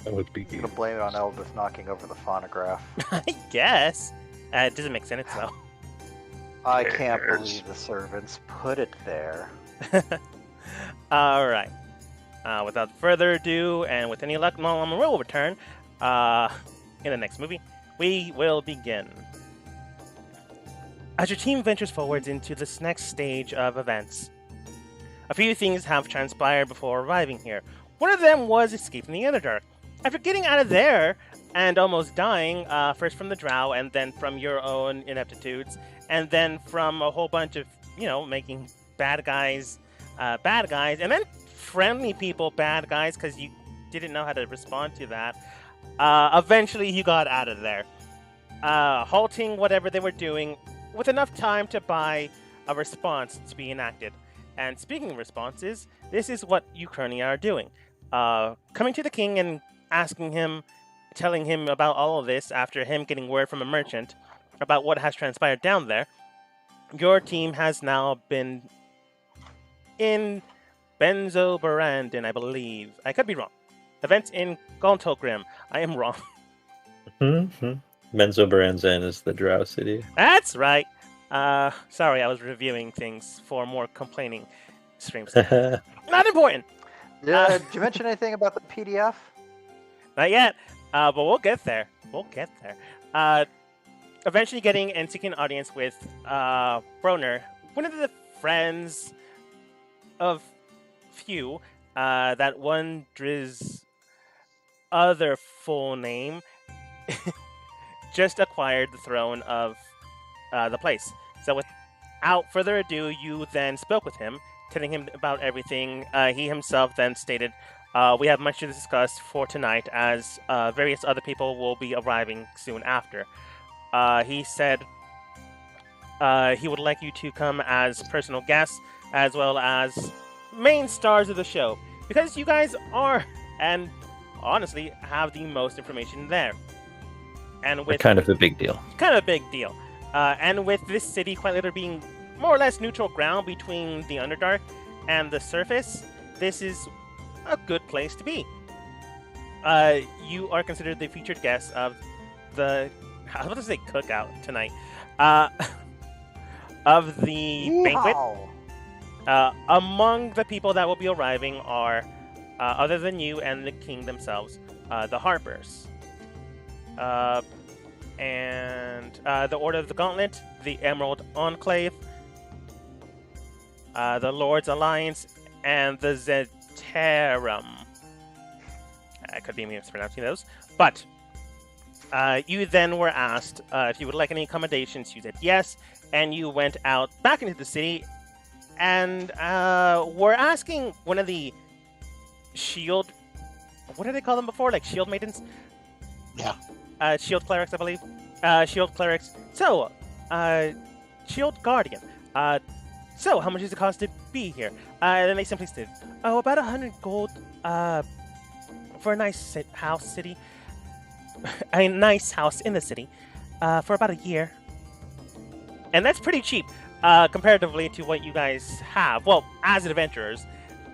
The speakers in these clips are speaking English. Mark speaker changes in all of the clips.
Speaker 1: That would be
Speaker 2: I'm gonna blame it on Elvis knocking over the phonograph.
Speaker 3: I guess. It doesn't make sense though.
Speaker 2: I can't believe the servants put it there.
Speaker 3: All right. Without further ado, and with any luck, Mama will return in the next movie. We will begin. As your team ventures forwards into this next stage of events, a few things have transpired before arriving here. One of them was escaping the Underdark. After getting out of there and almost dying, first from the drow, and then from your own ineptitudes, and then from a whole bunch of, making bad guys, and then friendly people bad guys because you didn't know how to respond to that. Eventually, you got out of there, halting whatever they were doing with enough time to buy a response to be enacted. And speaking of responses, this is what you currently are doing. Coming to the king and asking him, telling him about all of this after him getting word from a merchant about what has transpired down there. Your team has now been in Benzoberandin, I believe. I could be wrong. Events in Galtogrim. I am wrong.
Speaker 1: Menzoberranzan is the drow city.
Speaker 3: That's right. Sorry, I was reviewing things for more complaining streams. Not important.
Speaker 2: Did you mention anything about the PDF?
Speaker 3: Not yet, but we'll get there. Eventually getting and seeking an audience with Broner, one of the friends of few that wonders other full name just acquired the throne of the place. So without further ado, you then spoke with him, telling him about everything. He himself then stated, we have much to discuss for tonight, as various other people will be arriving soon after. He said he would like you to come as personal guests, as well as main stars of the show, because you guys are, and honestly, have the most information there. And with
Speaker 1: kind of a big deal.
Speaker 3: And with this city quite literally being more or less neutral ground between the Underdark and the surface, this is a good place to be. You are considered the featured guest of the, I was about to say cookout tonight, of the banquet. Among the people that will be arriving are, other than you and the king themselves, the Harpers. And the Order of the Gauntlet, the Emerald Enclave, the Lord's Alliance, and the Zeterum. I could be mispronouncing those. But you then were asked if you would like any accommodations. You said yes, and you went out back into the city and were asking one of the shield... What did they call them before? Like shield maidens?
Speaker 4: Yeah.
Speaker 3: Shield clerics, I believe. Shield clerics. So, shield guardian. So, how much does it cost to be here? And they simply said, about 100 gold, for a nice house city. A nice house in the city, for about a year. And that's pretty cheap, comparatively to what you guys have. Well, as adventurers.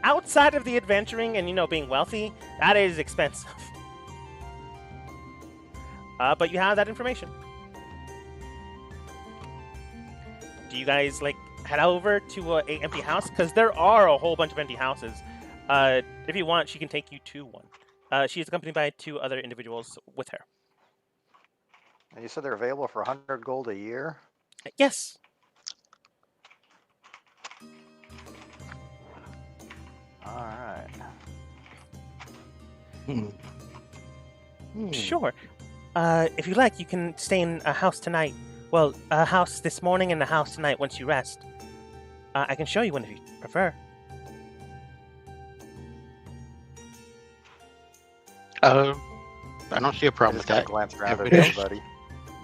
Speaker 3: Outside of the adventuring and, being wealthy, that is expensive. But you have that information. Do you guys, head over to a empty house? Because there are a whole bunch of empty houses. If you want, she can take you to one. She is accompanied by 2 other individuals with her.
Speaker 2: And you said they're available for 100 gold a year?
Speaker 3: Yes.
Speaker 2: All right.
Speaker 3: Sure. If you like, you can stay in a house tonight. Well, a house this morning and a house tonight once you rest. I can show you one if you prefer.
Speaker 4: I don't see a problem with
Speaker 2: Just
Speaker 4: that.
Speaker 2: glance around at
Speaker 4: Everybody else?
Speaker 2: everybody.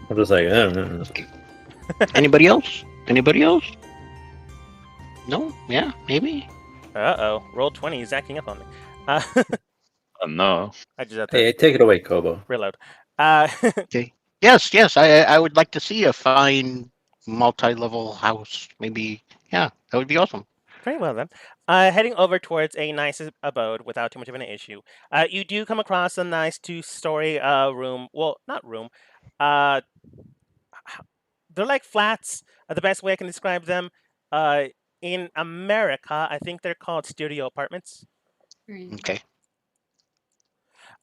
Speaker 1: I'm just like, I don't know.
Speaker 4: Anybody else? No? Yeah, maybe.
Speaker 3: Uh-oh. Roll 20 is acting up on me.
Speaker 5: No.
Speaker 3: I just have to
Speaker 1: Hey, take it away, Kobo.
Speaker 3: reload.
Speaker 4: Okay. Yes. I would like to see a fine multi-level house. Maybe. Yeah, that would be awesome.
Speaker 3: Very well, then. Heading over towards a nice abode without too much of an issue. You do come across a nice two-story room. Well, not room. Uh, they're like flats. The best way I can describe them. Uh, in America, I think they're called studio apartments.
Speaker 4: Okay.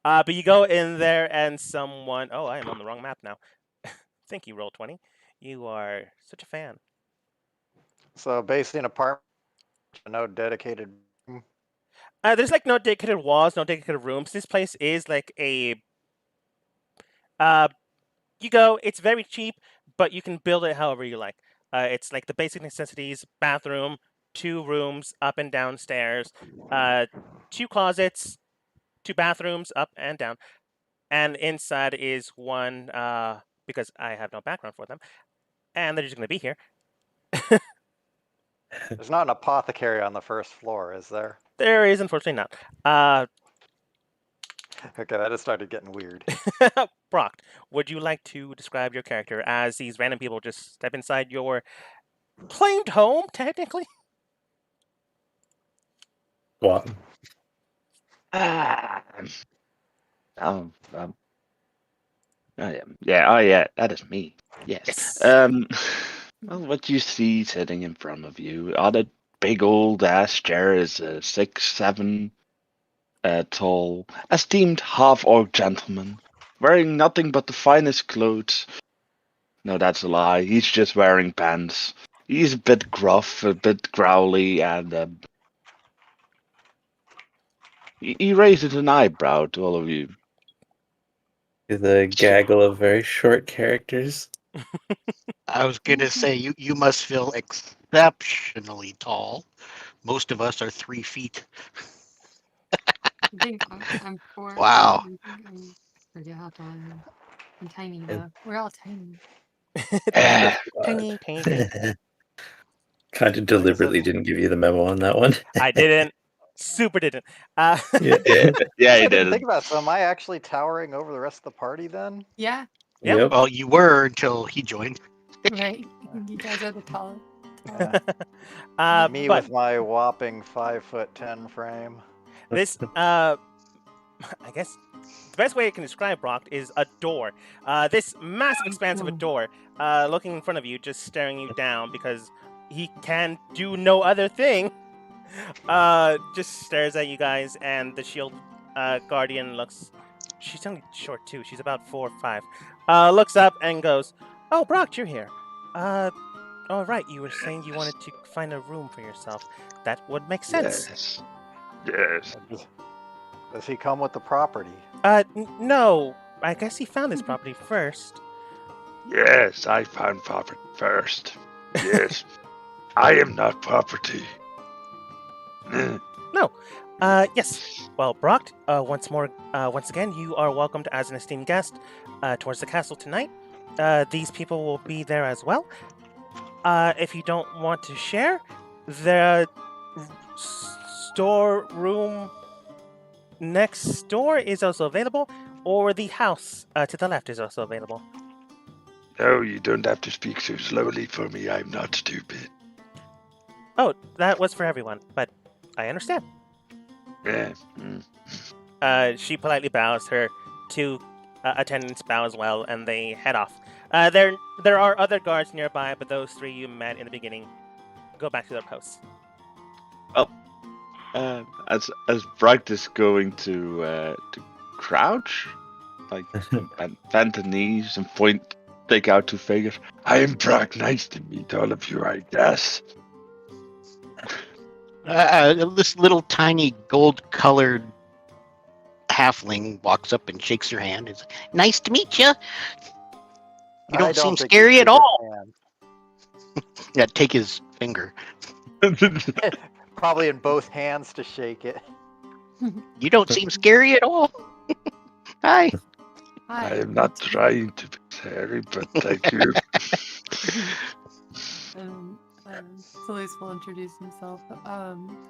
Speaker 3: But you go in there and someone. Oh, I am on the wrong map now. Thank you, Roll20. You are such a fan.
Speaker 2: So basically an apartment, no dedicated room.
Speaker 3: There's like no dedicated walls, no dedicated rooms. This place is like a. Uh, you go. It's very cheap, but you can build it however you like. It's like the basic necessities: bathroom, 2 rooms, up and downstairs, 2 closets, 2 bathrooms, up and down, and inside is one. Because I have no background for them, and they're just going to be here.
Speaker 2: There's not an apothecary on the first floor, is there?
Speaker 3: There is unfortunately not.
Speaker 2: Okay, that just started getting weird.
Speaker 3: Brock, would you like to describe your character as these random people just step inside your claimed home, technically?
Speaker 1: What?
Speaker 5: Ah. Oh, yeah, that is me. Yes. Well, what you see sitting in front of you on a big old ass chair is a 6'7" tall, esteemed half-orc gentleman, wearing nothing but the finest clothes. No, that's a lie. He's just wearing pants. He's a bit gruff, a bit growly, and he raises an eyebrow to all of you.
Speaker 1: The gaggle of very short characters.
Speaker 4: I was gonna say you must feel exceptionally tall. Most of us are 3 feet.
Speaker 6: I think I'm 4.
Speaker 4: Wow.
Speaker 6: I forget how tall I am. I'm tiny though. We're all tiny.
Speaker 3: Tiny, tiny.
Speaker 1: Kind of deliberately didn't give you the memo on that one.
Speaker 3: I didn't. Super didn't.
Speaker 1: Yeah.
Speaker 5: Yeah,
Speaker 2: I
Speaker 5: he
Speaker 2: didn't
Speaker 5: did.
Speaker 2: think about it. So am I actually towering over the rest of the party then?
Speaker 6: Yeah,
Speaker 3: Yep.
Speaker 1: Yep.
Speaker 4: Well, you were until he joined.
Speaker 6: right. You guys are the tallest.
Speaker 2: Me
Speaker 3: But
Speaker 2: with my whopping 5'10" frame.
Speaker 3: this, I guess the best way I can describe Brock is a door. This massive expanse of a door, looking in front of you, just staring you down because he can do no other thing. Just stares at you guys, and the shield guardian looks. She's only short too. She's about 4 or 5. Looks up and goes, "Oh, Brock, you're here. All right. You were saying you wanted to find a room for yourself. That would make sense."
Speaker 5: Yes.
Speaker 2: Does he come with the property?
Speaker 3: No. I guess he found this property first.
Speaker 5: Yes, I found property first. Yes. I am not property.
Speaker 3: No. Yes. Well, Brock, once again, you are welcomed as an esteemed guest towards the castle tonight. These people will be there as well. If you don't want to share, the storeroom next door is also available, or the house to the left is also available.
Speaker 5: No, you don't have to speak so slowly for me. I'm not stupid.
Speaker 3: Oh, that was for everyone, but I understand.
Speaker 5: Yeah.
Speaker 3: She politely bows. Her 2 attendants bow as well, and they head off. There are other guards nearby, but those 3 you met in the beginning go back to their posts.
Speaker 5: As Bright is going to crouch, like and bend the knees and take out 2 fingers. I am Brock. Nice to meet all of you, I guess.
Speaker 4: This little tiny gold-colored halfling walks up and shakes your hand. It's nice to meet you. You
Speaker 2: I
Speaker 4: don't seem
Speaker 2: think
Speaker 4: scary
Speaker 2: you
Speaker 4: at
Speaker 2: shook
Speaker 4: all.
Speaker 2: his hand.
Speaker 4: Yeah, take his finger.
Speaker 2: Probably in both hands to shake it.
Speaker 4: You don't seem scary at all. Hi.
Speaker 5: I
Speaker 6: Hi.
Speaker 5: am not trying to be scary, but thank you.
Speaker 6: Toulouse will introduce himself.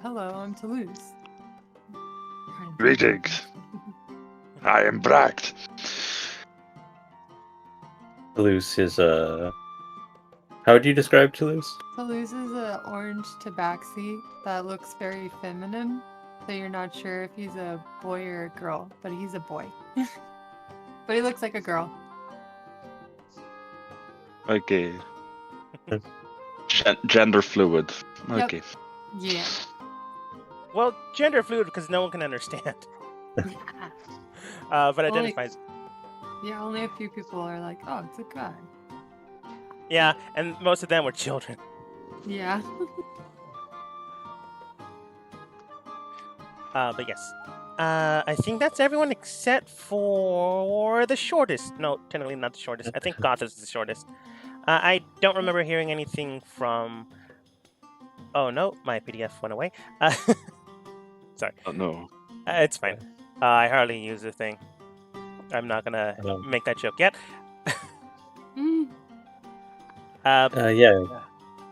Speaker 6: Hello, I'm Toulouse.
Speaker 5: Greetings. I am Bract.
Speaker 1: Luce is How would you describe Toulouse?
Speaker 6: Toulouse is an orange tabaxi that looks very feminine, so you're not sure if he's a boy or a girl, but he's a boy. But he looks like a girl.
Speaker 5: Okay. Gender fluid.
Speaker 6: Yep.
Speaker 5: Okay.
Speaker 6: Yeah.
Speaker 3: Well, gender fluid because no one can understand. But identifies.
Speaker 6: Yeah, only a few people are like, oh, it's a guy.
Speaker 3: Yeah, and most of them were children.
Speaker 6: Yeah.
Speaker 3: But yes. I think that's everyone except for the shortest. No, technically not the shortest. I think Goth is the shortest. I don't remember hearing anything from... Oh no, my PDF went away. Sorry.
Speaker 5: Oh, no.
Speaker 3: It's fine. I hardly use the thing. I'm not gonna make that joke yet.
Speaker 1: Yeah.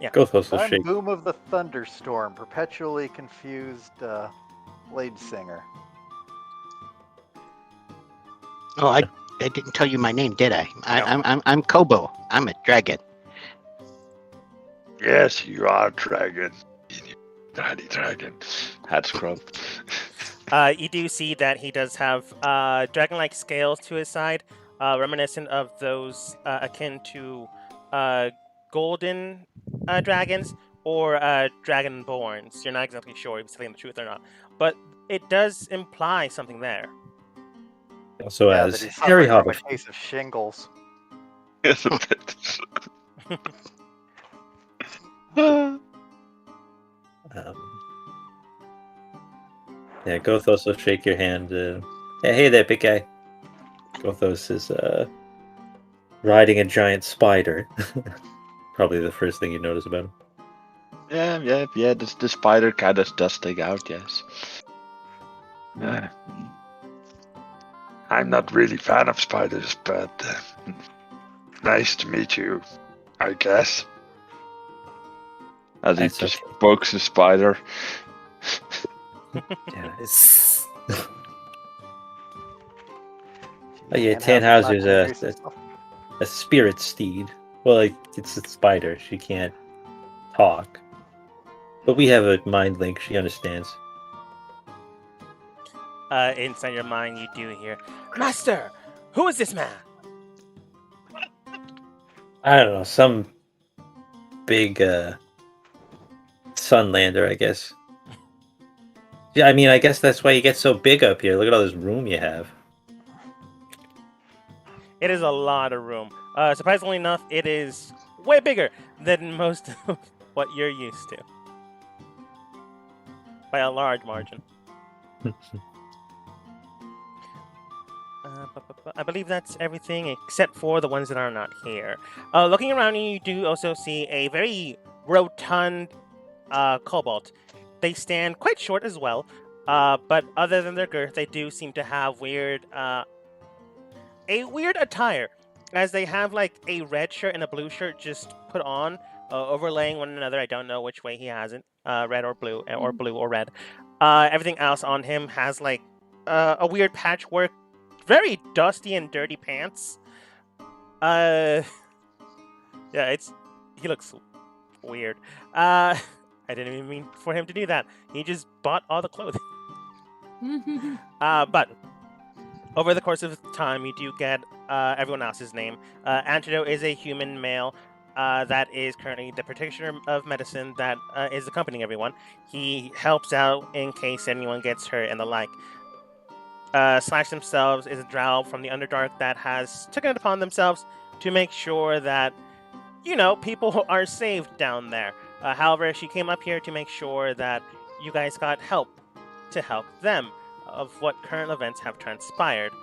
Speaker 3: Yeah.
Speaker 1: Gothos will shake.
Speaker 2: Boom of the thunderstorm, perpetually confused blade singer.
Speaker 4: Oh, I didn't tell you my name, did I? I'm Kobo. I'm a dragon.
Speaker 5: Yes, you are a dragon. Tiny dragon. Hat scrub.
Speaker 3: You do see that he does have dragon-like scales to his side, reminiscent of those akin to golden dragons or dragonborns. You're not exactly sure if he's telling the truth or not, but it does imply something there.
Speaker 1: Also
Speaker 2: Yeah,
Speaker 1: has
Speaker 2: that he's
Speaker 1: Harry
Speaker 2: suffering from
Speaker 1: Hopper.
Speaker 2: a case of shingles.
Speaker 5: Yes, a bit.
Speaker 1: Yeah, Gothos will shake your hand. Hey there, big guy. Gothos is riding a giant spider. Probably the first thing you notice about him.
Speaker 5: Yeah. The spider kind of does stick out, yes. I'm not really fan of spiders, but nice to meet you, I guess. As he
Speaker 1: That's
Speaker 5: just
Speaker 1: okay.
Speaker 5: pokes the spider.
Speaker 1: Yeah, it's... Oh yeah,
Speaker 2: Can't have
Speaker 1: Tannhauser's
Speaker 2: black invasive stuff.
Speaker 1: a spirit steed. Well, like, it's a spider. She can't talk. But we have a mind link. She understands.
Speaker 3: Inside your mind, you do hear, Master, who is this man?
Speaker 1: I don't know, some big Sunlander, I guess. Yeah, I mean, I guess that's why you get so big up here. Look at all this room you have.
Speaker 3: It is a lot of room. Surprisingly enough, it is way bigger than most of what you're used to. By a large margin. I believe that's everything except for the ones that are not here. Looking around you do also see a very rotund cobalt. They stand quite short as well, but other than their girth, they do seem to have a weird attire, as they have like a red shirt and a blue shirt just put on, overlaying one another. I don't know which way he has it, red or blue or red. Everything else on him has like a weird patchwork, very dusty and dirty pants. Yeah, he looks weird. I didn't even mean for him to do that. He just bought all the clothing. But over the course of time, you do get everyone else's name. Antidote is a human male that is currently the practitioner of medicine that is accompanying everyone. He helps out in case anyone gets hurt and the like. Slash themselves is a drow from the Underdark that has taken it upon themselves to make sure that, people are saved down there. However, she came up here to make sure that you guys got help to help them of what current events have transpired.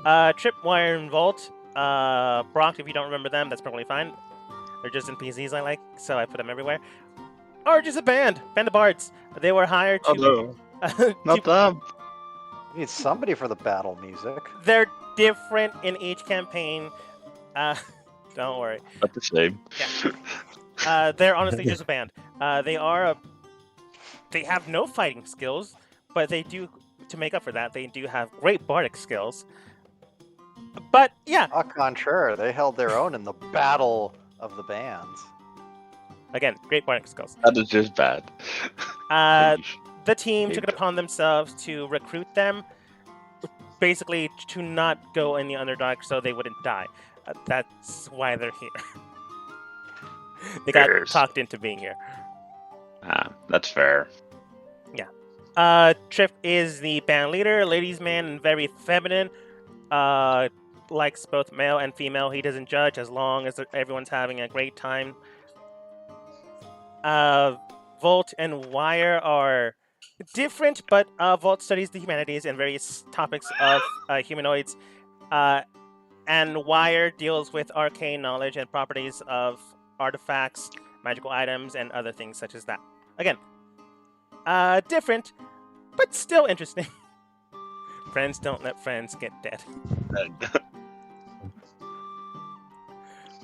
Speaker 3: Tripwire and Volt, Brock, if you don't remember them, that's probably fine. They're just NPCs I like, so I put them everywhere. Or just a band of bards. They were hired to...
Speaker 5: Oh no, not them.
Speaker 2: You need somebody for the battle music.
Speaker 3: They're different in each campaign. Don't worry.
Speaker 5: Not the same.
Speaker 3: Yeah. They're honestly just a band. They have no fighting skills, but they do, to make up for that, they do have great bardic skills. But yeah.
Speaker 2: Au contraire, they held their own in the battle of the bands.
Speaker 3: Again, great bardic skills.
Speaker 5: That is just bad.
Speaker 3: Uh,
Speaker 5: Please.
Speaker 3: the team took it
Speaker 5: Hate
Speaker 3: upon themselves to recruit them, basically to not go in the Underdark so they wouldn't die. That's why they're here. They got
Speaker 5: Yes.
Speaker 3: talked into being here.
Speaker 5: That's fair.
Speaker 3: Trip is the band leader, ladies' man, and very feminine. Likes both male and female. He doesn't judge as long as everyone's having a great time. Volt and Wire are different, but Volt studies the humanities and various topics of humanoids. And Wire deals with arcane knowledge and properties of artifacts, magical items, and other things such as that. Again, different, but still interesting. Friends don't let friends get dead.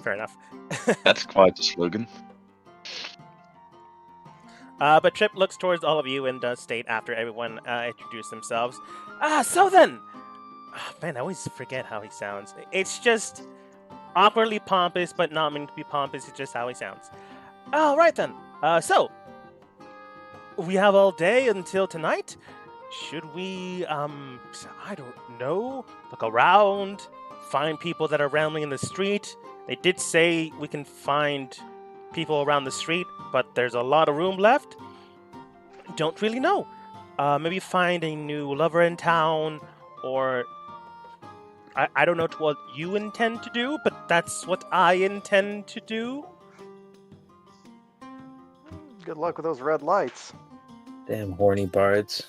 Speaker 3: Fair enough.
Speaker 5: That's quite the slogan.
Speaker 3: But Trip looks towards all of you and does state after everyone introduced themselves. So then! Oh, man, I always forget how he sounds. It's just awkwardly pompous, but not meant to be pompous. It's just how he sounds. All right then. So we have all day until tonight. Should we, I don't know, look around, find people that are rambling in the street? They did say we can find people around the street, but there's a lot of room left. Don't really know. Maybe find a new lover in town, or I don't know what you intend to do, but that's what I intend to do.
Speaker 2: Good luck with those red lights.
Speaker 1: Damn horny bards.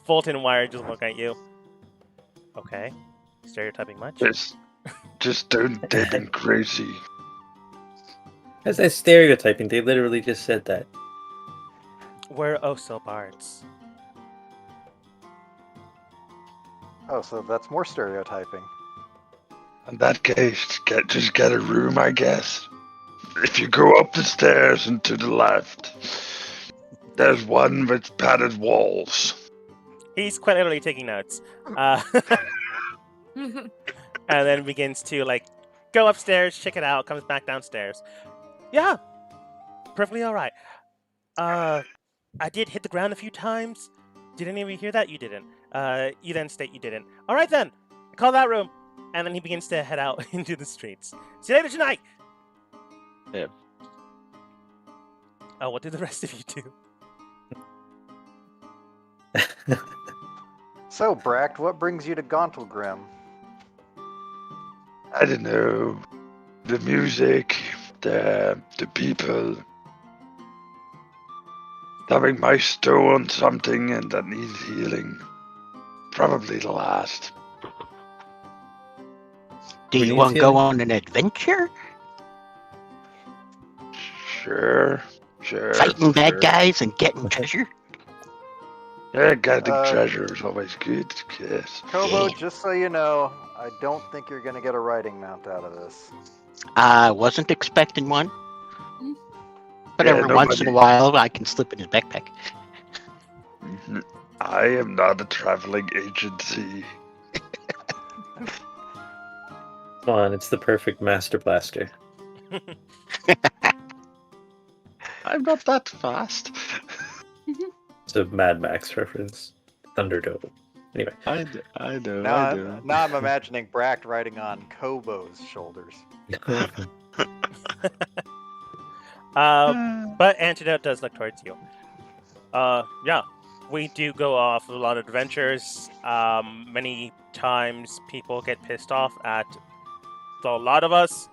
Speaker 3: Fulton and Wire just look at you. Okay. Stereotyping much?
Speaker 5: Just don't dead and crazy.
Speaker 1: As that stereotyping, they literally just said that.
Speaker 3: We're also bards.
Speaker 2: Oh, so that's more stereotyping.
Speaker 5: In that case, just get a room, I guess. If you go up the stairs and to the left, there's one with padded walls.
Speaker 3: He's quite literally taking notes. And then begins to, go upstairs, check it out, comes back downstairs. Yeah, perfectly all right. I did hit the ground a few times. Did any of you hear that? You didn't. You then state you didn't. All right then, call that room. And then he begins to head out into the streets. See you later tonight.
Speaker 5: Yeah.
Speaker 3: Oh, what did the rest of you do?
Speaker 2: So, Bract, what brings you to Gauntlgrim?
Speaker 5: I don't know. The music, the people. Having my stone something and that needs healing. Probably the last.
Speaker 4: Do
Speaker 1: We
Speaker 4: you
Speaker 1: need
Speaker 4: want to
Speaker 1: to-
Speaker 4: go on an adventure?
Speaker 5: Sure.
Speaker 4: Fighting bad guys and getting treasure?
Speaker 5: Yeah, getting
Speaker 2: Uh,
Speaker 5: treasure is always good. Yes.
Speaker 2: Kobo, just so you know, I don't think you're going to get a riding mount out of this.
Speaker 4: I wasn't expecting one. But
Speaker 5: Yeah,
Speaker 4: every once in a
Speaker 5: nobody-
Speaker 4: while, I can slip in his backpack.
Speaker 5: Mhm. I am not a traveling agency.
Speaker 1: Come on, it's the perfect Master Blaster.
Speaker 5: I'm not that fast.
Speaker 1: It's a Mad Max reference. Thunderdome. Anyway.
Speaker 5: I know.
Speaker 2: Now I'm imagining Bract riding on Kobo's shoulders.
Speaker 3: But Antidote does look towards you. Yeah, we do go off a lot of adventures. Many times people get pissed off at a lot of us,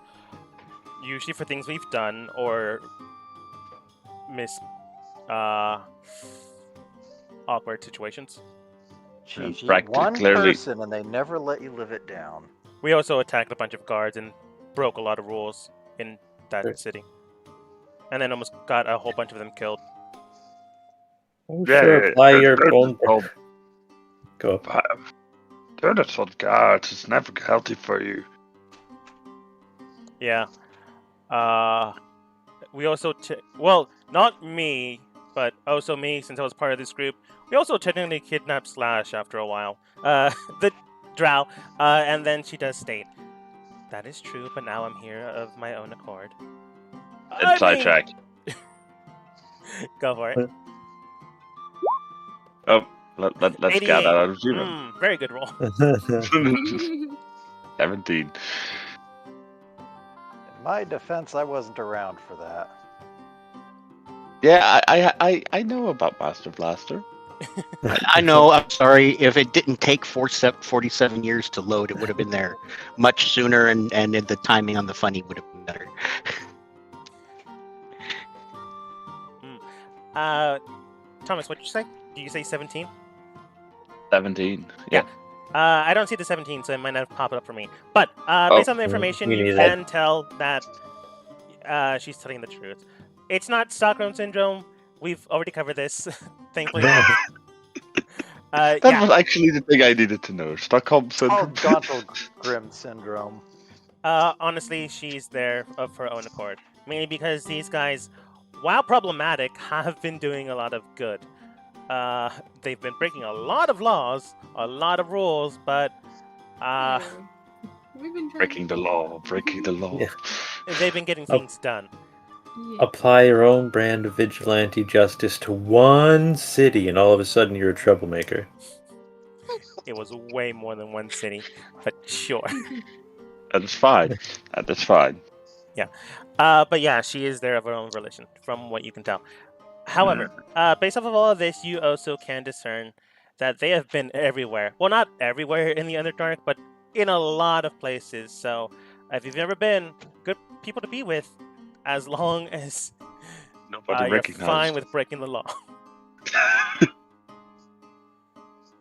Speaker 3: usually for things we've done or awkward situations.
Speaker 2: Jeez,
Speaker 5: Bract
Speaker 2: one
Speaker 5: clearly-
Speaker 2: person and they never let you live it down.
Speaker 3: We also attacked a bunch of guards and broke a lot of rules in that
Speaker 1: Sure.
Speaker 3: city. And then almost got a whole bunch of them killed.
Speaker 1: Sure, apply your own...
Speaker 5: Oh,
Speaker 1: Go up.
Speaker 5: doing it on guards is never healthy for you.
Speaker 3: Yeah. We also... well, not me, but also me, since I was part of this group. We also technically kidnapped Slash after a while. The drow. And then she does state, That is true, but now I'm here of my own accord.
Speaker 5: And sidetrack.
Speaker 3: Go for it.
Speaker 5: Oh, let's get
Speaker 3: 88.
Speaker 5: that out of 0.
Speaker 3: Very good roll.
Speaker 5: 17.
Speaker 2: In my defense, I wasn't around for that.
Speaker 5: Yeah, I know about Master Blaster.
Speaker 4: I know. I'm sorry. If it didn't take 47 years to load, it would have been there much sooner, and the timing on the funny would have been better.
Speaker 3: Thomas, what'd you say? Did you say 17?
Speaker 5: 17.
Speaker 3: Yeah. I don't see the 17, so it might not pop it up for me. But based on the information,
Speaker 1: me
Speaker 3: you
Speaker 1: neither.
Speaker 3: can tell that she's telling the truth. It's not Stockholm Syndrome. We've already covered this, thankfully.
Speaker 5: That
Speaker 3: Yeah.
Speaker 5: was actually the thing I needed to know. Stockholm Syndrome.
Speaker 2: Called Grim Syndrome.
Speaker 3: Honestly, she's there of her own accord. Mainly because these guys, while problematic, have been doing a lot of good. They've been breaking a lot of laws, a lot of rules, but
Speaker 6: We've been
Speaker 5: Breaking the law. Breaking the law.
Speaker 1: Yeah.
Speaker 3: they've been getting things done.
Speaker 6: Yeah.
Speaker 1: Apply your own brand of vigilante justice to one city, and all of a sudden you're a troublemaker.
Speaker 3: It was way more than one city, but sure.
Speaker 5: That is fine. That is fine.
Speaker 3: But yeah, she is there of her own volition, from what you can tell. However, based off of all of this, you also can discern that they have been everywhere. Well, not everywhere in the Underdark, but in a lot of places. So, if you've never been, good people to be with, as long as
Speaker 5: Nobody
Speaker 3: you're
Speaker 5: recognized.
Speaker 3: fine with breaking the law.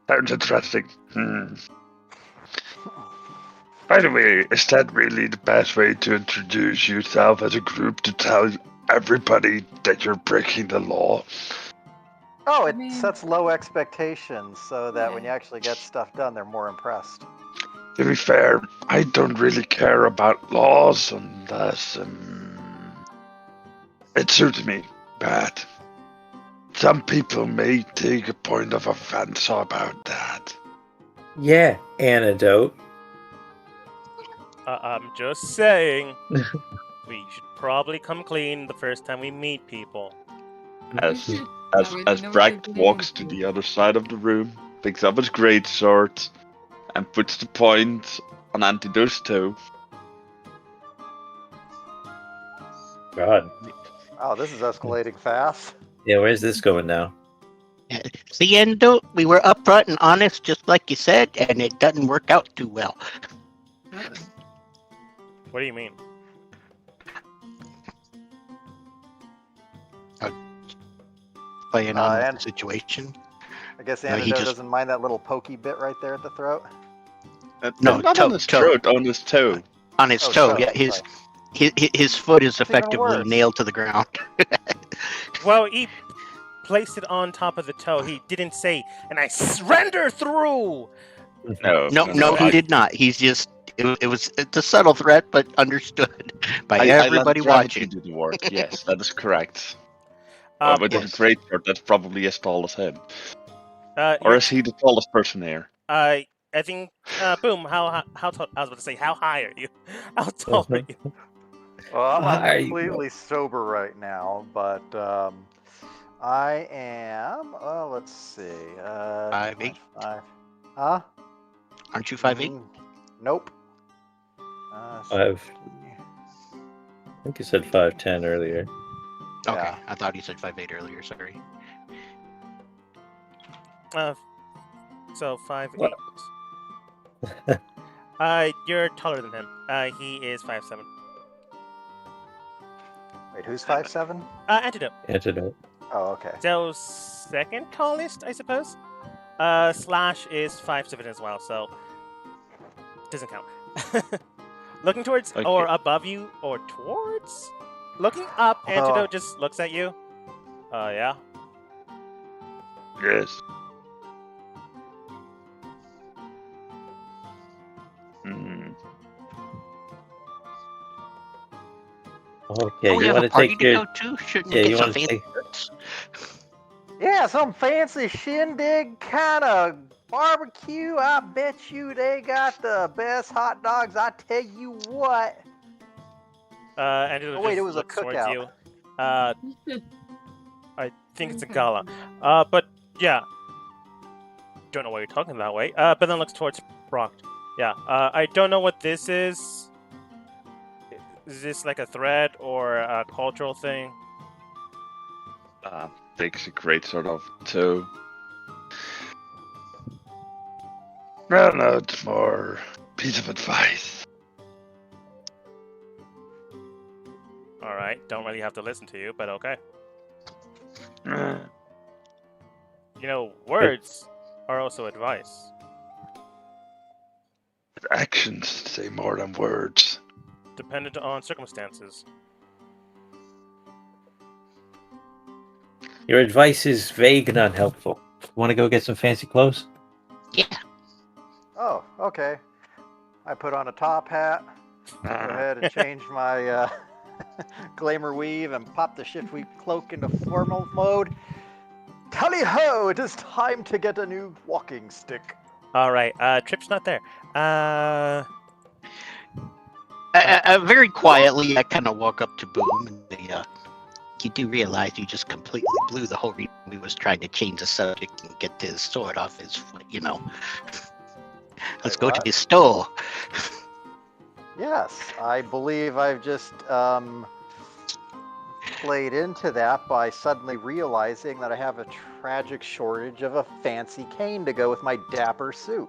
Speaker 5: Sounds interesting. By the way, is that really the best way to introduce yourself as a group, to tell everybody that you're breaking the law?
Speaker 2: Oh, it
Speaker 6: mean-
Speaker 2: sets low expectations so that when you
Speaker 6: Yeah.
Speaker 2: actually get stuff done, they're more impressed.
Speaker 5: To be fair, I don't really care about laws unless it suits me. But some people may take a point of offense about that.
Speaker 1: Yeah, antidote.
Speaker 3: I'm just saying, we should probably come clean the first time we meet people.
Speaker 5: As
Speaker 6: That way they
Speaker 5: as
Speaker 6: know what
Speaker 5: Brack
Speaker 6: they're
Speaker 5: walks to
Speaker 6: getting
Speaker 5: the other side of the room, picks up his greatsword, and puts the point on Antidote's toe.
Speaker 1: God.
Speaker 2: Oh, this is escalating fast.
Speaker 1: Yeah, where's this going now?
Speaker 4: See, Endo, we were upfront and honest, just like you said, and it doesn't work out too well.
Speaker 6: Uh-oh.
Speaker 3: What do you mean?
Speaker 4: Playing on with
Speaker 2: and-
Speaker 4: the situation.
Speaker 2: I guess
Speaker 4: No, he
Speaker 2: Antidote
Speaker 4: just-
Speaker 2: doesn't mind that little pokey bit right there at the throat.
Speaker 4: No,
Speaker 5: not
Speaker 4: toe,
Speaker 5: on his
Speaker 4: toe.
Speaker 5: throat, on his toe.
Speaker 4: On his
Speaker 2: Oh,
Speaker 4: toe,
Speaker 2: toe,
Speaker 4: yeah. His,
Speaker 2: sorry.
Speaker 4: his foot is
Speaker 2: That's even
Speaker 4: effectively
Speaker 2: worse.
Speaker 4: nailed to the ground.
Speaker 3: Well, he placed it on top of the toe. He didn't say, and I surrender through!
Speaker 4: No, he did not. He's just it's a subtle threat, but understood by everybody
Speaker 5: I let gravity
Speaker 4: watching.
Speaker 5: do the work. Yes, that is correct.
Speaker 3: Um,
Speaker 5: With
Speaker 4: yes.
Speaker 5: a greatsword, that's probably as tall as him.
Speaker 3: Or
Speaker 5: Or is he the tallest person here?
Speaker 3: I think, Boom, how tall, I was about to say, how high are you? How tall are you?
Speaker 2: Well, I'm
Speaker 1: Hi.
Speaker 2: completely sober right now, but I am. Oh, let's see.
Speaker 4: 5'8"?
Speaker 2: 5. Huh?
Speaker 4: Aren't you 5'8"?
Speaker 2: Nope.
Speaker 1: I think you said 5'10" earlier.
Speaker 4: Okay,
Speaker 2: Yeah.
Speaker 4: I thought you said 5'8" earlier. Sorry.
Speaker 3: So 5'8".
Speaker 1: What?
Speaker 3: You're taller than him. He is 5'7".
Speaker 2: Wait, who's 5'7"?
Speaker 3: Antidote.
Speaker 1: Antidote.
Speaker 2: Oh, okay.
Speaker 3: So second tallest, I suppose. Slash is 5'7" as well, so doesn't count. Looking towards
Speaker 5: Okay.
Speaker 3: or above you or towards? Looking up,
Speaker 2: Oh.
Speaker 3: Antidote just looks at you. Yeah.
Speaker 5: Yes. Hmm.
Speaker 1: Okay,
Speaker 4: oh, we
Speaker 1: you
Speaker 4: have
Speaker 1: want
Speaker 4: a
Speaker 1: to
Speaker 4: party
Speaker 1: take
Speaker 4: to
Speaker 1: your
Speaker 4: go to? Shouldn't
Speaker 1: yeah,
Speaker 4: we
Speaker 1: you
Speaker 4: get some
Speaker 1: want to
Speaker 4: fancy
Speaker 1: take
Speaker 4: shirts?
Speaker 2: Yeah, Yeah, some fancy shindig kind of barbecue. I bet you they got the best hot dogs. I tell you what.
Speaker 3: Angelo
Speaker 2: Oh, wait,
Speaker 3: just
Speaker 2: it was a
Speaker 3: looks towards
Speaker 2: cookout.
Speaker 3: you. I think it's a
Speaker 6: Okay.
Speaker 3: gala. But yeah, don't know why you're talking that way. But then looks towards Brock. Yeah. I don't know what this is. Is this like a thread or a cultural thing?
Speaker 5: Takes a great sort of to. No, it's more piece of advice.
Speaker 3: All right. Don't really have to listen to you, but okay.
Speaker 5: Uh,
Speaker 3: You know, words are also advice.
Speaker 5: actions say more than words.
Speaker 3: Dependent on circumstances.
Speaker 1: Your advice is vague and unhelpful. Want to go get some fancy clothes?
Speaker 4: Yeah.
Speaker 2: Oh, okay. I put on a top hat. Go ahead and change my glamour weave and pop the shift weave cloak into formal mode. Tally ho! It is time to get a new walking stick.
Speaker 3: All right. Trip's not there.
Speaker 4: Very quietly, I kind of walk up to Boom and say, you do realize you just completely blew the whole reason we was trying to change the subject and get his sword off his foot, you know. Let's
Speaker 2: Wait,
Speaker 4: go to
Speaker 2: what?
Speaker 4: the store.
Speaker 2: Yes, I believe I've just played into that by suddenly realizing that I have a tragic shortage of a fancy cane to go with my dapper suit.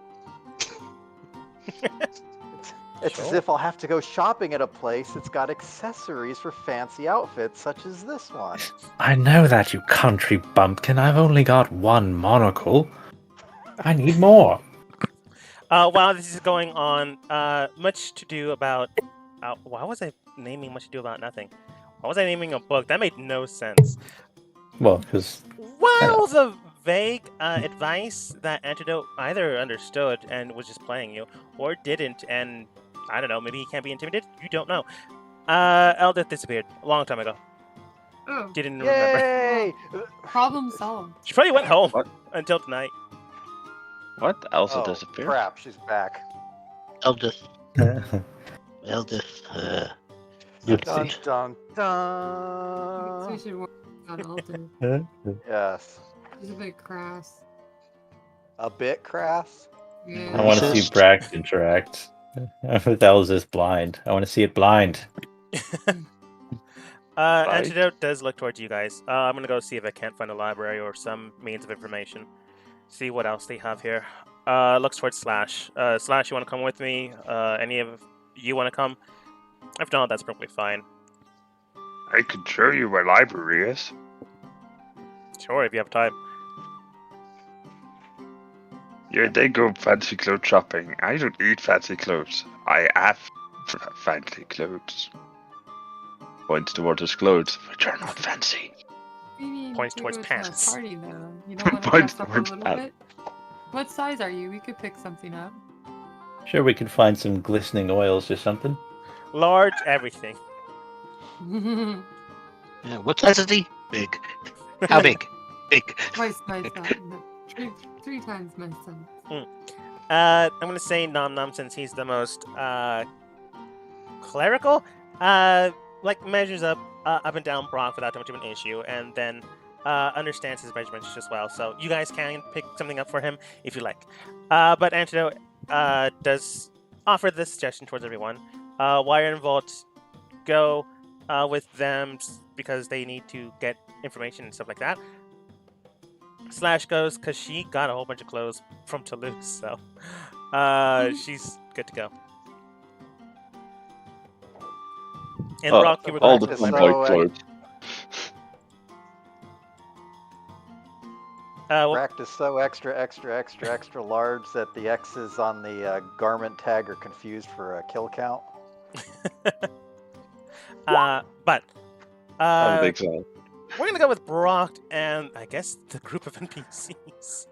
Speaker 2: It's as
Speaker 3: Sure.
Speaker 2: if I'll have to go shopping at a place that's got accessories for fancy outfits such as this one.
Speaker 1: I know that, you country bumpkin. I've only got one monocle. I need more.
Speaker 3: While this is going on, much to do about. Why was I naming much to do about nothing? Why was I naming a book? That made no sense.
Speaker 1: Well, because
Speaker 3: While the vague advice that Antidote either understood and was just playing you, or didn't, and I don't know, maybe he can't be intimidated. You don't know. Eldith disappeared a long time ago.
Speaker 6: Oh,
Speaker 3: Didn't remember.
Speaker 2: Yay!
Speaker 6: problem solved.
Speaker 3: She probably went home
Speaker 5: What?
Speaker 3: until tonight.
Speaker 5: What? Elsa
Speaker 2: Oh,
Speaker 5: disappeared?
Speaker 2: crap, she's back.
Speaker 4: Eldest,
Speaker 1: you'll
Speaker 2: Dun,
Speaker 1: see.
Speaker 2: dun,
Speaker 6: So
Speaker 2: dun.
Speaker 6: we should work on Alden.
Speaker 2: Yes.
Speaker 6: He's a bit crass.
Speaker 2: A bit crass?
Speaker 6: Yeah.
Speaker 1: I want to see
Speaker 4: Racist.
Speaker 1: Brax interact with Elsa's blind. I want to see it blind.
Speaker 3: Antidote does look towards you guys. I'm gonna go see if I can't find a library or some means of information. See what else they have here. Looks towards Slash. Slash, you want to come with me? Any of you want to come? If not, that's probably fine.
Speaker 5: I can show you where library is.
Speaker 3: Sure, if you have time.
Speaker 5: Yeah, they go fancy clothes shopping. I don't need fancy clothes. I have fancy clothes. Points towards his clothes, which are not fancy.
Speaker 6: We need
Speaker 3: Points
Speaker 6: to
Speaker 3: towards
Speaker 6: go to
Speaker 3: pants.
Speaker 6: a party though. You don't want to
Speaker 5: Points
Speaker 6: dress up a
Speaker 5: towards
Speaker 6: little
Speaker 5: pants.
Speaker 6: bit? What size are you? We could pick something up.
Speaker 1: Sure, we could find some glistening oils or something.
Speaker 3: Large everything.
Speaker 4: Yeah, what size is he? Big. How big? Big.
Speaker 6: Twice my size. No, three times my size.
Speaker 3: I'm gonna say Nom Nom since he's the most clerical. Like measures up and down Brock without too much of an issue, and then understands his measurements as well. So you guys can pick something up for him if you like. But Antidote does offer this suggestion towards everyone. Wire and Vault go with them because they need to get information and stuff like that. Slash goes because she got a whole bunch of clothes from Toulouse, so she's good to go. And Brock, you were
Speaker 5: all
Speaker 3: going
Speaker 5: the
Speaker 3: to the
Speaker 2: so,
Speaker 5: tomboy clothes.
Speaker 2: Practice so extra large that the X's on the garment tag are confused for a kill count.
Speaker 3: But
Speaker 5: I don't think so.
Speaker 3: we're gonna go with Brock and I guess the group of NPCs.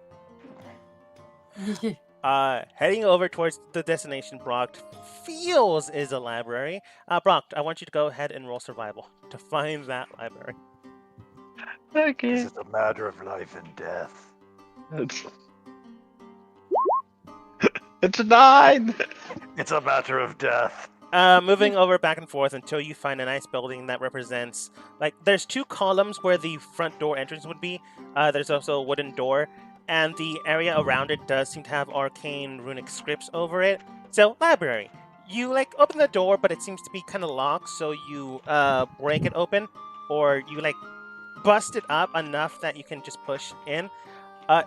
Speaker 3: Heading over towards the destination Brock feels is a library. Brock, I want you to go ahead and roll survival to find that library.
Speaker 5: Okay.
Speaker 2: This is a matter of life and death.
Speaker 5: It's, it's a 9!
Speaker 2: It's a matter of death.
Speaker 3: Moving over back and forth until you find a nice building that represents, like, there's 2 columns where the front door entrance would be. There's also a wooden door, and the area around it does seem to have arcane runic scripts over it. So, library. You, like, open the door, but it seems to be kind of locked, so you break it open, or you, like, bust it up enough that you can just push in.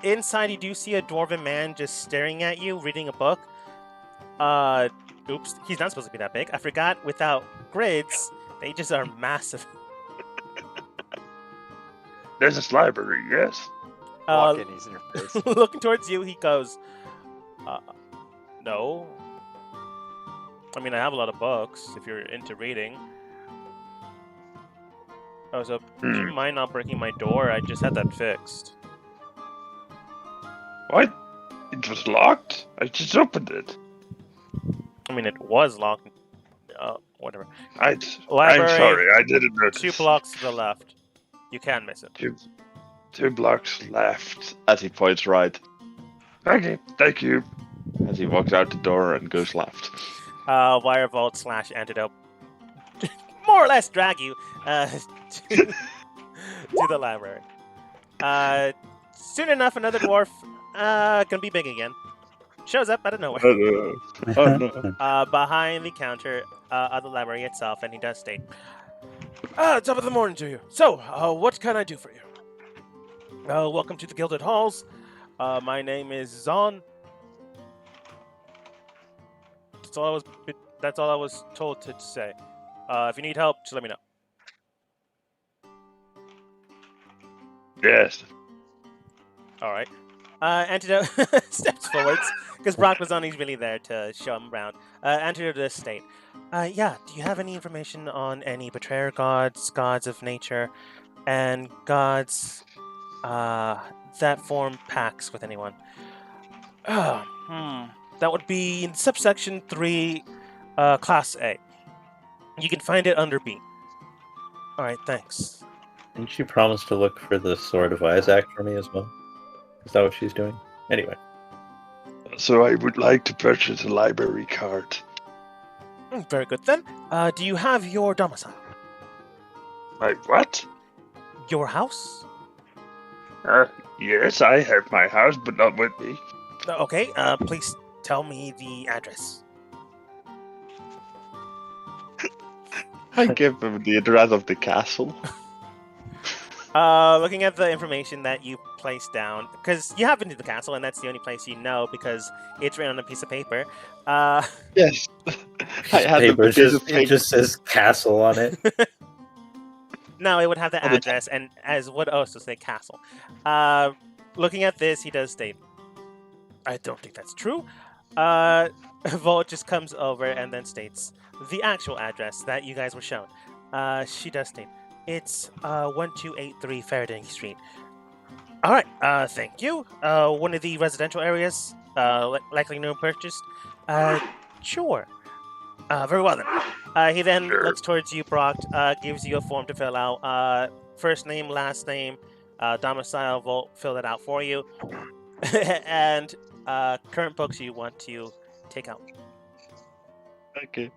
Speaker 3: Inside, you do see a dwarven man just staring at you, reading a book. Oops, he's not supposed to be that big. I forgot, without grids, they just are massive.
Speaker 5: There's this library, yes.
Speaker 2: Walk in, he's in your face.
Speaker 3: Looking towards you, he goes, no. I mean, I have a lot of books, if you're into reading. Oh, so do you mind not breaking my door? I just had that fixed.
Speaker 5: What? It was locked? I just opened it.
Speaker 3: I mean, it was locked. Whatever.
Speaker 5: I'm
Speaker 3: Library,
Speaker 5: sorry, I didn't notice.
Speaker 3: 2 blocks to the left. You can miss it.
Speaker 5: Two blocks left. As he points right. Okay, thank you. As he walks out the door and goes left.
Speaker 3: Wire vault / antidote. More or less drag you to the library. Soon enough, another dwarf, gonna be big again, shows up out of nowhere.
Speaker 5: Oh no.
Speaker 3: Behind the counter of the library itself, and he does state, top of the morning to you. So, what can I do for you? Welcome to the Gilded Halls. My name is Zon. That's all I was told to say. If you need help, just let me know.
Speaker 5: Yes.
Speaker 3: All right. Antidote steps forwards because Brock was only really there to show him around. Antidote does state, yeah, do you have any information on any betrayer gods, gods of nature, and gods that form pacts with anyone? That would be in subsection 3, class A. You can find it under B. All right, thanks.
Speaker 1: Didn't she promise to look for the Sword of Isaac for me as well? Is that what she's doing? Anyway.
Speaker 5: So I would like to purchase a library card.
Speaker 3: Very good then. Do you have your domicile?
Speaker 5: My what?
Speaker 3: Your house?
Speaker 5: Yes, I have my house, but not with me.
Speaker 3: Okay, please tell me the address.
Speaker 5: I give him the address of the castle.
Speaker 3: Looking at the information that you placed down, because you have been to the castle, and that's the only place you know because it's written on a piece of paper.
Speaker 5: Yes. I had
Speaker 1: Paper,
Speaker 5: the
Speaker 1: it just says castle on it.
Speaker 3: No, it would have the address, and as would also say castle. Looking at this, he does state, I don't think that's true. Volt just comes over and then states the actual address that you guys were shown. She does state, it's 1283 Faraday Street. All right, thank you. One of the residential areas, likely no purchased. Sure. Very well then. He then looks towards you, Brock, gives you a form to fill out. First name, last name, domicile, Volt, fill it out for you. And current books you want to take out.
Speaker 5: Okay.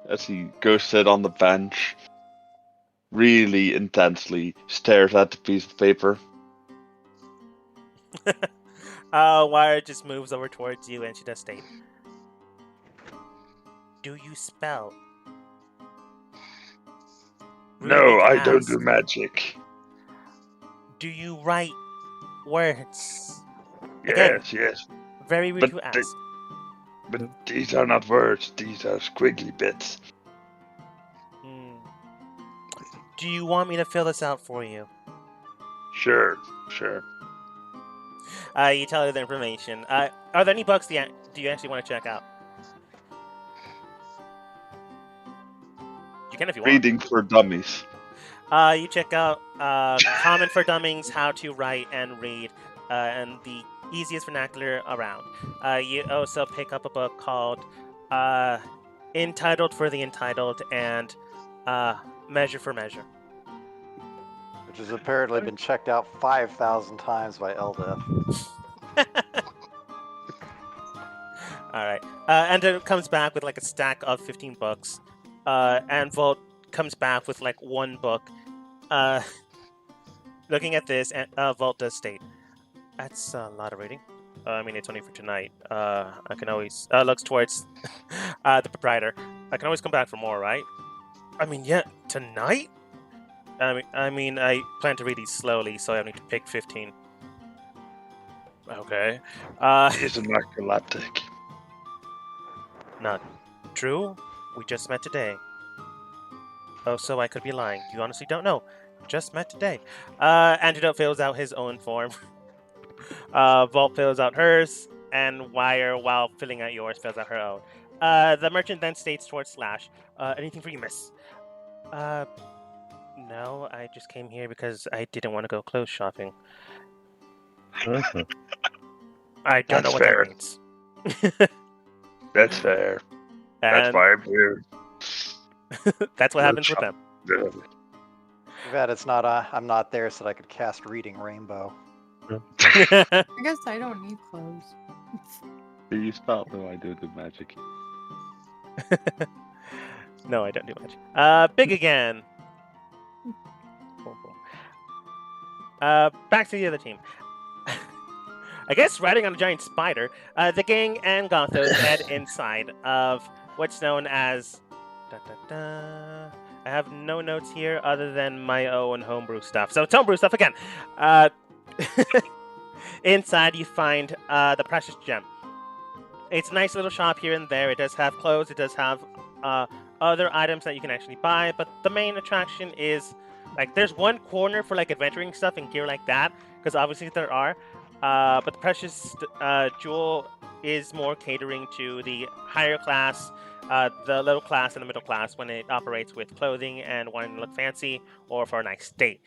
Speaker 5: As he goes sit on the bench, really intensely stares at the piece of paper.
Speaker 3: Wire just moves over towards you and she does state, do you spell?
Speaker 5: No, I don't do magic.
Speaker 3: Do you write words? Again,
Speaker 5: Yes.
Speaker 3: very rude to ask.
Speaker 5: But these are not words, these are squiggly bits.
Speaker 3: Do you want me to fill this out for you?
Speaker 5: Sure.
Speaker 3: You tell her the information. Are there any books do you actually want to check out? You can if you want.
Speaker 5: Reading for dummies.
Speaker 3: You check out Common for Dummies, How to Write and Read, and the easiest vernacular around. You also pick up a book called Entitled for the Entitled and Measure for Measure.
Speaker 2: Which has apparently been checked out 5,000 times by Eldeth.
Speaker 3: All right. And it comes back with like a stack of 15 books. And Volt comes back with like one book. Looking at this, and Volt does state, "That's a lot of reading. I mean, it's only for tonight. I can always..." Looks towards the proprietor. "I can always come back for more, right?" "I mean, yeah, tonight? I mean, I plan to read these slowly, so I need to pick 15. Okay.
Speaker 5: He's a narcoleptic.
Speaker 3: Not true. We just met today. Oh, so I could be lying. You honestly don't know. Just met today. Antidote fills out his own form. Vault fills out hers, and Wire, while filling out yours, fills out her own. The merchant then states towards Slash, "Anything for you, miss?" No, I just came here because I didn't want to go clothes shopping.
Speaker 1: Mhm.
Speaker 3: I don't know
Speaker 5: That's
Speaker 3: what
Speaker 5: fair.
Speaker 3: that means.
Speaker 5: That's fair. That's
Speaker 3: And
Speaker 5: why I'm here.
Speaker 3: that's what
Speaker 5: No
Speaker 3: happens with
Speaker 5: chop.
Speaker 3: them.
Speaker 5: Ugh.
Speaker 2: Too bad it's not. I'm not there, so that I could cast Reading Rainbow.
Speaker 6: I guess I don't need clothes.
Speaker 5: Do you spell? No, I do the magic.
Speaker 3: No, I don't do much. Big again. Back to the other team. I guess riding on a giant spider, the gang and Gothos head inside of what's known as... I have no notes here other than my own homebrew stuff. So it's homebrew stuff again. Inside you find the precious gem. It's a nice little shop here and there. It does have clothes. It does have other items that you can actually buy. But the main attraction is, like, there's one corner for like adventuring stuff and gear like that, because obviously there are. But the precious jewel is more catering to the higher class, the low class, and the middle class when it operates with clothing and wanting to look fancy or for a nice date.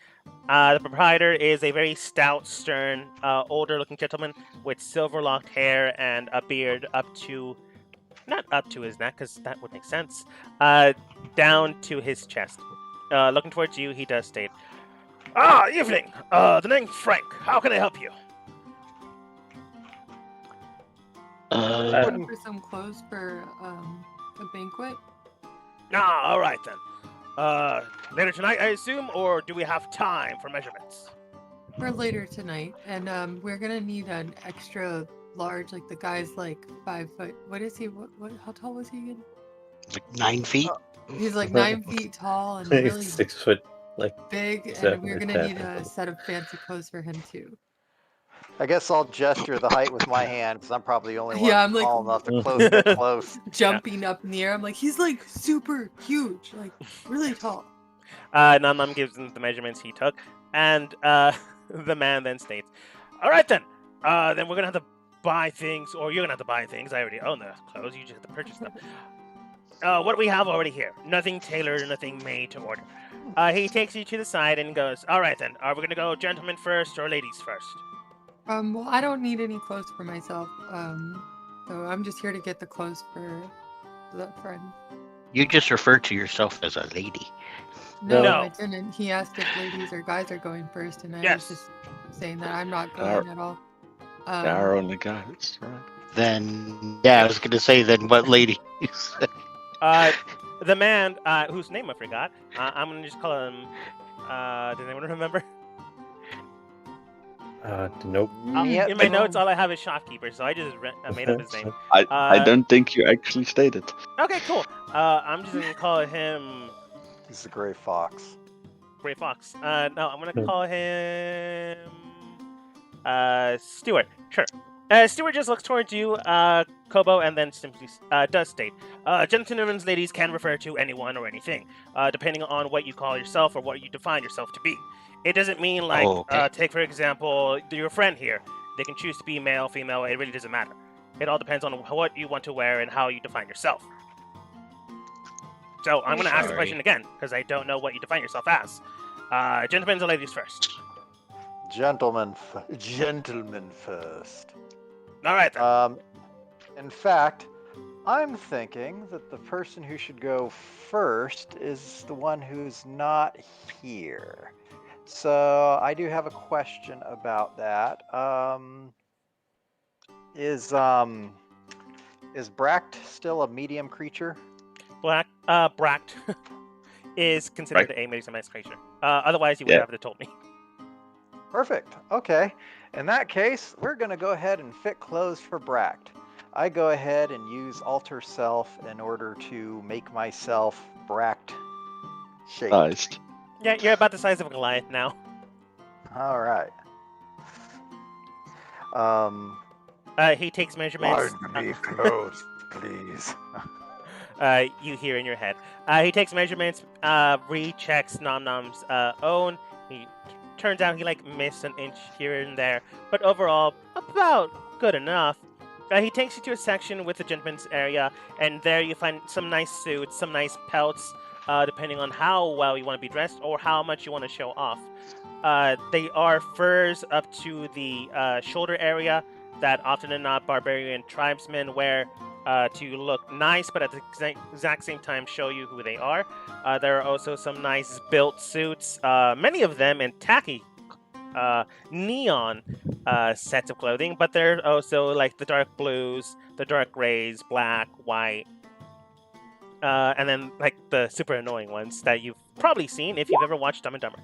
Speaker 3: The proprietor is a very stout, stern, older-looking gentleman with silver-locked hair and a beard up to... not up to his neck, because that would make sense, down to his chest. Looking towards you, he does state, "Evening! The name's Frank. How can I help you?"
Speaker 6: Looking for some clothes for a banquet.
Speaker 3: Alright then. Later tonight, I assume, or do we have time for measurements?
Speaker 6: For later tonight, and we're gonna need an extra large. Like the guy's like 5 foot. What is he? What? How tall was he again?
Speaker 4: Like 9 feet.
Speaker 6: He's like 9 feet tall and really
Speaker 1: 6 foot, like
Speaker 6: big,
Speaker 1: 7
Speaker 6: and we're
Speaker 1: or
Speaker 6: gonna
Speaker 1: 10.
Speaker 6: need a set of fancy clothes for him too.
Speaker 2: I guess I'll gesture the height with my hand, because I'm probably the only one
Speaker 6: Yeah, I'm like-
Speaker 2: tall enough to get close.
Speaker 6: Jumping up in the air, I'm like, he's like super huge, like really tall.
Speaker 3: Nam gives him the measurements he took, and the man then states, "Alright then. Then we're gonna have to buy things, or you're gonna have to buy things. I already own the clothes, you just have to purchase them. What do we have already here? Nothing tailored, nothing made to order." He takes you to the side and goes, "Alright then, are we gonna go gentlemen first or ladies first?"
Speaker 6: Well, I don't need any clothes for myself. So I'm just here to get the clothes for the friend.
Speaker 4: You just refer to yourself as a lady.
Speaker 6: No,
Speaker 3: No.
Speaker 6: I didn't. He asked if ladies or guys are going first, and I
Speaker 3: Yes.
Speaker 6: was just saying that I'm not going at all.
Speaker 5: Our only guys, right?
Speaker 4: Then, yeah, I was going to say, then what lady?
Speaker 3: The man, whose name I forgot, I'm gonna just call him, does anyone remember?
Speaker 1: Nope.
Speaker 2: Yeah,
Speaker 3: In my
Speaker 2: but-
Speaker 3: notes, all I have is shopkeeper, so I just made up his name.
Speaker 5: I don't think you actually stated.
Speaker 3: Okay, cool. I'm just gonna call him
Speaker 2: He's the gray fox.
Speaker 3: Gray Fox. No, I'm gonna call him Stuart. Sure. Stuart just looks towards you, Kobo, and then simply does state, "Gentlemen and ladies can refer to anyone or anything, depending on what you call yourself or what you define yourself to be. It doesn't mean like,
Speaker 4: Oh, okay.
Speaker 3: take for example, your friend here. They can choose to be male, female. It really doesn't matter. It all depends on what you want to wear and how you define yourself." So I'm going to ask the
Speaker 4: Sorry.
Speaker 3: question again, because I don't know what you define yourself as. Gentlemen and ladies first.
Speaker 2: Gentlemen first.
Speaker 3: All right, then.
Speaker 2: In fact, I'm thinking that the person who should go first is the one who's not here. So I do have a question about that. Is Bract still a medium creature?
Speaker 3: Bract is considered a medium-sized creature. Otherwise, you would have told me.
Speaker 2: Perfect. Okay. In that case, we're going to go ahead and fit clothes for Bract. I go ahead and use Alter Self in order to make myself Bract shaped.
Speaker 5: Nice.
Speaker 3: Yeah, you're about the size of a Goliath now.
Speaker 2: All right.
Speaker 3: He takes measurements.
Speaker 2: Find me clothes, please.
Speaker 3: You hear in your head. He takes measurements, rechecks Nom Nom's own. He turns out he missed an inch here and there, but overall about good enough. He takes you to a section with the gentleman's area, and there you find some nice suits, some nice pelts, depending on how well you want to be dressed or how much you want to show off. They are furs up to the shoulder area that often than not barbarian tribesmen wear to look nice, but at the exact same time show you who they are. There are also some nice built suits, many of them in tacky neon sets of clothing, but there are also the dark blues, the dark grays, black, white, and then the super annoying ones that you've probably seen if you've ever watched Dumb and Dumber.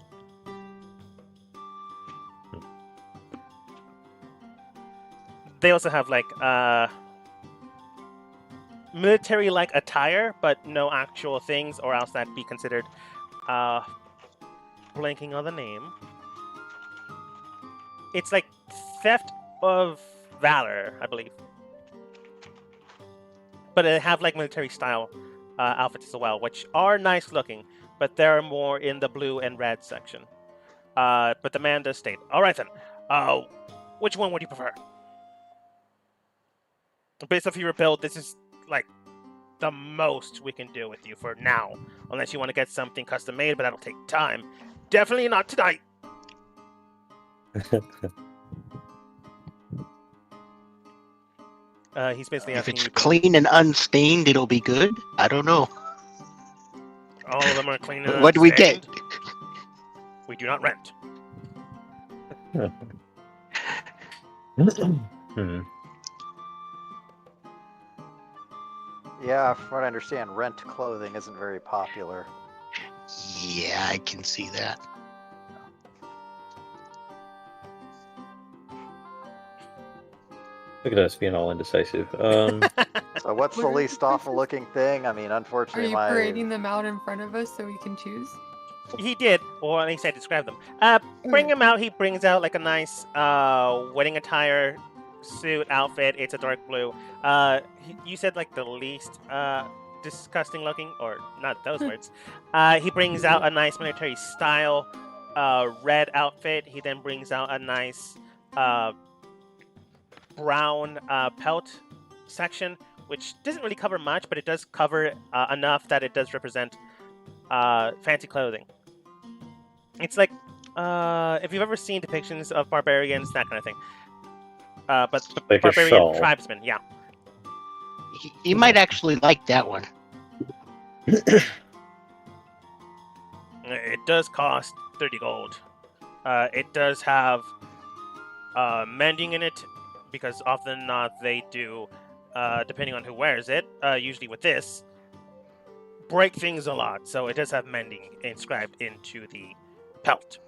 Speaker 3: They also have military-like attire, but no actual things, or else that'd be considered blanking on the name. It's theft of valor, I believe. But they have military-style outfits as well, which are nice looking, but they're more in the blue and red section. But the man does state, "All right then, which one would you prefer?" Based off your build, this is the most we can do with you for now, unless you want to get something custom made, but that'll take time. Definitely not tonight. He's basically
Speaker 4: If
Speaker 3: asking
Speaker 4: it's
Speaker 3: you.
Speaker 4: clean and unstained, it'll be good. I don't know.
Speaker 3: All of them are clean and
Speaker 4: What do we get?
Speaker 3: unstained. We do not rent.
Speaker 2: Yeah, from what I understand, rent clothing isn't very popular.
Speaker 4: Yeah, I can see that.
Speaker 1: Look at us being all indecisive.
Speaker 2: So what's the least awful looking thing? I mean,
Speaker 6: Are
Speaker 2: unfortunately,
Speaker 6: you parading them out in front of us so we can choose?
Speaker 3: He did, or he said describe them. Bring him out. He brings out a nice wedding attire suit outfit. It's a dark blue. You said the least disgusting looking, or not those words. He brings out a nice military style red outfit. He then brings out a nice brown pelt section, which doesn't really cover much, but it does cover enough that it does represent fancy clothing. It's if you've ever seen depictions of barbarians, that kind of thing. But
Speaker 1: Like a
Speaker 3: barbarian
Speaker 1: shawl.
Speaker 3: tribesmen, yeah.
Speaker 4: You might actually like that one.
Speaker 3: It does cost 30 gold. It does have mending in it, because often than not they do, depending on who wears it, usually with this, break things a lot. So it does have mending inscribed into the pelt.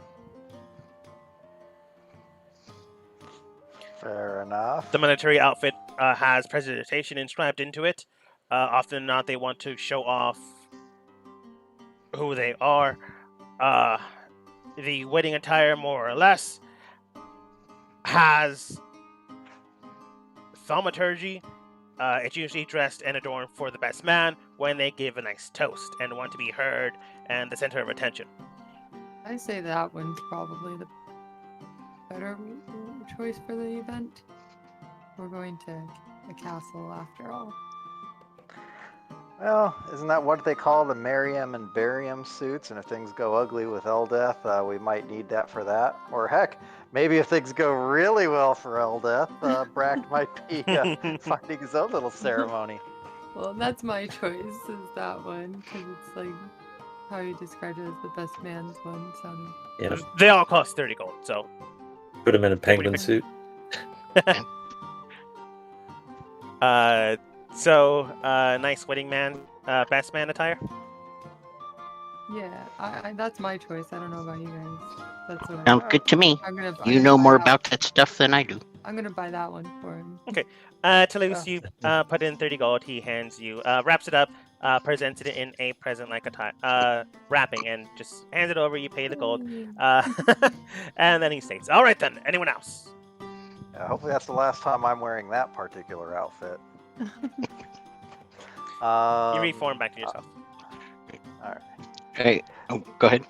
Speaker 2: Fair enough.
Speaker 3: The military outfit has presentation inscribed into it. Often than not, they want to show off who they are. The wedding attire, more or less, has thaumaturgy. It's usually dressed and adorned for the best man when they give a nice toast and want to be heard and the center of attention.
Speaker 6: I say that one's probably the better choice for the event. We're going to a castle after all.
Speaker 2: Well, isn't that what they call the Merriam and Barium suits? And if things go ugly with Eldeth, we might need that for that. Or heck, maybe if things go really well for Eldeth, Brack might be finding his own little ceremony.
Speaker 6: Well, that's my choice, is that one, because it's how you described it as the best man's one sounded.
Speaker 1: Yeah,
Speaker 3: They all cost 30 gold, so
Speaker 1: put him in a penguin
Speaker 3: pretty
Speaker 1: suit.
Speaker 3: nice wedding man, best man attire.
Speaker 6: Yeah, I that's my choice. I don't know about you guys. That's what
Speaker 4: Sounds good to me.
Speaker 6: I'm gonna.
Speaker 4: You know more about that stuff than I do.
Speaker 6: I'm gonna buy that one for him.
Speaker 3: Toulouse, you put in 30 gold. He hands you, wraps it up, presents it in a present-like attire, wrapping, and just hands it over. You pay the gold, and then he states, "All right then. Anyone else?"
Speaker 2: Hopefully that's the last time I'm wearing that particular outfit.
Speaker 3: You reform back to yourself.
Speaker 2: All right.
Speaker 4: Hey, go ahead.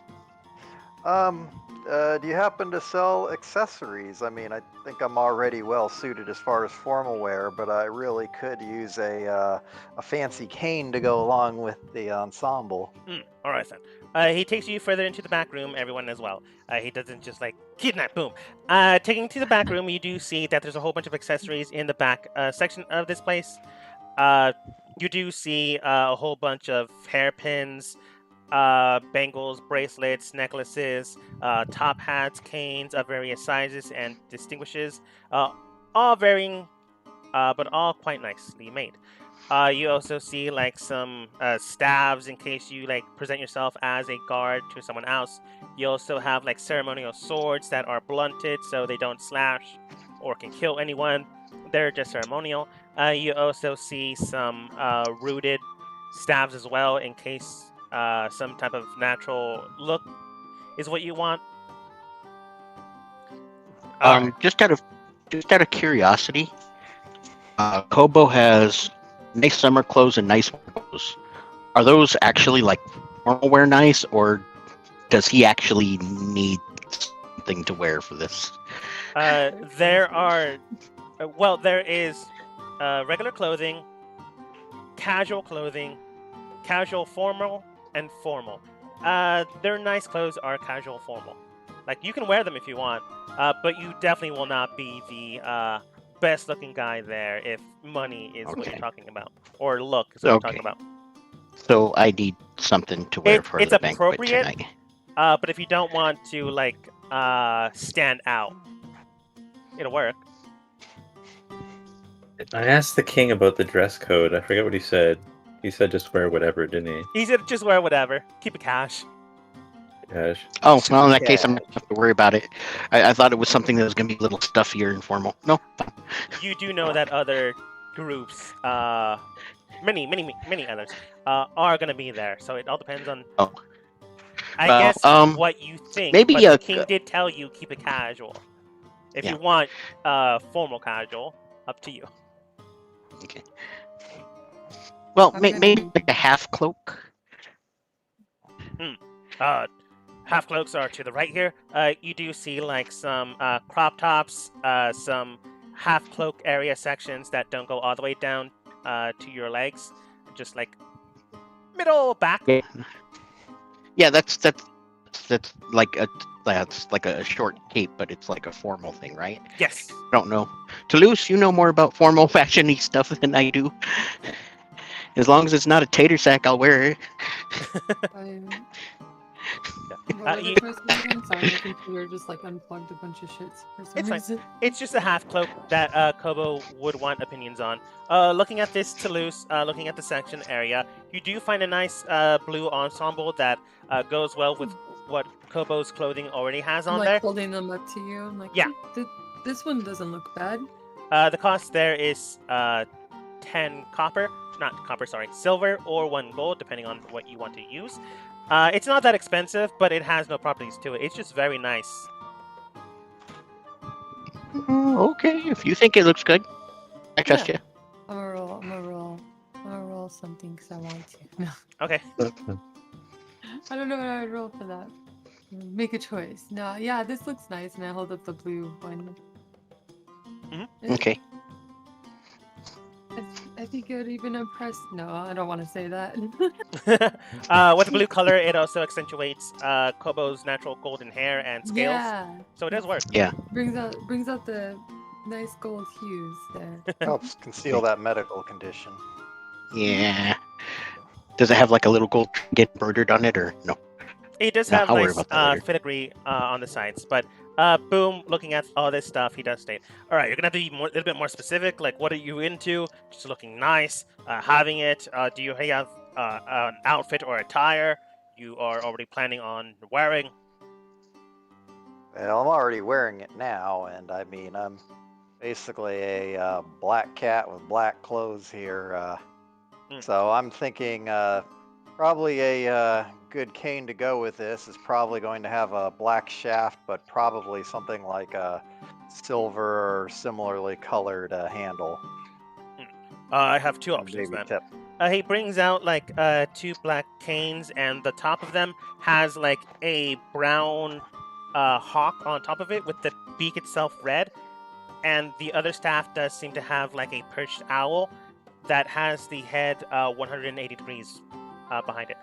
Speaker 2: Do you happen to sell accessories? I mean, I think I'm already well suited as far as formal wear, but I really could use a fancy cane to go along with the ensemble.
Speaker 3: All right then. He takes you further into the back room. Everyone as well. He doesn't just like kidnap. Boom. Taking you to the back room, you do see that there's a whole bunch of accessories in the back section of this place. You do see a whole bunch of hairpins, bangles, bracelets, necklaces, top hats, canes of various sizes and distinguishes, all varying, but all quite nicely made. You also see like some staves in case you like present yourself as a guard to someone else. You also have like ceremonial swords that are blunted so they don't slash or can kill anyone. They're just ceremonial. You also see some rooted staves as well in case some type of natural look is what you want.
Speaker 4: Just out of curiosity, Kobo has nice summer clothes and nice winter clothes. Are those actually like formal wear nice, or does he actually need something to wear for this?
Speaker 3: There is regular clothing, casual formal, and formal. Their nice clothes are casual formal. Like, you can wear them if you want, but you definitely will not be the best looking guy there if money is what you're talking about, or look is what you're talking about.
Speaker 4: So I need something to wear for
Speaker 3: it's
Speaker 4: the banquet
Speaker 3: appropriate,
Speaker 4: tonight.
Speaker 3: But if you don't want to like stand out, it'll work.
Speaker 1: I asked the king about the dress code. I forget what he said. He said just wear whatever, didn't he?
Speaker 3: He said just wear whatever. Keep it cash.
Speaker 1: Gosh.
Speaker 4: Oh, well, in that case, I'm not going to have to worry about it. I thought it was something that was going to be a little stuffier and formal. No.
Speaker 3: You do know that other groups, many others, are going to be there. So it all depends on.
Speaker 4: Oh.
Speaker 3: I guess what you think.
Speaker 4: Maybe
Speaker 3: but the king did tell you keep it casual. If you want formal casual, up to you.
Speaker 4: Okay. Well, maybe like a half cloak.
Speaker 3: Half cloaks are to the right here. You do see like some crop tops, some half cloak area sections that don't go all the way down to your legs, just like middle back.
Speaker 4: Yeah, that's like a short cape, but it's like a formal thing, right?
Speaker 3: Yes.
Speaker 4: I don't know. Toulouse, you know more about formal fashion-y stuff than I do. As long as it's not a tater sack, I'll wear it.
Speaker 6: Sorry, I think we were just like unplugged a bunch of shits for some reason.
Speaker 3: It's just a half cloak that Kobo would want opinions on. Looking at this Toulouse, looking at the section area, you do find a nice blue ensemble that goes well with what Kobo's clothing already has on there.
Speaker 6: Holding them up to you. I'm like,
Speaker 3: yeah,
Speaker 6: this one doesn't look bad.
Speaker 3: The cost there is 10 silver or 1 gold, depending on what you want to use. It's not that expensive, but it has no properties to it. It's just very nice.
Speaker 4: Okay, if you think it looks good, I trust you.
Speaker 6: I'm gonna roll something because I want to. No.
Speaker 3: Okay.
Speaker 6: I don't know what I would roll for that. Make a choice. No, yeah, this looks nice, and I hold up the blue one.
Speaker 3: Mm-hmm.
Speaker 4: Okay.
Speaker 6: I think it would even impress. No, I don't want to say that.
Speaker 3: With the blue color, it also accentuates Kobo's natural golden hair and scales.
Speaker 6: Yeah.
Speaker 3: So it does work.
Speaker 4: Yeah.
Speaker 6: Brings out the nice gold hues there.
Speaker 2: Helps conceal that medical condition.
Speaker 4: Yeah. Does it have like a little gold get embroidered on it, or no?
Speaker 3: It does
Speaker 4: No,
Speaker 3: have
Speaker 4: I'll worry
Speaker 3: nice
Speaker 4: about that later.
Speaker 3: filigree on the sides, but Boom, looking at all this stuff, he does state, all right, you're gonna have to be a little bit more specific. Like, what are you into? Just looking nice, having it. Do you have an outfit or attire you are already planning on wearing?
Speaker 2: Well, I'm already wearing it now, and I mean, I'm basically a black cat with black clothes here. So I'm thinking probably a good cane to go with this is probably going to have a black shaft, but probably something like a silver or similarly colored handle.
Speaker 3: I have two options
Speaker 2: Maybe
Speaker 3: then.
Speaker 2: tip.
Speaker 3: He brings out like two black canes, and the top of them has like a brown hawk on top of it with the beak itself red, and the other staff does seem to have like a perched owl that has the head 180 degrees behind it.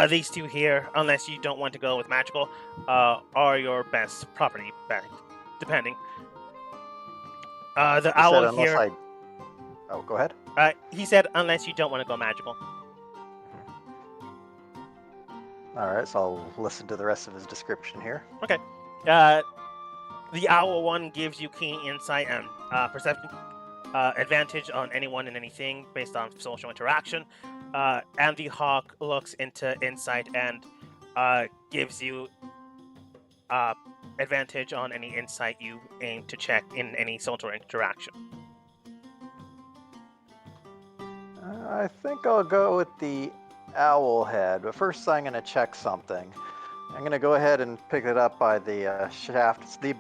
Speaker 3: These two here, unless you don't want to go with magical, are your best property bag, depending. The
Speaker 2: You said
Speaker 3: owl
Speaker 2: unless
Speaker 3: here.
Speaker 2: I... Oh, go ahead.
Speaker 3: He said, unless you don't want to go magical.
Speaker 2: All right, so I'll listen to the rest of his description here.
Speaker 3: Okay. The owl one gives you keen insight and perception, advantage on anyone and anything based on social interaction. And the hawk looks into insight and gives you advantage on any insight you aim to check in any social interaction.
Speaker 2: I think I'll go with the owl head, but first I'm going to check something. I'm going to go ahead and pick it up by the shaft. It's the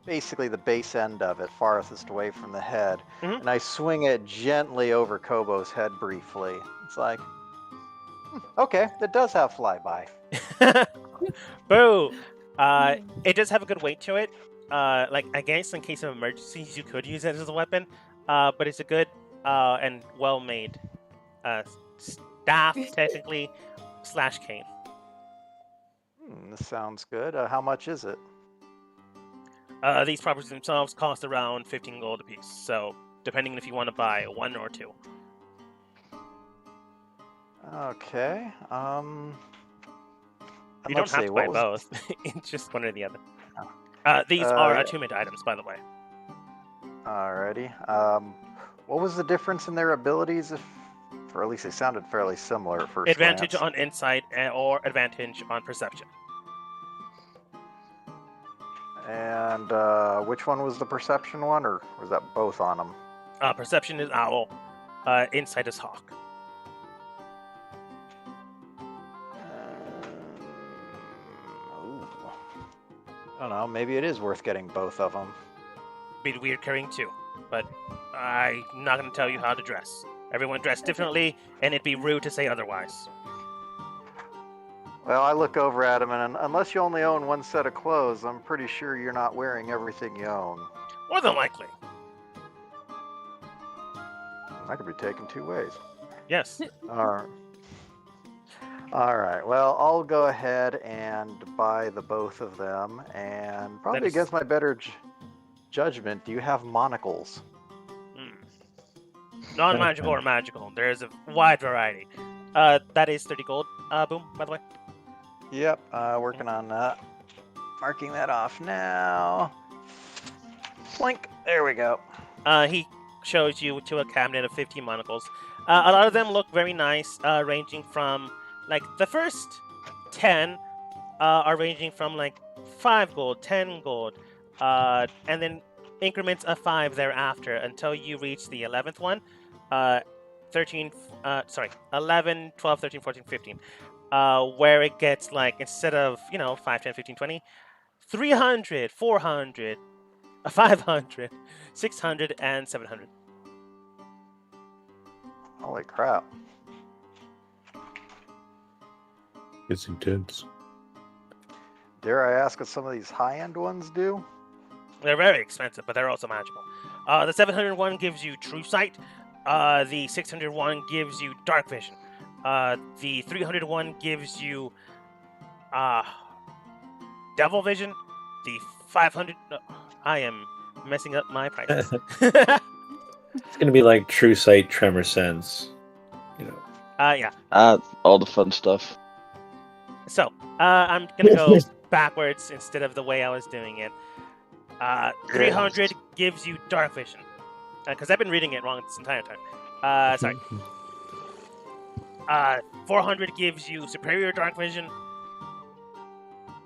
Speaker 2: basically the base end of it, farthest away from the head.
Speaker 3: Mhm.
Speaker 2: And I swing it gently over Kobo's head briefly. It's like, okay, it does have flyby.
Speaker 3: Boo! It does have a good weight to it. Like, I guess in case of emergencies, you could use it as a weapon. But it's a good and well-made staff, technically, / cane.
Speaker 2: This sounds good. How much is it?
Speaker 3: These properties themselves cost around 15 gold apiece. So, depending if you want to buy one or two.
Speaker 2: Okay.
Speaker 3: You
Speaker 2: let's
Speaker 3: don't have
Speaker 2: see,
Speaker 3: to
Speaker 2: what
Speaker 3: buy
Speaker 2: was-
Speaker 3: both. It's just one or the other.
Speaker 2: Oh.
Speaker 3: These are
Speaker 2: yeah.
Speaker 3: attunement items, by the way.
Speaker 2: Alrighty. What was the difference in their abilities? Or at least they sounded fairly similar at first
Speaker 3: Advantage
Speaker 2: glance.
Speaker 3: on insight or advantage on perception.
Speaker 2: And which one was the perception one, or was that both on them?
Speaker 3: Perception is owl. Insight is hawk.
Speaker 2: Ooh. I don't know. Maybe it is worth getting both of them.
Speaker 3: Be weird carrying two, but I'm not going to tell you how to dress. Everyone dressed differently, and it'd be rude to say otherwise.
Speaker 2: Well, I look over at him, and unless you only own one set of clothes, I'm pretty sure you're not wearing everything you own.
Speaker 3: More than likely.
Speaker 2: That could be taken two ways.
Speaker 3: Yes.
Speaker 2: All right. Well, I'll go ahead and buy the both of them, and probably
Speaker 3: That is-
Speaker 2: against my better judgment, do you have monocles?
Speaker 3: Non-magical or magical. There's a wide variety. That is 30 gold. Boom, by the way.
Speaker 2: Yep. Working on that. Marking that off now. Blink. There we go.
Speaker 3: He shows you to a cabinet of 15 monocles. A lot of them look very nice, ranging from, like, the first 10 are ranging from, like, 5 gold, 10 gold, and then increments of 5 thereafter until you reach the 11th one. 11, 12, 13, 14, 15. Where it gets, like, instead of, 5, 10, 15, 20, 300, 400, 500, 600, and 700.
Speaker 2: Holy crap.
Speaker 1: It's intense.
Speaker 2: Dare I ask what some of these high-end ones do?
Speaker 3: They're very expensive, but they're also magical. The 701 gives you True Sight. The 601 gives you Dark Vision. The 301 gives you Devil Vision. The 500... I am messing up my prices.
Speaker 1: It's gonna be like True Sight, Tremor Sense,
Speaker 3: Yeah.
Speaker 5: All the fun stuff.
Speaker 3: So, I'm gonna go backwards instead of the way I was doing it. 300 gives you dark vision. Because I've been reading it wrong this entire time. Sorry. 400 gives you superior dark vision.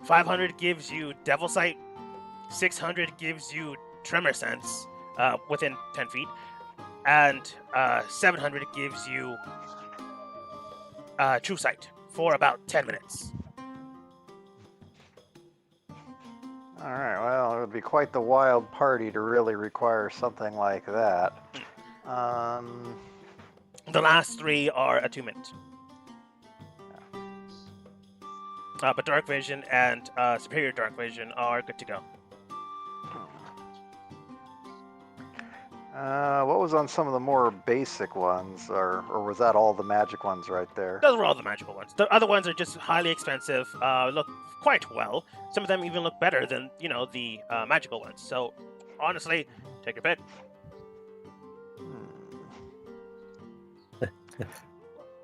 Speaker 3: 500 gives you devil sight. 600 gives you tremor sense within 10 feet. And 700 gives you true sight for about 10 minutes.
Speaker 2: All right. Well, it would be quite the wild party to really require something like that.
Speaker 3: The last 3 are attunement. But dark vision and superior dark vision are good to go.
Speaker 2: What was on some of the more basic ones, or was that all the magic ones right there?
Speaker 3: Those were all the magical ones. The other ones are just highly expensive, look quite well. Some of them even look better than, the magical ones. So, honestly, take your pick.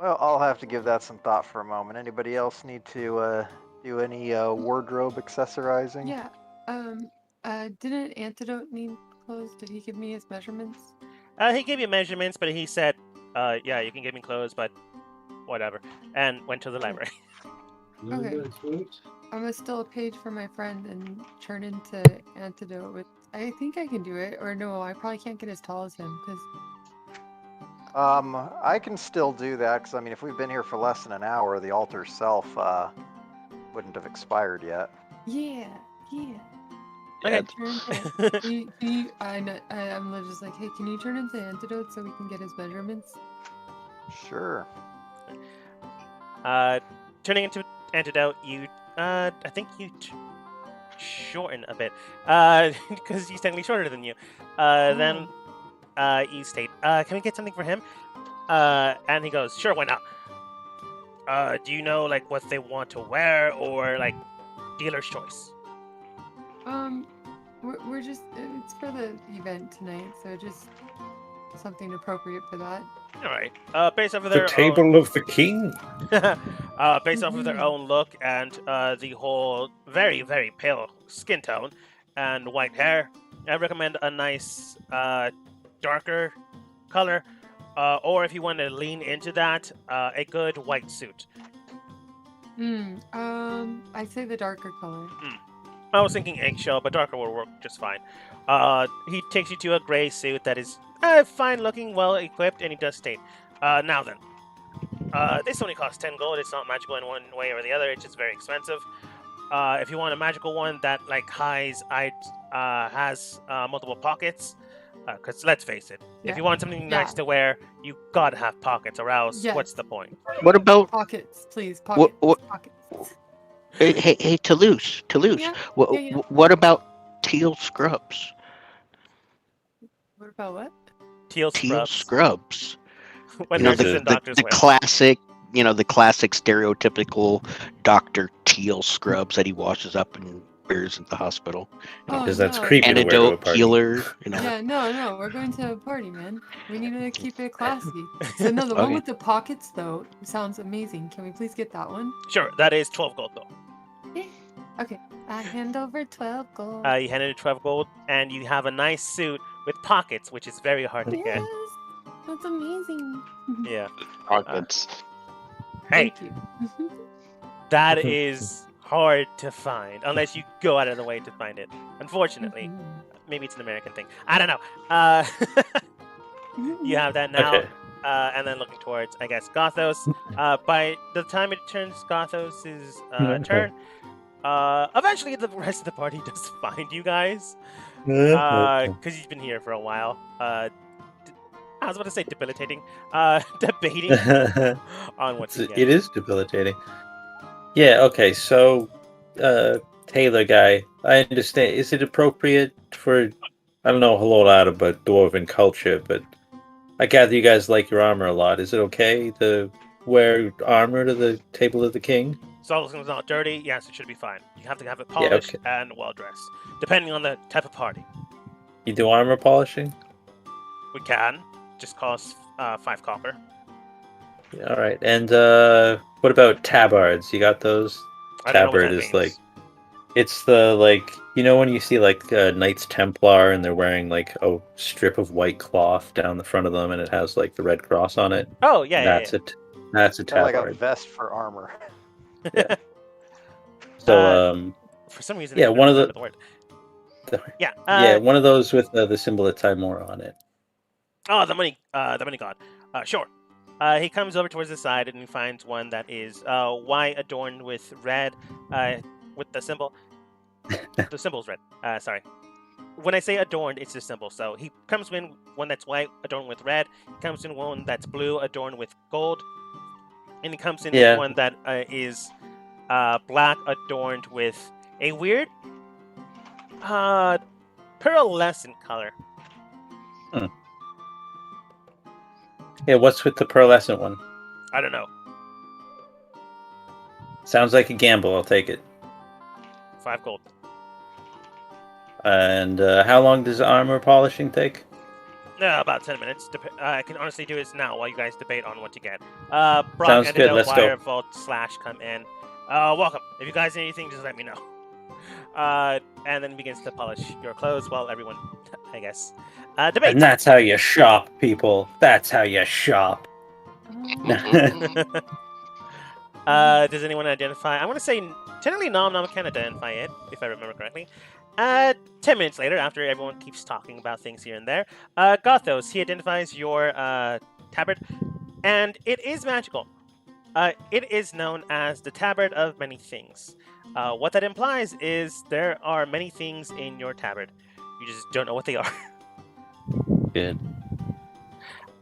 Speaker 2: Well, I'll have to give that some thought for a moment. Anybody else need to do any wardrobe accessorizing?
Speaker 6: Yeah. Didn't Antidote need clothes? Did he give me his measurements?
Speaker 3: He gave you measurements, but he said, yeah, you can give me clothes, but whatever. And went to the library.
Speaker 6: Okay. I'm gonna steal a page from my friend and turn into Antidote with. I think I can do it, or no, I probably can't get as tall as him because.
Speaker 2: I can still do that because if we've been here for less than an hour, the altar self wouldn't have expired yet.
Speaker 6: Yeah.
Speaker 3: Okay.
Speaker 6: I'm just like, hey, can you turn into Antidote so we can get his measurements?
Speaker 2: Sure.
Speaker 3: Turning into Antidote, I think you shorten a bit, because he's technically shorter than you. Then you state, can we get something for him? And he goes, sure, why not? Do you know what they want to wear, or dealer's choice?
Speaker 6: We're just it's for the event tonight, so just something appropriate for that.
Speaker 3: All right. Based off of their
Speaker 1: table of the king.
Speaker 3: based off of their own look and the whole very, very pale skin tone and white hair, I recommend a nice darker color, or if you want to lean into that, a good white suit.
Speaker 6: I say the darker color.
Speaker 3: I was thinking eggshell, but darker will work just fine. He takes you to a gray suit that is fine looking, well equipped, and he does state, now then, this only costs 10 gold. It's not magical in one way or the other. It's just very expensive. If you want a magical one that has multiple pockets, because let's face it, if you want something nice to wear, you gotta have pockets, or else what's the point?
Speaker 4: What about
Speaker 6: pockets, please? Pockets. Pockets.
Speaker 4: Hey, Toulouse.
Speaker 6: Yeah.
Speaker 4: What about teal scrubs?
Speaker 6: What about what?
Speaker 3: Teal
Speaker 4: scrubs.
Speaker 3: When
Speaker 4: the classic, the classic stereotypical Dr. Teal scrubs that he washes up and wears at the hospital.
Speaker 1: Because that's creepy.
Speaker 4: Antidote, healer.
Speaker 6: Yeah, no, we're going to a party, man. We need to keep it classy. So no, the one with the pockets though sounds amazing. Can we please get that one?
Speaker 3: Sure, that is 12 gold though.
Speaker 6: Okay, I hand over 12 gold.
Speaker 3: You handed it 12 gold, and you have a nice suit with pockets, which is very hard to get.
Speaker 6: That's amazing.
Speaker 3: Yeah.
Speaker 5: Pockets.
Speaker 3: Hey,
Speaker 6: Thank you.
Speaker 3: that is hard to find, unless you go out of the way to find it. Unfortunately. Maybe it's an American thing. I don't know. You have that now.
Speaker 1: Okay.
Speaker 3: And then looking towards, I guess, Gothos. By the time it turns Gothos' turn, eventually the rest of the party does find you guys. Because he's been here for a while. I was about to say debilitating. Debating on what to get.
Speaker 1: It is debilitating. Yeah, okay, so Taylor guy, I understand. Is it appropriate for, I don't know a whole lot about Dwarven culture, but I gather you guys like your armor a lot. Is it okay to wear armor to the table of the king?
Speaker 3: So long as it's not dirty, yes, it should be fine. You have to have it polished and well dressed, depending on the type of party.
Speaker 1: You do armor polishing?
Speaker 3: We can. Just costs 5 copper.
Speaker 1: All right. And what about tabards? You got those?
Speaker 3: I don't know what
Speaker 1: Tabard
Speaker 3: that
Speaker 1: is
Speaker 3: means.
Speaker 1: like it's the when you see like Knights Templar and they're wearing like a strip of white cloth down the front of them and it has like the red cross on it.
Speaker 3: Oh yeah,
Speaker 1: That's
Speaker 3: yeah.
Speaker 1: That's a
Speaker 2: They're like a
Speaker 1: tabard.
Speaker 2: vest for armor.
Speaker 1: Yeah. So
Speaker 3: For some reason,
Speaker 1: yeah,
Speaker 3: I
Speaker 1: one of
Speaker 3: remember the word. Yeah.
Speaker 1: yeah, one of those with the symbol of Timor on it.
Speaker 3: Oh, the money god. Sure. He comes over towards the side and he finds one that is white adorned with red, with the symbol. The symbol's red. Sorry. When I say adorned, it's the symbol. So he comes in one that's white adorned with red. He comes in one that's blue adorned with gold, and he comes in
Speaker 1: Yeah.
Speaker 3: one that is black adorned with a weird pearlescent color.
Speaker 1: Yeah, what's with the pearlescent one?
Speaker 3: I don't know.
Speaker 1: Sounds like a gamble. I'll take it.
Speaker 3: 5 gold.
Speaker 1: And how long does armor polishing take?
Speaker 3: About 10 minutes. I can honestly do this now while you guys debate on what to get. Brock
Speaker 1: Sounds
Speaker 3: and
Speaker 1: good, let's go.
Speaker 3: Wire Vault / come in. Welcome. If you guys need anything, just let me know. And then begins to polish your clothes while everyone, I guess, debates.
Speaker 1: And that's how you shop, people. That's how you shop.
Speaker 3: Does anyone identify? I want to say technically Nom can identify it, if I remember correctly. 10 minutes later, after everyone keeps talking about things here and there, Gothos, he identifies your tabard, and it is magical. It is known as the Tabard of Many Things. What that implies is there are many things in your tabard. You just don't know what they are.
Speaker 1: Good.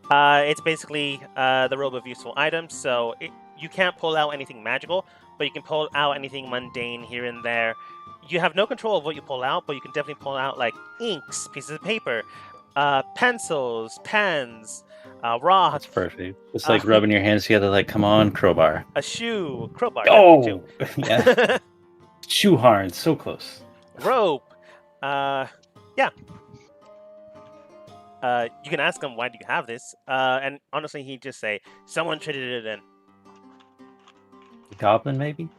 Speaker 3: It's basically the robe of useful items, so you can't pull out anything magical, but you can pull out anything mundane here and there. You have no control of what you pull out, but you can definitely pull out like inks, pieces of paper, pencils, pens, rocks.
Speaker 1: That's perfect. It's like rubbing your hands together like, come on, crowbar.
Speaker 3: A shoe, crowbar.
Speaker 1: Oh! Yeah. Shoe horn, so close.
Speaker 3: Rope. Yeah. You can ask him, why do you have this? And honestly, he'd just say, someone traded it in.
Speaker 1: Goblin, maybe?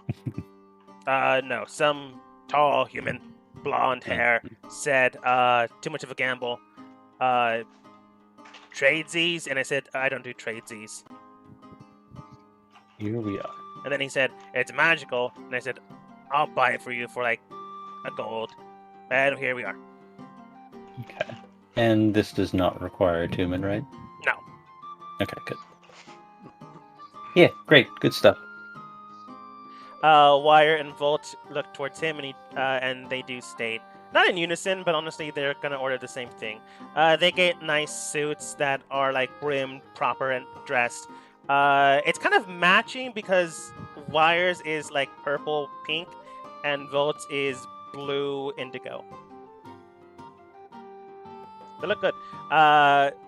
Speaker 3: No, some tall human, blonde hair, said, too much of a gamble. Tradesies? And I said, I don't do tradesies.
Speaker 1: Here we are.
Speaker 3: And then he said, it's magical. And I said, I'll buy it for you for like a gold. And here we are.
Speaker 1: Okay. And this does not require attunement, right?
Speaker 3: No.
Speaker 1: Okay, good. Yeah, great. Good stuff.
Speaker 3: Wire and Volt look towards him, and they do state, not in unison, but honestly, they're gonna order the same thing. They get nice suits that are like brimmed, proper, and dressed. It's kind of matching because Wire's is like purple, pink, and Volt's is blue, indigo. They look good.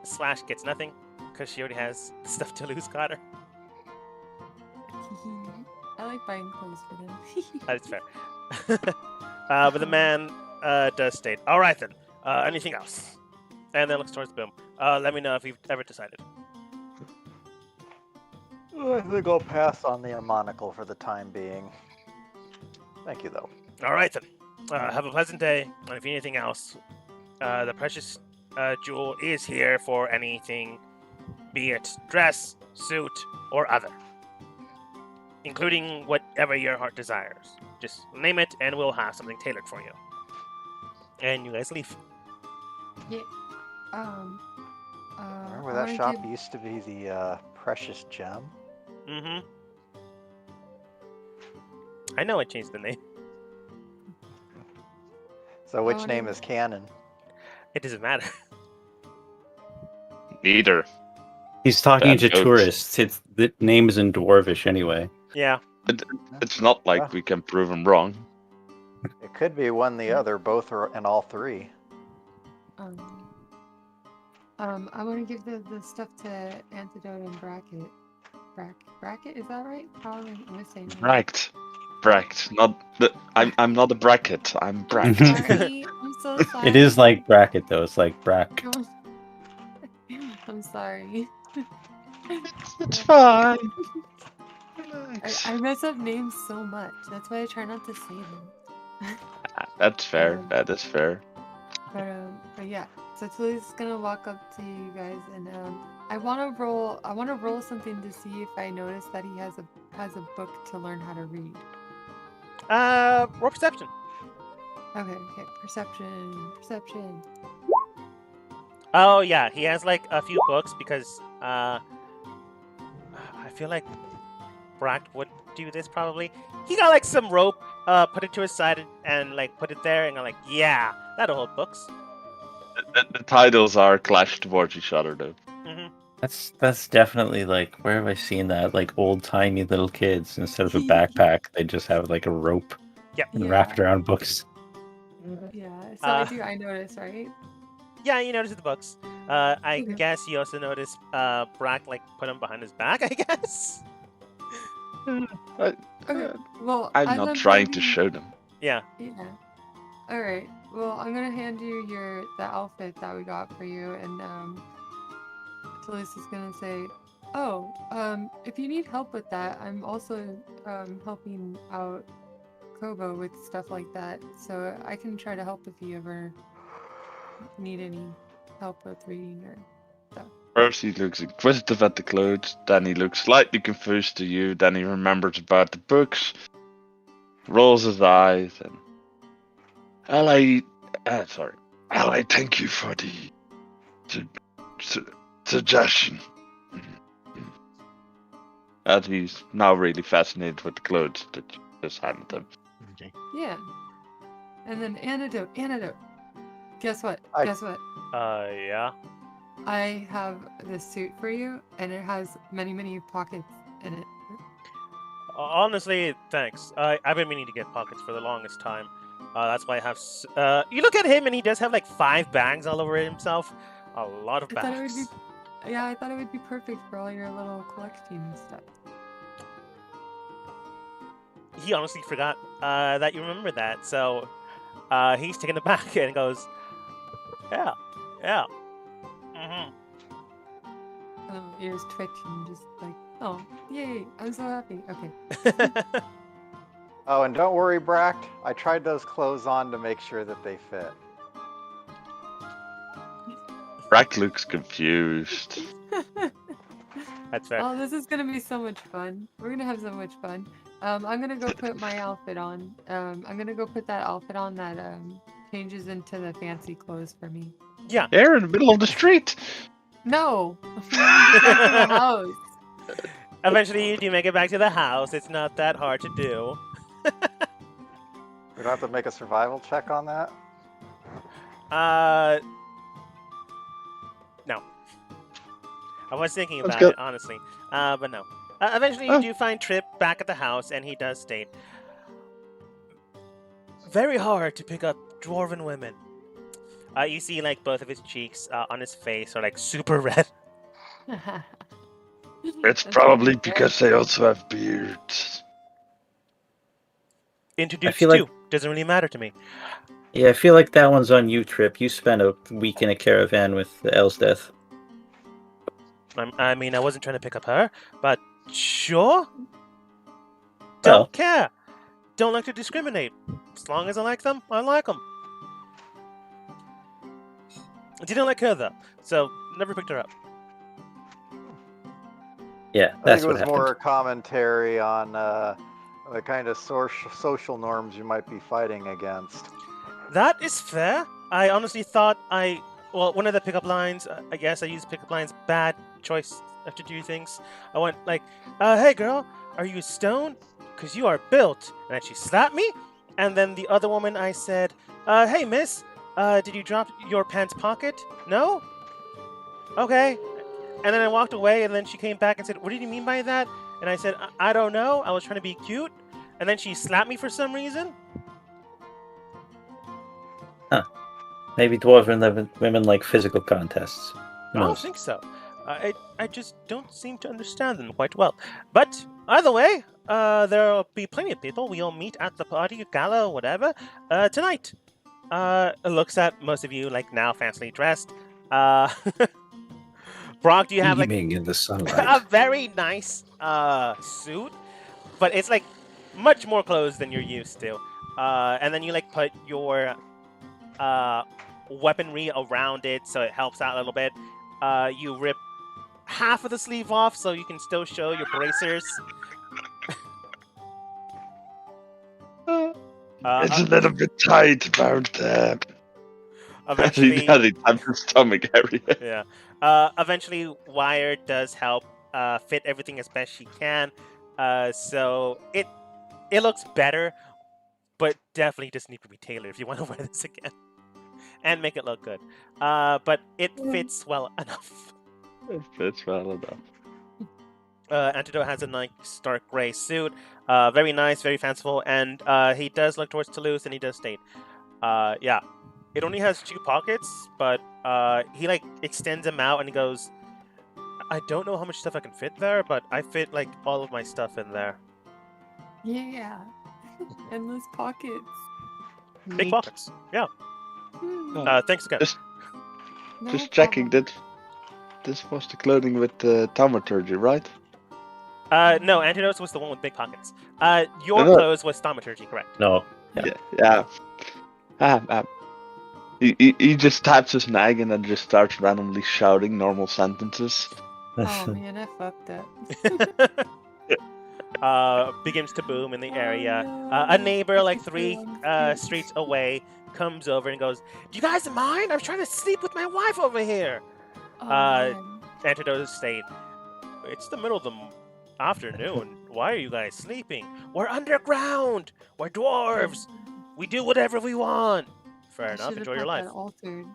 Speaker 3: Slash gets nothing because she already has stuff to lose. Got her.
Speaker 6: I like buying clothes for them.
Speaker 3: That is fair. But the man does state, all right then, anything else? And then looks towards Boom. Let me know if you've ever decided.
Speaker 2: I think I'll pass on the monocle for the time being. Thank you, though.
Speaker 3: All right then. Have a pleasant day. And if you need anything else, the precious jewel is here for anything, be it dress, suit, or other. Including whatever your heart desires. Just name it and we'll have something tailored for you. And you guys leave.
Speaker 6: Yeah.
Speaker 2: Remember where that shop used to be the Precious Gem?
Speaker 3: Mm-hmm. I know I changed the name.
Speaker 2: So which name is canon?
Speaker 3: It doesn't matter.
Speaker 5: Neither.
Speaker 1: He's talking
Speaker 5: Bad
Speaker 1: to
Speaker 5: jokes.
Speaker 1: tourists. The name is in Dwarvish anyway.
Speaker 3: Yeah.
Speaker 5: It's not like we can prove him wrong.
Speaker 2: It could be one, the other, both, or and all three.
Speaker 6: I want to give the stuff to Antidote and Bracket. Bracket, is that right? How am I saying that?
Speaker 5: Bracket. Not the. I'm not a bracket. I'm bracket.
Speaker 6: Sorry, I'm so sorry.
Speaker 1: It is like bracket though. It's like brack.
Speaker 6: I'm sorry.
Speaker 5: It's fine. Relax.
Speaker 6: I mess up names so much. That's why I try not to say them.
Speaker 5: That's fair. That is fair.
Speaker 6: But yeah. So Tully's gonna walk up to you guys, and I wanna roll something to see if I notice that he has a book to learn how to read.
Speaker 3: Roll perception.
Speaker 6: Okay. Perception.
Speaker 3: Oh yeah, he has like a few books because I feel like Brack would do this probably. He got like some rope, put it to his side and like put it there, and I'm like, yeah, that'll hold books.
Speaker 5: The titles are clashed towards each other, though.
Speaker 3: Mm-hmm.
Speaker 1: That's definitely like, where have I seen that? Like old timey little kids, instead of a backpack, they just have like a rope and wrapped around books.
Speaker 6: Yeah. So I notice, right?
Speaker 3: Yeah, you notice the books. I guess you also notice Brack like put him behind his back, I guess.
Speaker 6: Okay. Well,
Speaker 5: I'm
Speaker 6: as
Speaker 5: not trying to show them.
Speaker 3: Yeah.
Speaker 6: Yeah. All right. Well, I'm gonna hand you the outfit that we got for you, and Tully's is gonna say, "Oh, if you need help with that, I'm also helping out Kobo with stuff like that, so I can try to help if you ever need any help with reading or stuff."
Speaker 5: First he looks inquisitive at the clothes, then he looks slightly confused to you, then he remembers about the books, rolls his eyes, and I thank you for the suggestion. And he's now really fascinated with the clothes that you just handed him.
Speaker 4: Okay.
Speaker 6: Yeah. And then antidote. Guess what?
Speaker 3: Yeah.
Speaker 6: I have this suit for you, and it has many, many pockets in it.
Speaker 3: Honestly, thanks. I've been meaning to get pockets for the longest time. That's why I have. You look at him, and he does have like 5 bags all over himself. A lot of bags.
Speaker 6: I thought it would be perfect for all your little collecting stuff.
Speaker 3: He honestly forgot that you remember that, so he's taken aback and goes, "Yeah. Mm-hmm."
Speaker 6: Ears twitching, just like, oh, yay! I'm so happy. Okay.
Speaker 2: Oh, and don't worry, Brack. I tried those clothes on to make sure that they fit.
Speaker 5: Brack looks confused.
Speaker 3: That's fair.
Speaker 6: Oh, this is gonna be so much fun. We're gonna have so much fun. I'm gonna go put my outfit on. I'm gonna go put that outfit on that changes into the fancy clothes for me.
Speaker 3: Yeah.
Speaker 5: They're in the middle of the street.
Speaker 6: No, back to the house.
Speaker 3: Eventually, you do make it back to the house. It's not that hard to do.
Speaker 2: We don't have to make a survival check on that?
Speaker 3: No. I was thinking
Speaker 5: Let's
Speaker 3: about
Speaker 5: go.
Speaker 3: it, honestly. But no. Eventually, you do find Trip back at the house, and he does state, "Very hard to pick up dwarven women." You see, like, both of his cheeks on his face are, like, super red.
Speaker 5: It's probably because they also have beards.
Speaker 3: Introduced
Speaker 1: feel
Speaker 3: to.
Speaker 1: like-
Speaker 3: Doesn't really matter to me.
Speaker 1: Yeah, I feel like that one's on you, Trip. You spent a week in a caravan with Elsdeath.
Speaker 3: I mean, I wasn't trying to pick up her, but sure. Don't care. Don't like to discriminate. As long as I like them, I like them. I didn't like her, though, so never picked her up.
Speaker 1: Yeah,
Speaker 2: I
Speaker 1: that's
Speaker 2: think it
Speaker 1: what
Speaker 2: was
Speaker 1: happened.
Speaker 2: more a commentary on the kind of social norms you might be fighting against.
Speaker 3: That is fair. I honestly thought one of the pickup lines, I guess I used pickup lines, bad choice to do things. I went like, "Hey girl, are you stoned? Because you are built." And then she slapped me. And then the other woman, I said, "Hey miss, did you drop your pants pocket? No? Okay." And then I walked away, and then she came back and said, "What did you mean by that?" And I said, I don't know. I was trying to be cute." And then she slapped me for some reason.
Speaker 1: Maybe dwarven women like physical contests. Who
Speaker 3: I don't
Speaker 1: knows?
Speaker 3: think so. I just don't seem to understand them quite well. But either way, there'll be plenty of people. We'll meet at the party, gala, whatever, tonight. It looks at most of you like now fancily dressed. Brock, do you have like
Speaker 1: Beaming in the
Speaker 3: a
Speaker 1: sunlight.
Speaker 3: very nice suit, but it's like much more clothes than you're used to. And then you like put your weaponry around it so it helps out a little bit. You rip half of the sleeve off so you can still show your bracers.
Speaker 5: It's a little bit tight about that.
Speaker 3: Eventually,
Speaker 5: As he taps his stomach area.
Speaker 3: yeah. Eventually, Wire does help fit everything as best she can. So it looks better, but definitely just need to be tailored if you want to wear this again and make it look good. But it fits well enough.
Speaker 5: It fits well enough.
Speaker 3: Antidote has a nice dark gray suit, very nice, very fanciful, and he does look towards Toulouse, and he does state, yeah, it only has 2 pockets, but he like extends them out, and he goes, I don't know how much stuff I can fit there, but I fit like all of my stuff in there.
Speaker 6: Yeah. Endless pockets.
Speaker 3: Big pockets, yeah. Thanks again.
Speaker 6: No
Speaker 5: Just checking
Speaker 6: problem.
Speaker 5: that this was the clothing with the thaumaturgy, right?
Speaker 3: No, Antidote was the one with big pockets. Your
Speaker 5: No.
Speaker 3: clothes was thaumaturgy, correct?
Speaker 1: No.
Speaker 5: Yeah. He just taps his nag and then just starts randomly shouting normal sentences.
Speaker 6: Oh man, I fucked up.
Speaker 3: Begins to boom in the area.
Speaker 6: Oh,
Speaker 3: A
Speaker 6: no.
Speaker 3: neighbor, like
Speaker 6: It's
Speaker 3: 3
Speaker 6: still
Speaker 3: streets away, comes over and goes, "Do you guys mind? I'm trying to sleep with my wife over here."
Speaker 6: Oh,
Speaker 3: Uh,
Speaker 6: man.
Speaker 3: Antidote state, "It's the middle of the afternoon. Why are you guys sleeping? We're underground. We're dwarves. We do whatever we want." Fair
Speaker 6: I
Speaker 3: enough.
Speaker 6: should've
Speaker 3: Enjoy your
Speaker 6: had
Speaker 3: life.
Speaker 6: that altered.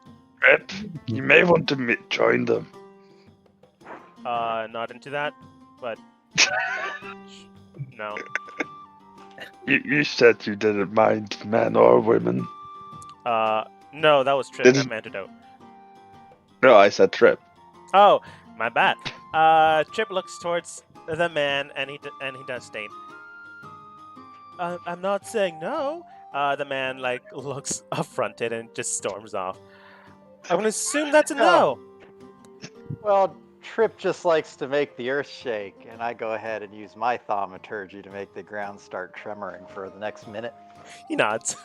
Speaker 5: Rep, you may want to join them.
Speaker 3: Not into that, but no.
Speaker 5: You said you didn't mind men or women.
Speaker 3: No, that was Trip.
Speaker 5: Didn't-
Speaker 3: I'm Antidote.
Speaker 5: No, I said Trip.
Speaker 3: Oh, my bad. Trip looks towards the man, and he does state, "I'm not saying no." The man like looks affronted and just storms off. I'm gonna assume that's a no.
Speaker 2: Well, Trip just likes to make the earth shake, and I go ahead and use my thaumaturgy to make the ground start tremoring for the next minute.
Speaker 3: He nods.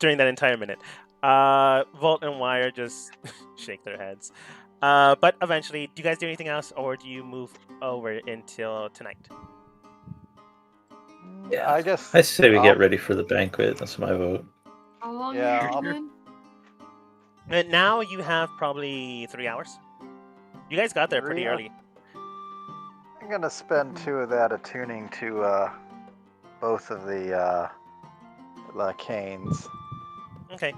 Speaker 3: During that entire minute, Volt and Wire just shake their heads. But eventually, do you guys do anything else, or do you move over until tonight?
Speaker 1: Yeah.
Speaker 2: I guess
Speaker 1: I say we
Speaker 2: I'll-
Speaker 1: get ready for the banquet. That's my vote.
Speaker 6: How long
Speaker 2: Yeah,
Speaker 6: have
Speaker 2: I'll-
Speaker 6: you been?
Speaker 3: And now you have probably 3 hours. You guys got there pretty
Speaker 2: 3 hours?
Speaker 3: early.
Speaker 2: I'm gonna spend 2 of that attuning to both of the canes.
Speaker 3: Okay.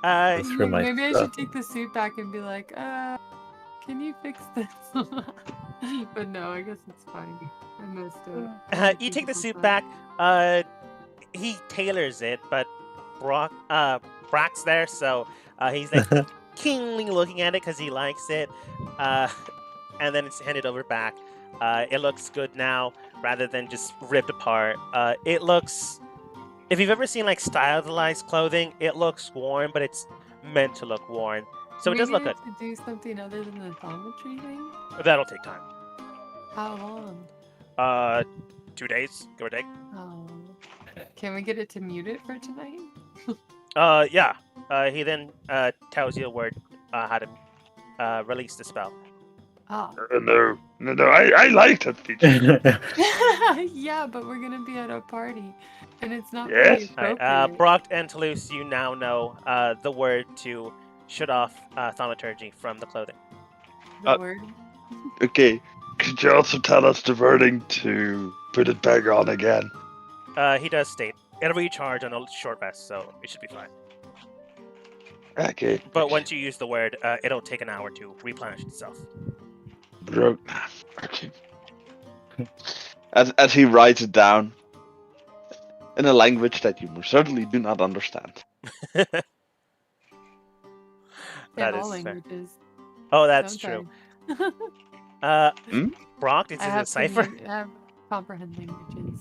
Speaker 1: Go through my
Speaker 6: Maybe I
Speaker 1: stuff.
Speaker 6: should take the suit back and be like, can you fix this? But no, I guess it's fine. I messed up.
Speaker 3: You take the suit back. He tailors it, but Brock's there, so he's like keenly looking at it because he likes it. And then it's handed over back. It looks good now, rather than just ripped apart. It looks. If you've ever seen like stylized clothing, it looks worn, but it's meant to look worn. So it does look
Speaker 6: Maybe
Speaker 3: good.
Speaker 6: I have to do something other than the thaumaturgy thing?
Speaker 3: That'll take time.
Speaker 6: How long?
Speaker 3: 2 days, give or take.
Speaker 6: Oh. Can we get it to mute it for tonight?
Speaker 3: Yeah. He then tells you a word how to release the spell.
Speaker 6: Oh.
Speaker 5: No, I like that feature.
Speaker 6: Yeah, but we're gonna be at a party, and it's not
Speaker 5: Yes.
Speaker 6: really
Speaker 3: All right,
Speaker 6: appropriate.
Speaker 3: Brock and Toulouse, you now know the word to shut off thaumaturgy from the clothing.
Speaker 6: The word.
Speaker 5: Okay, could you also tell us the wording to put it back on again?
Speaker 3: He does state it'll recharge on a short rest, so it should be fine.
Speaker 5: Okay.
Speaker 3: But once you use the word, it'll take an hour to replenish itself.
Speaker 5: Bro. Okay. As he writes it down in a language that you most certainly do not understand.
Speaker 3: That
Speaker 6: In
Speaker 3: is
Speaker 6: all
Speaker 3: fair.
Speaker 6: languages.
Speaker 3: Oh, that's true.
Speaker 6: Sometimes.
Speaker 3: Brock, is
Speaker 6: I
Speaker 3: it a
Speaker 6: have
Speaker 3: cipher?
Speaker 6: I have comprehend languages.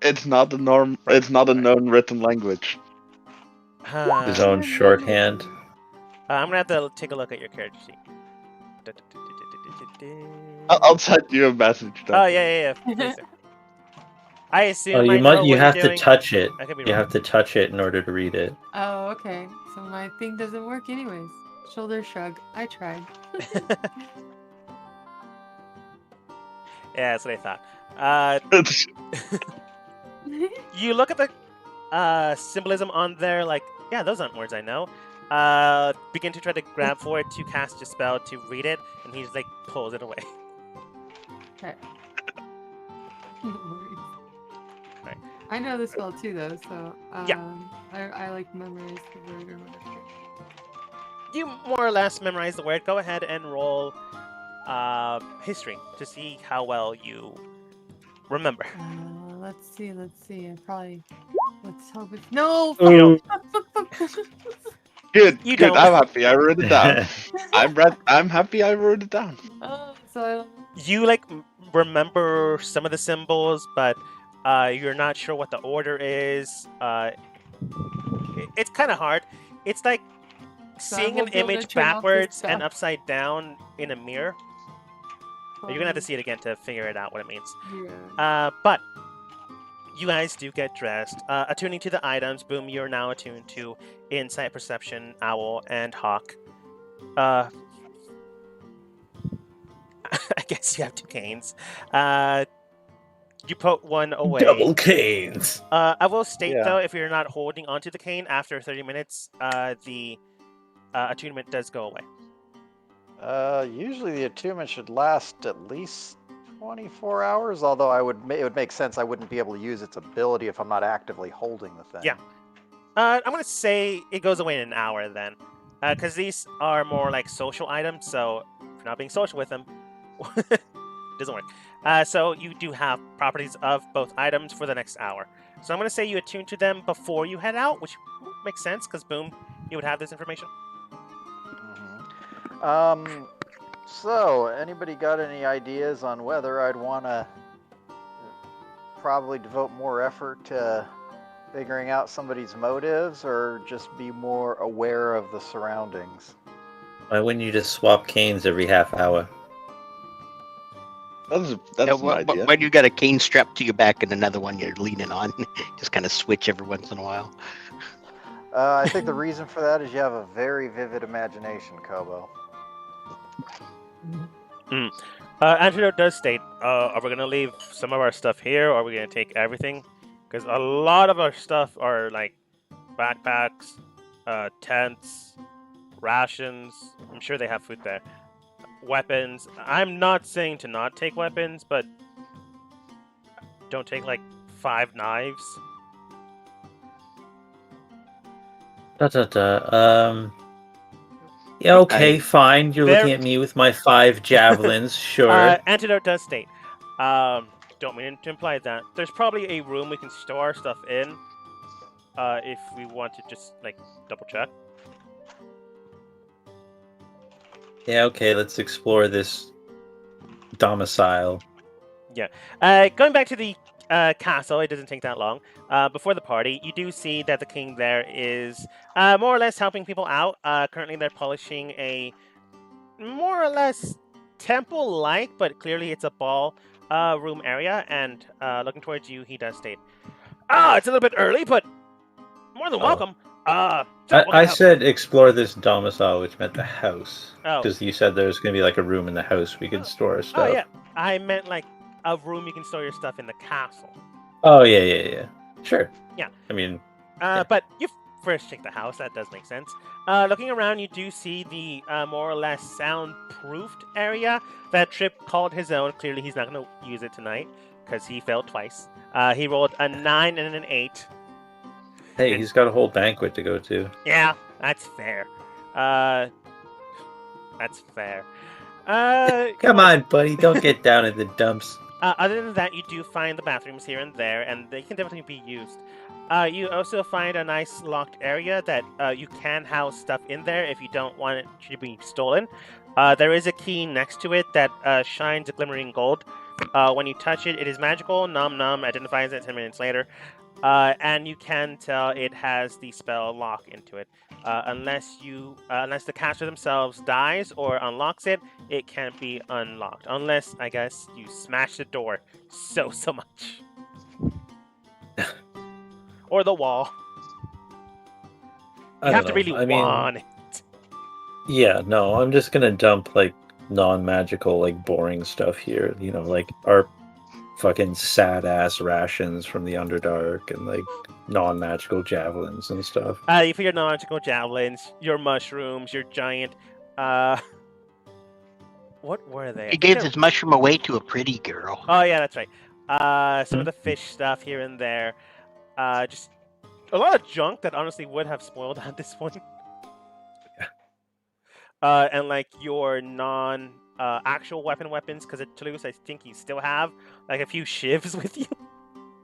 Speaker 5: It's not a norm. It's not a known written language.
Speaker 1: His own shorthand.
Speaker 3: I'm gonna have to take a look at your character sheet.
Speaker 5: I'll send you a message.
Speaker 3: Oh yeah. Please do. I assume
Speaker 1: Oh,
Speaker 3: I know
Speaker 1: you
Speaker 3: what
Speaker 1: have
Speaker 3: you're
Speaker 1: to
Speaker 3: doing.
Speaker 1: touch it.
Speaker 3: I could be
Speaker 1: You
Speaker 3: wrong.
Speaker 1: have to touch it in order to read it.
Speaker 6: Oh, okay. So my thing doesn't work anyways. Shoulder shrug. I tried.
Speaker 3: Yeah, that's what I thought. You look at the symbolism on there, like, yeah, those aren't words I know. Begin to try to grab for it to cast your spell to read it, and he just like pulls it away.
Speaker 6: Okay. No worries.
Speaker 3: Alright.
Speaker 6: I know the spell too, though, so
Speaker 3: Yeah.
Speaker 6: I like memorize the word or whatever.
Speaker 3: You more or less memorize the word. Go ahead and roll history to see how well you remember.
Speaker 6: Let's see. I probably. Let's hope it's no.
Speaker 3: You don't.
Speaker 5: Good.
Speaker 3: You
Speaker 5: good.
Speaker 3: don't.
Speaker 5: I'm happy. I wrote it down. I'm happy. I wrote it down.
Speaker 6: So
Speaker 3: You like remember some of the symbols, but you're not sure what the order is. It's kind of hard. It's like
Speaker 6: So I
Speaker 3: seeing an
Speaker 6: won't be able to
Speaker 3: image
Speaker 6: turn off this
Speaker 3: backwards
Speaker 6: spell.
Speaker 3: and upside down in a mirror. You're gonna have to see it again to figure it out what it means.
Speaker 6: Yeah.
Speaker 3: But you guys do get dressed. Attuning to the items, boom, you're now attuned to insight, perception, owl, and hawk. I guess you have 2 canes. You put one away.
Speaker 1: Double canes.
Speaker 3: I will state
Speaker 2: Yeah.
Speaker 3: though, if you're not holding onto the cane after 30 minutes, the attunement does go away.
Speaker 2: Usually the attunement should last at least 24 hours, although it would make sense I wouldn't be able to use its ability if I'm not actively holding the thing.
Speaker 3: Yeah. I'm gonna say it goes away in an hour then, because these are more like social items. So if you're not being social with them, it doesn't work. So you do have properties of both items for the next hour. So I'm gonna say you attune to them before you head out, which makes sense because boom, you would have this information.
Speaker 2: Mm-hmm. So anybody got any ideas on whether I'd want to probably devote more effort to figuring out somebody's motives or just be more aware of the surroundings?
Speaker 1: Why wouldn't you just swap canes every half hour?
Speaker 5: That's
Speaker 4: Yeah,
Speaker 5: an idea.
Speaker 4: when you got a cane strapped to your back and another one you're leaning on, just kind of switch every once in a while.
Speaker 2: I think the reason for that is you have a very vivid imagination, Kobo.
Speaker 3: Antidote does state, are we gonna leave some of our stuff here, or are we gonna take everything? Because a lot of our stuff are like backpacks, tents, rations. I'm sure they have food there. Weapons. I'm not saying to not take weapons, but don't take like 5 knives.
Speaker 1: Yeah, okay, fine. You're looking at me with my 5 javelins, sure.
Speaker 3: Antidote does state, don't mean to imply that. There's probably a room we can store our stuff in, if we want to just, like, double check.
Speaker 1: Yeah, okay, let's explore this domicile.
Speaker 3: Going back to the castle, it doesn't take that long. Before the party, you do see that the king there is more or less helping people out. Currently, they're polishing a more or less temple-like, but clearly it's a ball room area. And looking towards you, he does state, it's a little bit early, but more than welcome.
Speaker 1: I said explore this domicile, which meant the house.
Speaker 3: Oh.
Speaker 1: Because you said there was going to be like a room in the house we could store our stuff.
Speaker 3: Oh, yeah. I meant like a room you can store your stuff in the castle.
Speaker 1: Oh, yeah. Sure.
Speaker 3: Yeah.
Speaker 1: I mean...
Speaker 3: But you first check the house. That does make sense. Looking around, you do see the more or less soundproofed area that Trip called his own. Clearly, he's not going to use it tonight because he failed twice. He rolled a 9 and an 8.
Speaker 1: Hey, he's got a whole banquet to go to.
Speaker 3: Yeah, that's fair. That's fair.
Speaker 1: Come on, buddy. Don't get down in the dumps.
Speaker 3: Other than that, you do find the bathrooms here and there, and they can definitely be used. You also find a nice locked area that you can house stuff in there if you don't want it to be stolen. There is a key next to it that shines a glimmering gold. When you touch it, it is magical. Nom Nom identifies it 10 minutes later. and you can tell it has the spell lock into it. Unless the caster themselves dies or unlocks it, it can't be unlocked. Unless, I guess, you smash the door so much, or the wall.
Speaker 1: I
Speaker 3: You have
Speaker 1: don't
Speaker 3: to
Speaker 1: know.
Speaker 3: really
Speaker 1: I mean,
Speaker 3: want it.
Speaker 1: yeah, no, I'm just gonna dump like non-magical, like boring stuff here. Like our fucking sad ass rations from the Underdark and like non-magical javelins and stuff.
Speaker 3: For your non-magical javelins, your mushrooms, your giant. What were they? I
Speaker 4: He
Speaker 3: think
Speaker 4: gave
Speaker 3: they're-
Speaker 4: his mushroom away to a pretty girl.
Speaker 3: Oh yeah, that's right. Some of the fish stuff here and there. Just a lot of junk that honestly would have spoiled at this point. And like your actual weapons, because at Toulouse, I think you still have like a few shivs with you.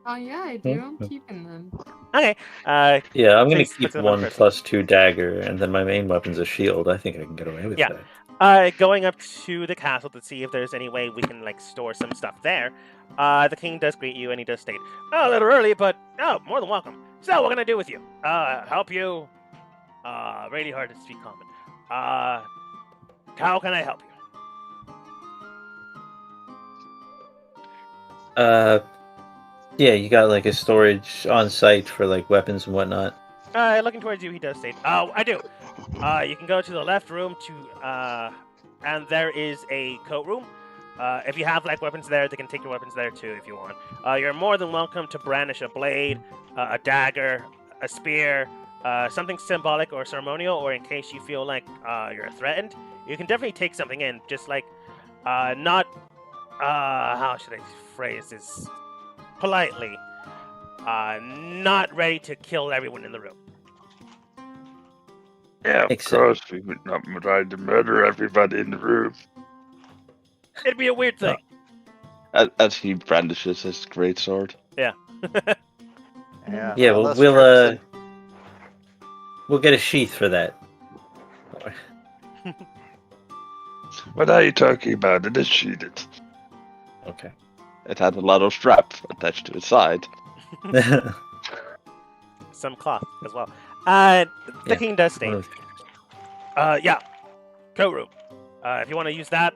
Speaker 6: Oh yeah, I do. I'm keeping them.
Speaker 3: Okay.
Speaker 1: Yeah, I'm gonna
Speaker 3: Please
Speaker 1: keep
Speaker 3: put them on
Speaker 1: one
Speaker 3: person.
Speaker 1: +2 dagger, and then my main weapon's a shield. I think I can get away with
Speaker 3: Yeah.
Speaker 1: that.
Speaker 3: Going up to the castle to see if there's any way we can like store some stuff there. The king does greet you and he does state, "Oh, a little early, but more than welcome. So, what can I do with you? Help you? Really hard to speak common. How can I help you?"
Speaker 1: Yeah, you got like a storage on site for like weapons and whatnot.
Speaker 3: Looking towards you, he does state, "Oh, I do. You can go to the left room and there is a coat room. If you have like weapons there, they can take your weapons there too if you want. You're more than welcome to brandish a blade, a dagger, a spear, something symbolic or ceremonial, or in case you feel like you're threatened, you can definitely take something in. Just like not how should I phrase this politely? Not ready to kill everyone in the room."
Speaker 5: Yeah, of
Speaker 1: Except-
Speaker 5: course, we would not try to murder everybody in the room.
Speaker 3: It'd be a weird thing.
Speaker 5: As he brandishes his greatsword.
Speaker 2: Yeah.
Speaker 1: Yeah, well,
Speaker 2: unless Trip's
Speaker 1: we'll get a sheath for that.
Speaker 5: What are you talking about? It is sheeted.
Speaker 1: Okay.
Speaker 5: It had a lot of strap attached to its side.
Speaker 3: Some cloth as well. The
Speaker 1: Yeah,
Speaker 3: king does state,
Speaker 1: One of-
Speaker 3: yeah, coat room. If you want to use that,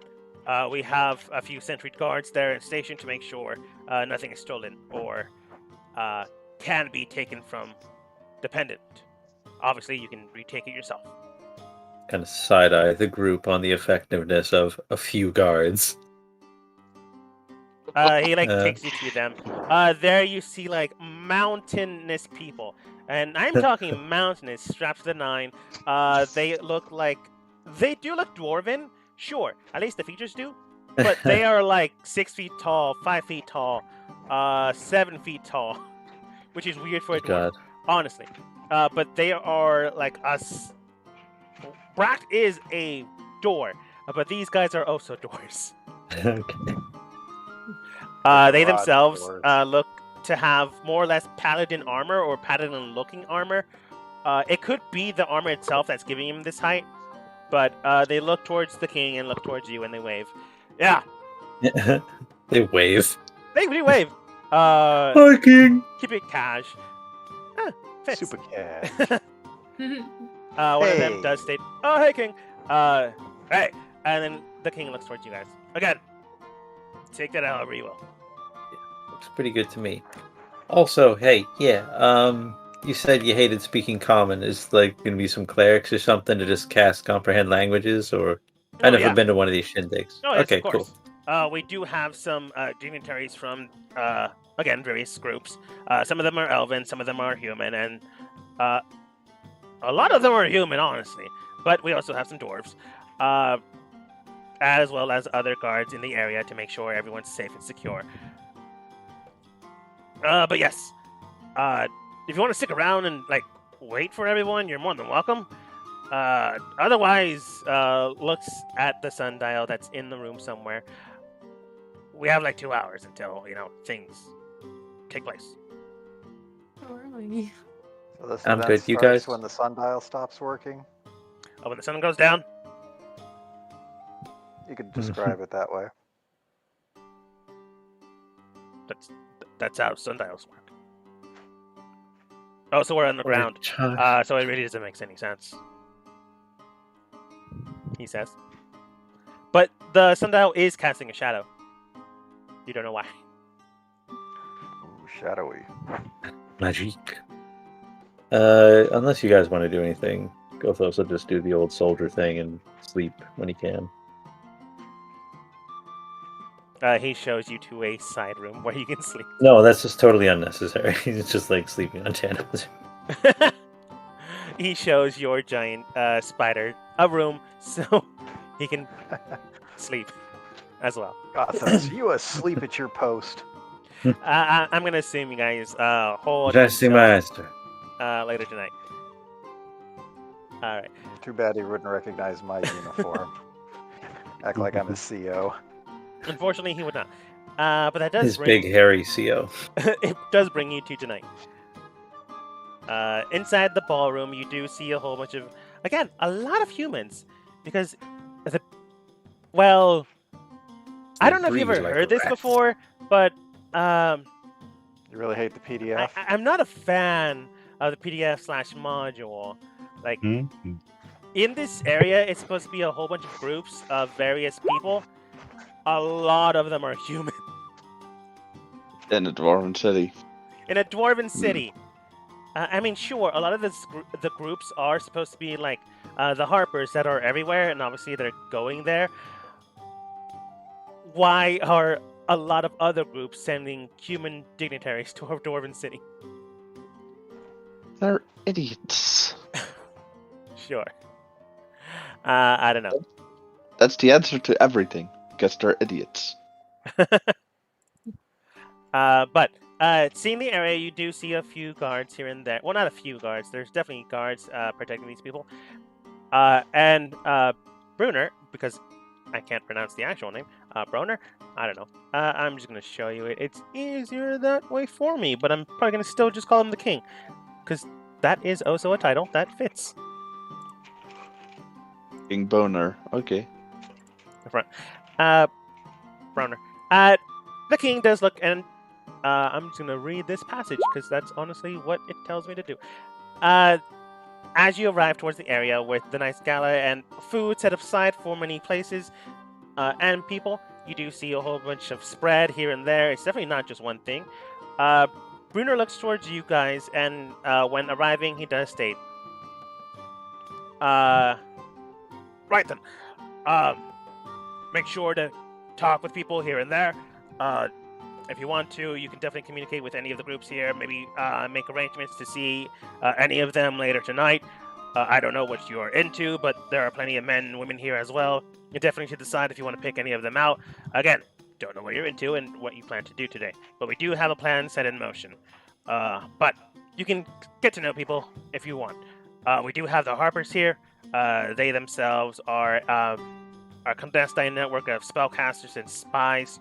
Speaker 3: we have a few sentry guards there in station to make sure nothing is stolen or can be taken from dependent. Obviously, you can retake it yourself.
Speaker 1: kind of side-eye the group on the effectiveness of a few guards.
Speaker 3: He takes you to them. There you see like mountainous people, and I'm talking mountainous, strapped to the nine. They do look dwarven, sure. At least the features do, but they are like 6 feet tall, 5 feet tall, 7 feet tall, which is weird for a dwarf,
Speaker 1: God.
Speaker 3: honestly. But they are like us. Brack is a door, but these guys are also doors.
Speaker 1: Okay.
Speaker 3: They
Speaker 2: Broad
Speaker 3: themselves
Speaker 2: doors.
Speaker 3: look to have more or less paladin armor or paladin-looking armor. It could be the armor itself that's giving him this height, but they look towards the king and look towards you and they wave. Yeah,
Speaker 1: They wave.
Speaker 3: they really wave.
Speaker 1: Hi, King.
Speaker 3: Keep it cash. Fits.
Speaker 2: super cash.
Speaker 3: One of them
Speaker 2: Hey.
Speaker 3: does state, "Oh, hey, king." Hey, and then the king looks towards you guys again. Take that however you will.
Speaker 1: Looks pretty good to me. Also, hey, yeah, you said you hated speaking common. Is like gonna be some clerics or something to just cast comprehend languages, or
Speaker 3: Oh,
Speaker 1: I've never
Speaker 3: yeah.
Speaker 1: been to one of these shindigs.
Speaker 3: Oh, yes,
Speaker 1: Okay,
Speaker 3: of course. We do have some dignitaries from, again, various groups. Some of them are elven, some of them are human, and a lot of them are human, honestly. But we also have some dwarves, as well as other guards in the area to make sure everyone's safe and secure. But yes, if you want to stick around and like wait for everyone, you're more than welcome. Otherwise, looks at the sundial that's in the room somewhere. We have like 2 hours until things take place.
Speaker 6: So early.
Speaker 2: So this
Speaker 1: I'm
Speaker 2: event
Speaker 1: good. You
Speaker 2: starts
Speaker 1: guys?
Speaker 2: when the sundial stops working.
Speaker 3: When the sun goes down,
Speaker 2: You could describe it that way.
Speaker 3: that's how sundials work. Oh, so we're underground. So it really doesn't make any sense. He says. But the sundial is casting a shadow. You don't know why.
Speaker 2: Ooh, shadowy.
Speaker 1: Magic. Unless you guys want to do anything, Gothos will just do the old soldier thing and sleep when he can.
Speaker 3: He shows you to a side room where you can sleep.
Speaker 1: No, that's just totally unnecessary. He's just like sleeping on channels.
Speaker 3: He shows your giant spider a room so he can sleep as well.
Speaker 2: Gothos, you asleep at your post.
Speaker 3: I'm going to assume you guys hold
Speaker 1: Jesse
Speaker 3: until,
Speaker 1: Master.
Speaker 3: later tonight. All right.
Speaker 2: Too bad he wouldn't recognize my uniform. Act like I'm a CO.
Speaker 3: Unfortunately, he would not. But that does
Speaker 1: His big hairy CO.
Speaker 3: it does bring you to tonight. Inside the ballroom, you do see a whole bunch of, again, a lot of humans. Because, I don't know if you've ever heard this before, but
Speaker 2: You really hate the PDF?
Speaker 3: I'm not a fan of the PDF/module. Like, in this area, it's supposed to be a whole bunch of groups of various people. A lot of them are human.
Speaker 5: In a dwarven city.
Speaker 3: In a dwarven city. I mean, sure, a lot of the groups are supposed to be like the Harpers that are everywhere, and obviously they're going there. Why are a lot of other groups sending human dignitaries to a dwarven city?
Speaker 5: They're idiots.
Speaker 3: Sure. I don't know.
Speaker 5: That's the answer to everything. Because they're idiots.
Speaker 3: But seeing the area, you do see a few guards here and there. Well, not a few guards. There's definitely guards protecting these people. And Brunner, because I can't pronounce the actual name, Brunner, I don't know. I'm just going to show you it. It's easier that way for me, but I'm probably going to still just call him the king. Because that is also a title that fits.
Speaker 5: King Boner. Okay.
Speaker 3: Browner. The king does look, and I'm just going to read this passage, because that's honestly what it tells me to do. As you arrive towards the area with the nice gala and food set aside for many places and people, you do see a whole bunch of spread here and there. It's definitely not just one thing. Brunner looks towards you guys, and when arriving, he does state, right then, make sure to talk with people here and there. If you want to, you can definitely communicate with any of the groups here. Maybe make arrangements to see any of them later tonight. I don't know what you're into, but there are plenty of men and women here as well. You definitely should decide if you want to pick any of them out. Again, don't know what you're into and what you plan to do today. But we do have a plan set in motion. But you can get to know people if you want. We do have the Harpers here. They themselves are a clandestine network of spellcasters and spies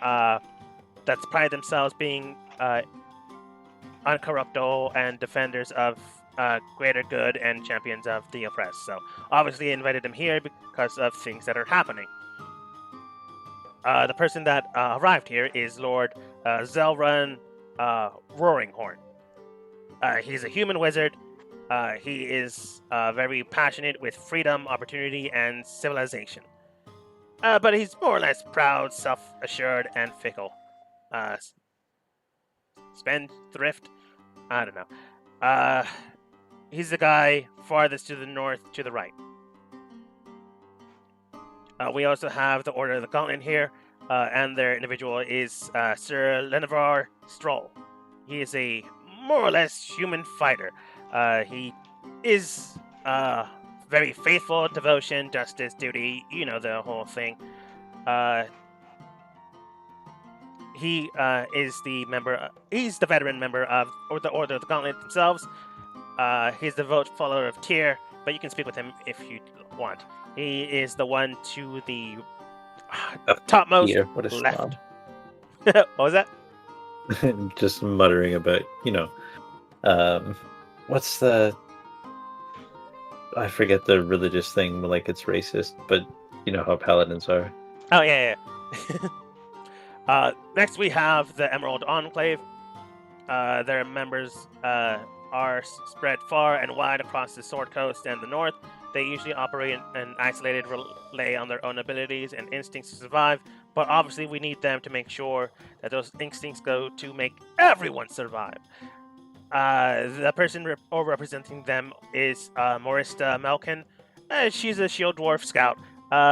Speaker 3: that pride themselves being uncorruptible and defenders of greater good and champions of the oppressed. So obviously I invited them here because of things that are happening. The person that arrived here is Lord Zelrun Roaringhorn. He's a human wizard. He is very passionate with freedom, opportunity, and civilization. But he's more or less proud, self-assured, and fickle. Spendthrift? I don't know. He's the guy farthest to the north, to the right. We also have the Order of the Gauntlet here, and their individual is Sir Lenevar Stroll. He is a more or less human fighter. He is very faithful, devotion, justice, duty, you know, the whole thing. He is the member, he's the veteran member of the Order of the Gauntlet themselves. He's the devout follower of Tyr, but you can speak with him if you want. He is the one to the topmost
Speaker 1: What a
Speaker 3: left.
Speaker 1: snob.
Speaker 3: What was that?
Speaker 1: Just muttering about, what's the... I forget the religious thing, like it's racist, but you know how paladins are.
Speaker 3: Oh, yeah. Next we have the Emerald Enclave. Their members are are spread far and wide across the Sword Coast and the north. They usually operate an isolated relay on their own abilities and instincts to survive, but obviously we need them to make sure that those instincts go to make everyone survive. The person representing them is Morista Melkin. She's a shield dwarf scout,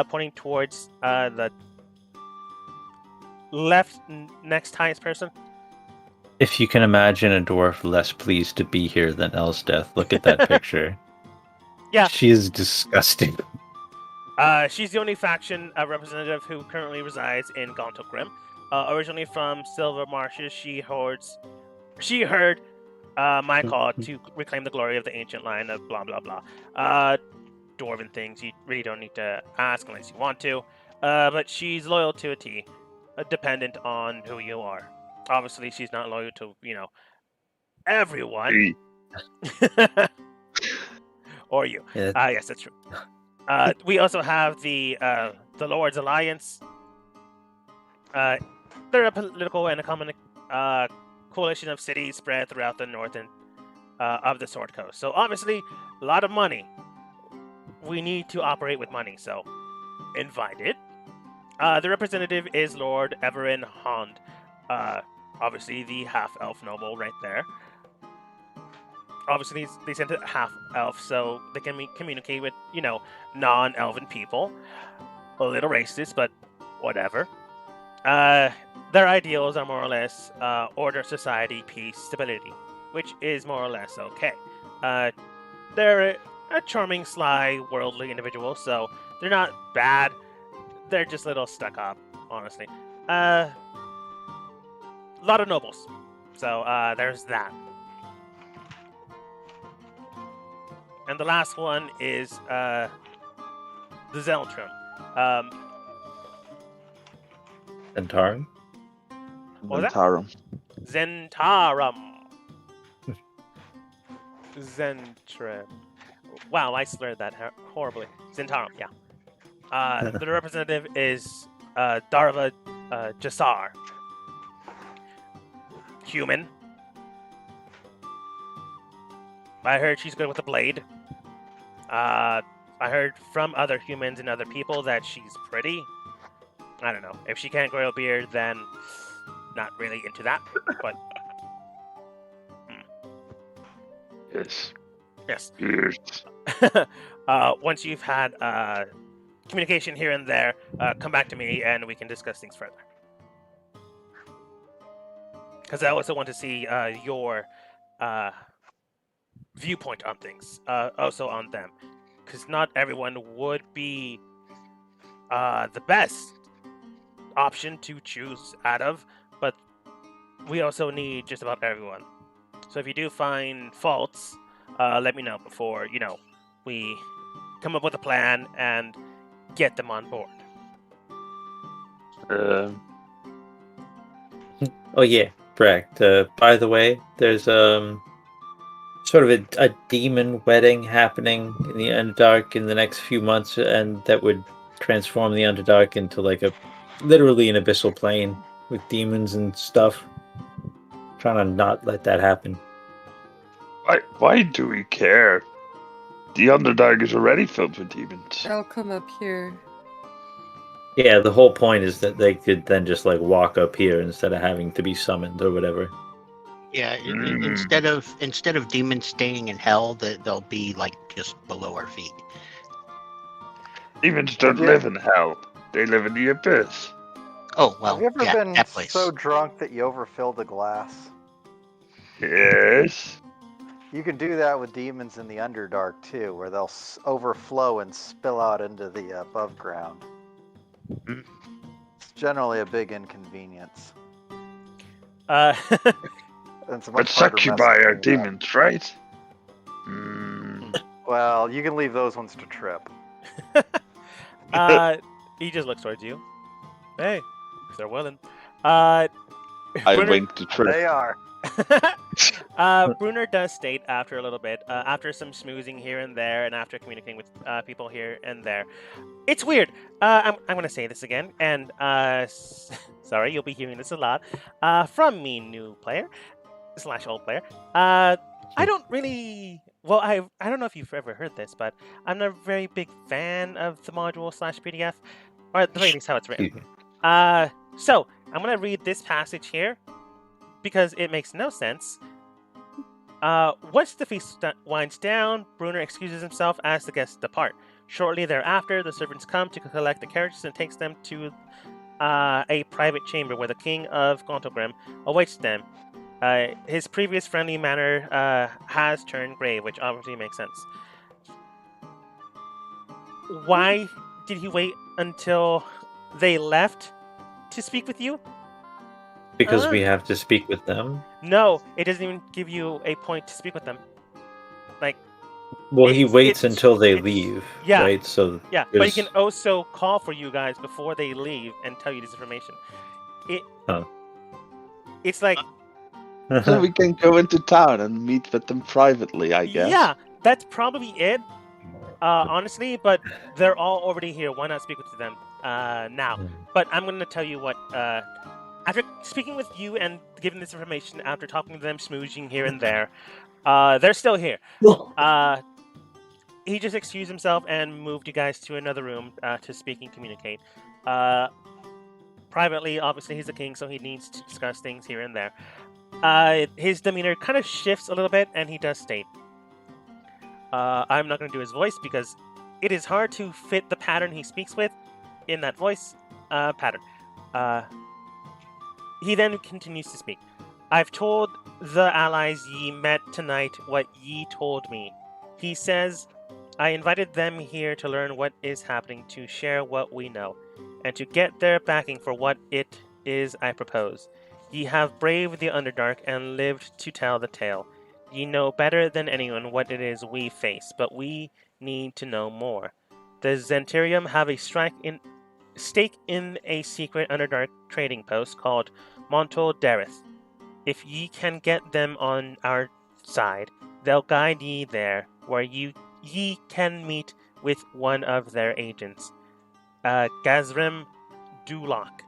Speaker 3: pointing towards the left next highest person.
Speaker 1: If you can imagine a dwarf less pleased to be here than Elsdeath, look at that picture.
Speaker 3: Yeah.
Speaker 1: She is disgusting.
Speaker 3: She's the only faction representative who currently resides in Gonto Grim. Originally from Silver Marshes, she heard my call to reclaim the glory of the ancient line of blah blah blah. Dwarven things you really don't need to ask unless you want to. But she's loyal to a T, dependent on who you are. Obviously, she's not loyal to, everyone. Or you.
Speaker 1: Yeah.
Speaker 3: Yes, that's true. We also have the Lord's Alliance. They're a political and economic coalition of cities spread throughout the north and of the Sword Coast. So obviously, a lot of money. We need to operate with money, so invited. The representative is Lord Everin Hond. Obviously, the half-elf noble right there. Obviously, they sent it half-elf so they can communicate with, non-elven people. A little racist, but whatever. Their ideals are more or less order, society, peace, stability, which is more or less okay. They're a charming, sly, worldly individual, so they're not bad. They're just a little stuck up, honestly. A lot of nobles. So there's that. And the last one is the Zeltrum.
Speaker 1: Zentarum?
Speaker 3: What was that?
Speaker 5: Zentarum.
Speaker 3: Zentarum. Zentrum. Wow, I slurred that horribly. Zentarum, yeah. The representative is Darva Jasar. Human. I heard she's good with a blade. I heard from other humans and other people that she's pretty. I don't know. If she can't grow a beard, then not really into that. But
Speaker 5: Yes.
Speaker 3: yes.
Speaker 5: Yes.
Speaker 3: Once you've had communication here and there, come back to me and we can discuss things further. Because I also want to see your viewpoint on things, also on them. Because not everyone would be the best option to choose out of, but we also need just about everyone. So if you do find faults, let me know before, we come up with a plan and get them on board.
Speaker 1: Oh yeah, correct. By the way, there's sort of a demon wedding happening in the Underdark in the next few months, and that would transform the Underdark into like literally an abyssal plane with demons and stuff. Trying to not let that happen.
Speaker 5: Why do we care? The Underdark is already filled with demons.
Speaker 6: I'll come up here.
Speaker 1: Yeah, the whole point is that they could then just like walk up here instead of having to be summoned or whatever.
Speaker 4: Yeah, instead of demons staying in hell, they'll be like just below our feet.
Speaker 5: Demons don't live in hell; they live in the abyss.
Speaker 4: Oh well,
Speaker 2: Have you ever
Speaker 4: yeah,
Speaker 2: been
Speaker 4: that place.
Speaker 2: so drunk that you overfilled a glass?
Speaker 5: Yes.
Speaker 2: You can do that with demons in the Underdark too, where they'll overflow and spill out into the above ground.
Speaker 5: Mm.
Speaker 2: It's generally a big inconvenience. It's
Speaker 5: But
Speaker 2: much harder
Speaker 5: succubi
Speaker 2: mess to
Speaker 5: are
Speaker 2: do that.
Speaker 5: demons, right?
Speaker 2: Well, you can leave those ones to trip.
Speaker 3: He just looks towards you. Hey, if they're willing.
Speaker 5: I
Speaker 3: Brunner-
Speaker 5: wink to Trish.
Speaker 2: They are.
Speaker 3: Brunner does state after a little bit, after some schmoozing here and there, and after communicating with people here and there. It's weird. I'm going to say this again, and sorry, you'll be hearing this a lot from me, new player / old player. I don't really. Well, I don't know if you've ever heard this, but I'm not a very big fan of the module/PDF, or at the very least how it's written.
Speaker 1: Excuse me.
Speaker 3: So I'm gonna read this passage here because it makes no sense. Once the feast winds down, Bruner excuses himself as the guests depart. Shortly thereafter, the servants come to collect the carriages and takes them to a private chamber where the king of Gontogrim awaits them. His previous friendly manner has turned grave, which obviously makes sense. Why did he wait until they left to speak with you?
Speaker 1: Because we have to speak with them.
Speaker 3: No, it doesn't even give you a point to speak with them. Like,
Speaker 1: Well, he waits
Speaker 3: it's-
Speaker 1: until they
Speaker 3: it's-
Speaker 1: leave,
Speaker 3: yeah.
Speaker 1: right? So
Speaker 3: yeah, but he
Speaker 1: there's-
Speaker 3: can also call for you guys before they leave and tell you this information. It's like,
Speaker 5: So we can go into town and meet with them privately, I guess.
Speaker 3: yeah, that's probably it. Honestly, but they're all already here. Why not speak with them now? But I'm going to tell you what. After speaking with you and giving this information, after talking to them, smooching here and there, they're still here. He just excused himself and moved you guys to another room to speak and communicate. Privately, obviously, he's the king, so he needs to discuss things here and there. His demeanor kind of shifts a little bit, and he does state, I'm not going to do his voice because it is hard to fit the pattern he speaks with in that voice pattern. He then continues to speak. I've told the allies ye met tonight what ye told me. He says, I invited them here to learn what is happening, to share what we know, and to get their backing for what it is I propose. Ye have braved the Underdark and lived to tell the tale. Ye know better than anyone what it is we face, but we need to know more. The Zentarium have a stake in a secret Underdark trading post called Montol Dareth. If ye can get them on our side, they'll guide ye there, where ye can meet with one of their agents, Gazrim Dulak.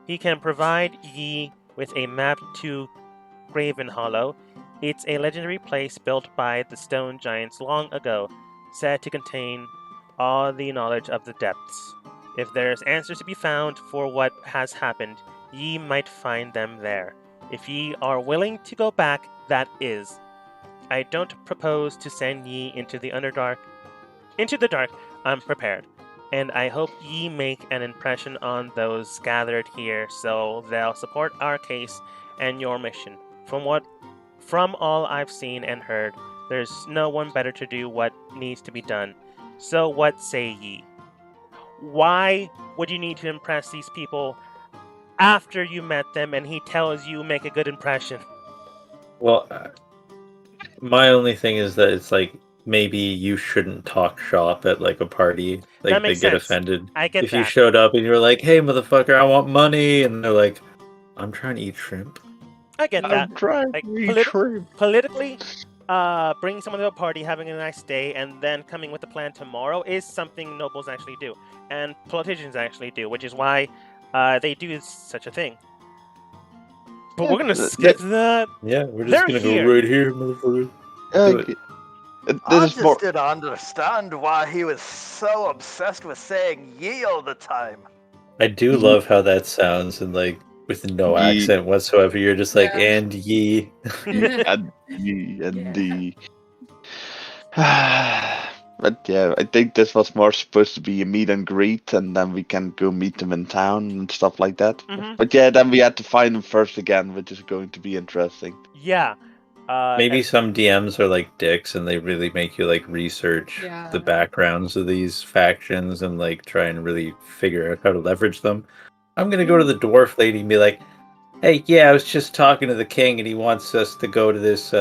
Speaker 3: He can provide ye with a map to Graven Hollow. It's a legendary place built by the stone giants long ago, said to contain all the knowledge of the depths. If there's answers to be found for what has happened, ye might find them there. If ye are willing to go back, that is. I don't propose to send ye into the Underdark. Into the dark, unprepared. And I hope ye make an impression on those gathered here so they'll support our case and your mission. From all I've seen and heard, there's no one better to do what needs to be done. So what say ye? Why would you need to impress these people after you met them and he tells you make a good impression?
Speaker 1: Well, my only thing is that it's like maybe you shouldn't talk shop at like a party. Like
Speaker 3: That
Speaker 1: they
Speaker 3: makes
Speaker 1: get
Speaker 3: sense.
Speaker 1: offended
Speaker 3: I get
Speaker 1: if
Speaker 3: that.
Speaker 1: you showed up and you're like, "Hey, motherfucker, I want money," and they're like, "I'm trying to eat shrimp."
Speaker 3: I get that.
Speaker 5: I'm trying
Speaker 3: Like,
Speaker 5: to eat shrimp.
Speaker 3: Politically, bringing someone to a party, having a nice day, and then coming with a plan tomorrow is something nobles actually do, and politicians actually do, which is why they do such a thing. But
Speaker 5: Yeah,
Speaker 3: we're gonna
Speaker 5: th-
Speaker 3: skip that.
Speaker 1: Yeah, we're just
Speaker 3: They're
Speaker 1: gonna
Speaker 3: here.
Speaker 1: go right here, motherfucker.
Speaker 5: Okay.
Speaker 2: I
Speaker 5: This is more.
Speaker 2: just didn't understand why he was so obsessed with saying ye all the time.
Speaker 1: I do love how that sounds, and like with no
Speaker 5: Ye.
Speaker 1: accent whatsoever. You're just like,
Speaker 6: Yeah.
Speaker 1: and ye.
Speaker 5: and the. But yeah, I think this was more supposed to be a meet and greet, and then we can go meet them in town and stuff like that.
Speaker 3: Mhm.
Speaker 5: But yeah, then we had to find them first again, which is going to be interesting.
Speaker 3: Yeah.
Speaker 1: Maybe some DMs are like dicks, and they really make you like research
Speaker 6: Yeah.
Speaker 1: the backgrounds of these factions and like try and really figure out how to leverage them. I'm gonna go to the dwarf lady and be like, "Hey, yeah, I was just talking to the king, and he wants us to go to this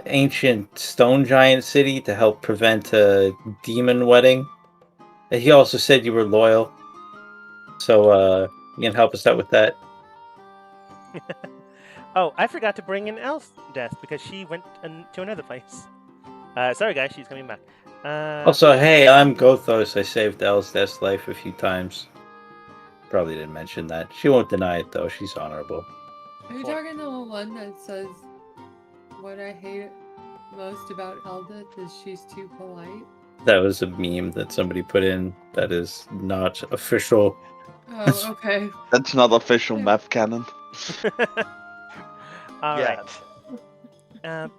Speaker 1: ancient stone giant city to help prevent a demon wedding. And he also said you were loyal, so you can help us out with that."
Speaker 3: Oh, I forgot to bring in Elf's death because she went to another place. Sorry, guys, she's coming back.
Speaker 1: Also, hey, I'm Gothos. I saved Elsdeth's life a few times. Probably didn't mention that. She won't deny it, though. She's honorable.
Speaker 6: Are you talking to the one that says what I hate most about Eldith is she's too polite.
Speaker 1: That was a meme that somebody put in that is not official.
Speaker 6: Oh, okay.
Speaker 5: That's not official map canon.
Speaker 3: All right.
Speaker 2: Yet.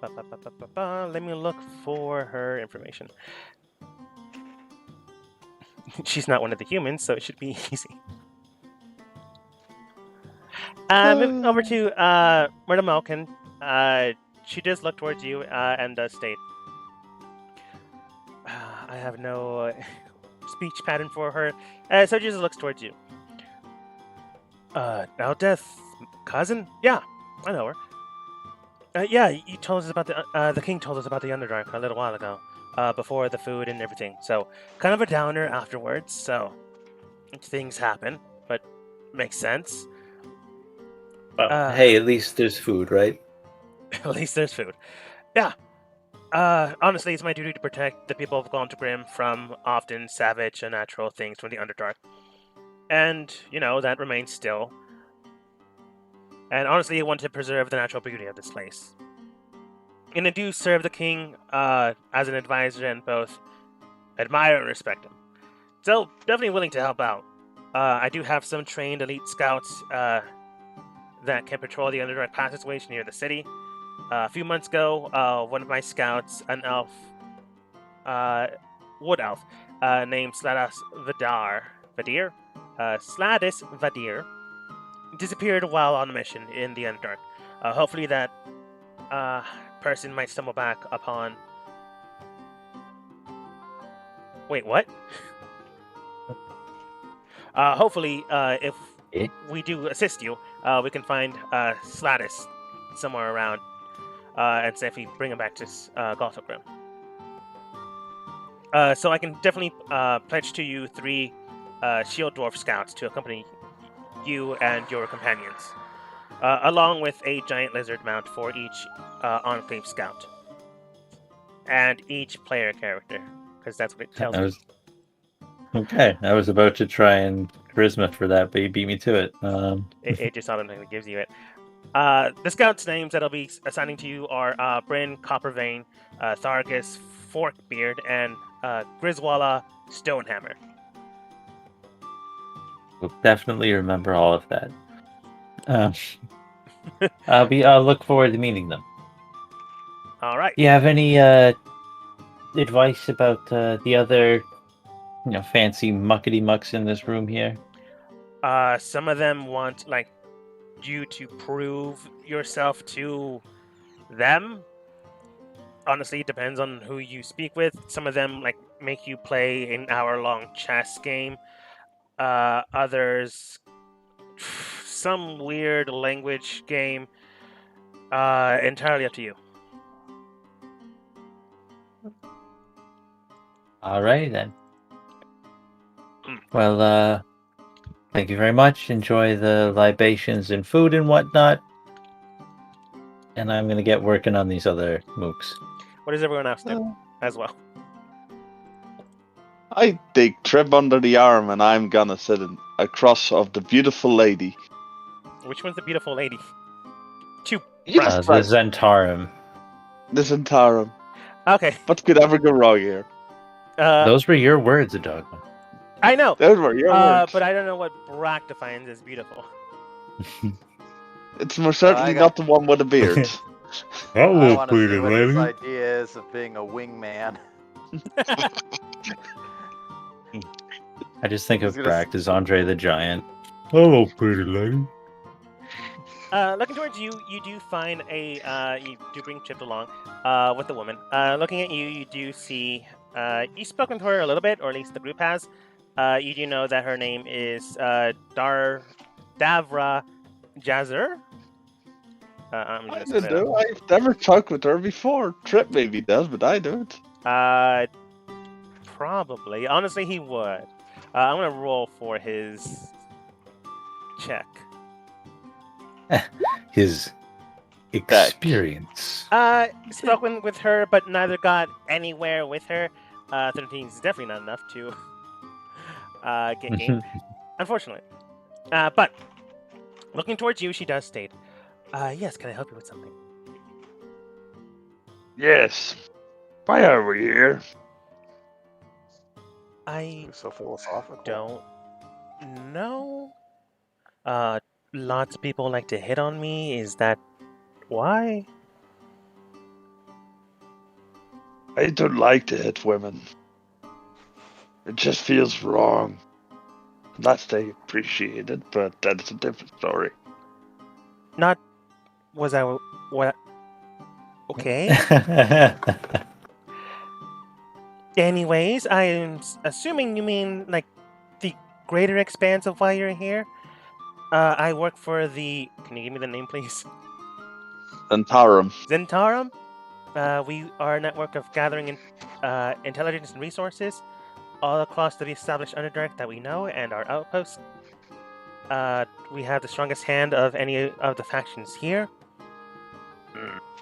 Speaker 3: Let me look for her information. She's not one of the humans, so it should be easy. Moving over to Myrna Malkin. She does look towards you and does state, I have no speech pattern for her, so she just looks towards you. Eldith, cousin? Yeah, I know her. Yeah, you told us about the king told us about the Underdark a little while ago, before the food and everything. So, kind of a downer afterwards. So, things happen, but makes sense.
Speaker 1: Well, hey, at least there's food, right?
Speaker 3: At least there's food. Yeah. Honestly, it's my duty to protect the people of Grim from often savage, unnatural things from the Underdark. And, that remains still. And honestly, I want to preserve the natural beauty of this place. And I do serve the king as an advisor and both admire and respect him. So, definitely willing to help out. I do have some trained elite scouts that can patrol the Underdark passageways near the city. A few months ago, one of my scouts, an elf, wood elf, named Sladis Vadir, disappeared while on a mission in the Underdark. Hopefully that person might stumble back upon... Wait, what? Hopefully, if we do assist you, we can find Sladis somewhere around and safely bring him back to Grim. So I can definitely pledge to you 3 Shield Dwarf scouts to accompany you and your companions, along with a giant lizard mount for each Enclave scout, and each player character, because that's what it tells you.
Speaker 1: Okay, I was about to try and charisma for that, but you beat me to it.
Speaker 3: It just automatically gives you it. The scouts' names that I'll be assigning to you are Bryn Coppervein, Thargus Forkbeard, and Griswalla Stonehammer.
Speaker 1: We'll definitely remember all of that. I'll look forward to meeting them.
Speaker 3: All right.
Speaker 1: Do you have any advice about the other, fancy muckety mucks in this room here?
Speaker 3: Some of them want you to prove yourself to them. Honestly, it depends on who you speak with. Some of them make you play an hour-long chess game. Others, some weird language game. Entirely up to you.
Speaker 1: All right, then. Well, thank you very much. Enjoy the libations and food and whatnot. And I'm going to get working on these other mooks.
Speaker 3: What does everyone else do as well?
Speaker 5: I take Trib under the arm and I'm gonna sit across of the beautiful lady.
Speaker 3: Which one's the beautiful lady? Two.
Speaker 5: You
Speaker 3: Right.
Speaker 1: The
Speaker 5: decide.
Speaker 1: Zentarum.
Speaker 5: The Zentarum.
Speaker 3: Okay.
Speaker 5: What could ever go wrong here?
Speaker 1: Those were your words, Adogma.
Speaker 3: I know.
Speaker 5: Those were your words.
Speaker 3: But I don't know what Brack defines as beautiful.
Speaker 5: It's most certainly
Speaker 2: got-
Speaker 5: not the one with the beard.
Speaker 2: I want to see what his idea is of being a wingman.
Speaker 1: I just think of
Speaker 2: He's gonna
Speaker 1: Bract as Andre the Giant. Hello, pretty lady.
Speaker 3: Looking towards you, you do find you do bring Chip along with the woman. Looking at you, you do see, you've spoken to her a little bit, or at least the group has. You do know that her name is Davra Jazzer.
Speaker 5: I don't know. I've never talked with her before. Trip maybe does, but I don't.
Speaker 3: Probably. Honestly, he would. I'm gonna roll for his check.
Speaker 1: His experience.
Speaker 3: Spoken with her, but neither got anywhere with her. 13 is definitely not enough to get game, unfortunately. But looking towards you, she does state, yes, can I help you with something?
Speaker 5: Yes. Why are we here?
Speaker 3: I
Speaker 2: So philosophical.
Speaker 3: don't know. Lots of people like to hit on me. Is that why?
Speaker 5: I don't like to hit women. It just feels wrong. Unless they appreciate it, but that's a different story.
Speaker 3: Not was I what? Okay. Anyways, I'm assuming you mean like the greater expanse of why you're here. I work for the. Can you give me the name, please?
Speaker 5: Antarum.
Speaker 3: Zentarum. We are a network of gathering intelligence and resources all across the established Underdark that we know and our outposts. We have the strongest hand of any of the factions here.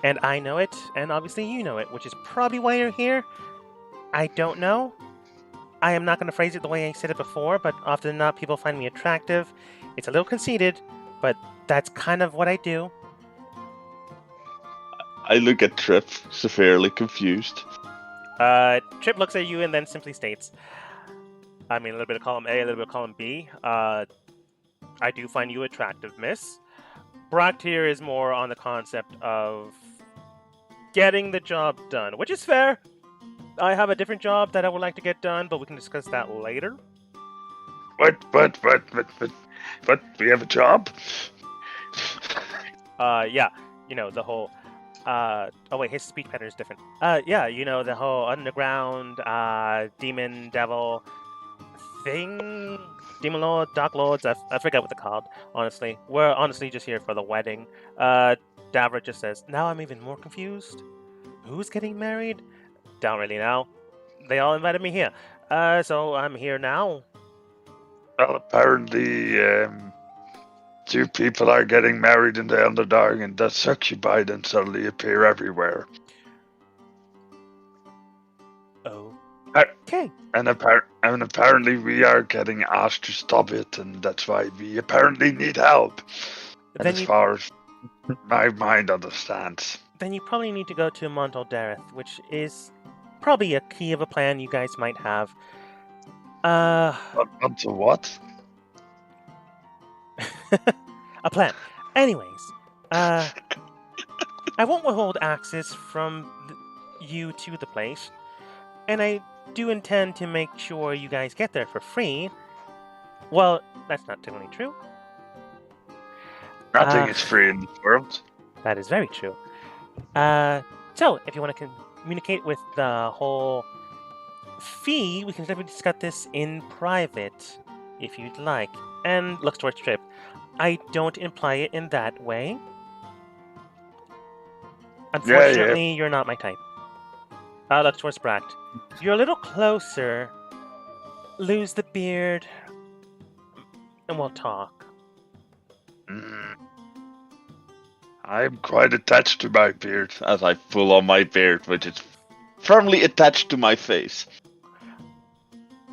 Speaker 3: And I know it, and obviously you know it, which is probably why you're here. I don't know. I am not going to phrase it the way I said it before, but often than not, people find me attractive. It's a little conceited, but that's kind of what I do.
Speaker 5: I look at Trip, severely confused.
Speaker 3: Trip looks at you and then simply states, I mean, a little bit of column A, a little bit of column B. I do find you attractive, miss. Brock here is more on the concept of getting the job done, which is fair. I have a different job that I would like to get done, but we can discuss that later.
Speaker 5: What? We have a job?
Speaker 3: Yeah, you know, the whole, oh wait, his speech pattern is different. Yeah, you know, the whole underground, demon, devil thing, demon lord, dark lords, I forget what they're called, honestly. We're honestly just here for the wedding. Davra just says, now I'm even more confused. Who's getting married? Don't really know. They all invited me here. So I'm here now.
Speaker 5: Well, apparently, two people are getting married in the Underdark, and the succubi then suddenly appear everywhere.
Speaker 3: Okay.
Speaker 5: And apparently we are getting asked to stop it, and that's why we apparently need help. And
Speaker 3: Then
Speaker 5: as
Speaker 3: you,
Speaker 5: far as my mind understands.
Speaker 3: then you probably need to go to Mont Aldereth, which is probably a key of a plan you guys might have.
Speaker 5: Onto what?
Speaker 3: A plan. Anyways, I won't withhold access from you to the place, and I do intend to make sure you guys get there for free. Well, that's not totally true.
Speaker 5: Nothing is free in this world.
Speaker 3: That is very true. So, if you want to communicate with the whole fee, we can definitely discuss this in private, if you'd like. And looks towards Trip. I don't imply it in that way. Unfortunately, you're not my type. Looks towards Bract. You're a little closer. Lose the beard, and we'll talk.
Speaker 5: I'm quite attached to my beard, as I pull on my beard, which is firmly attached to my face.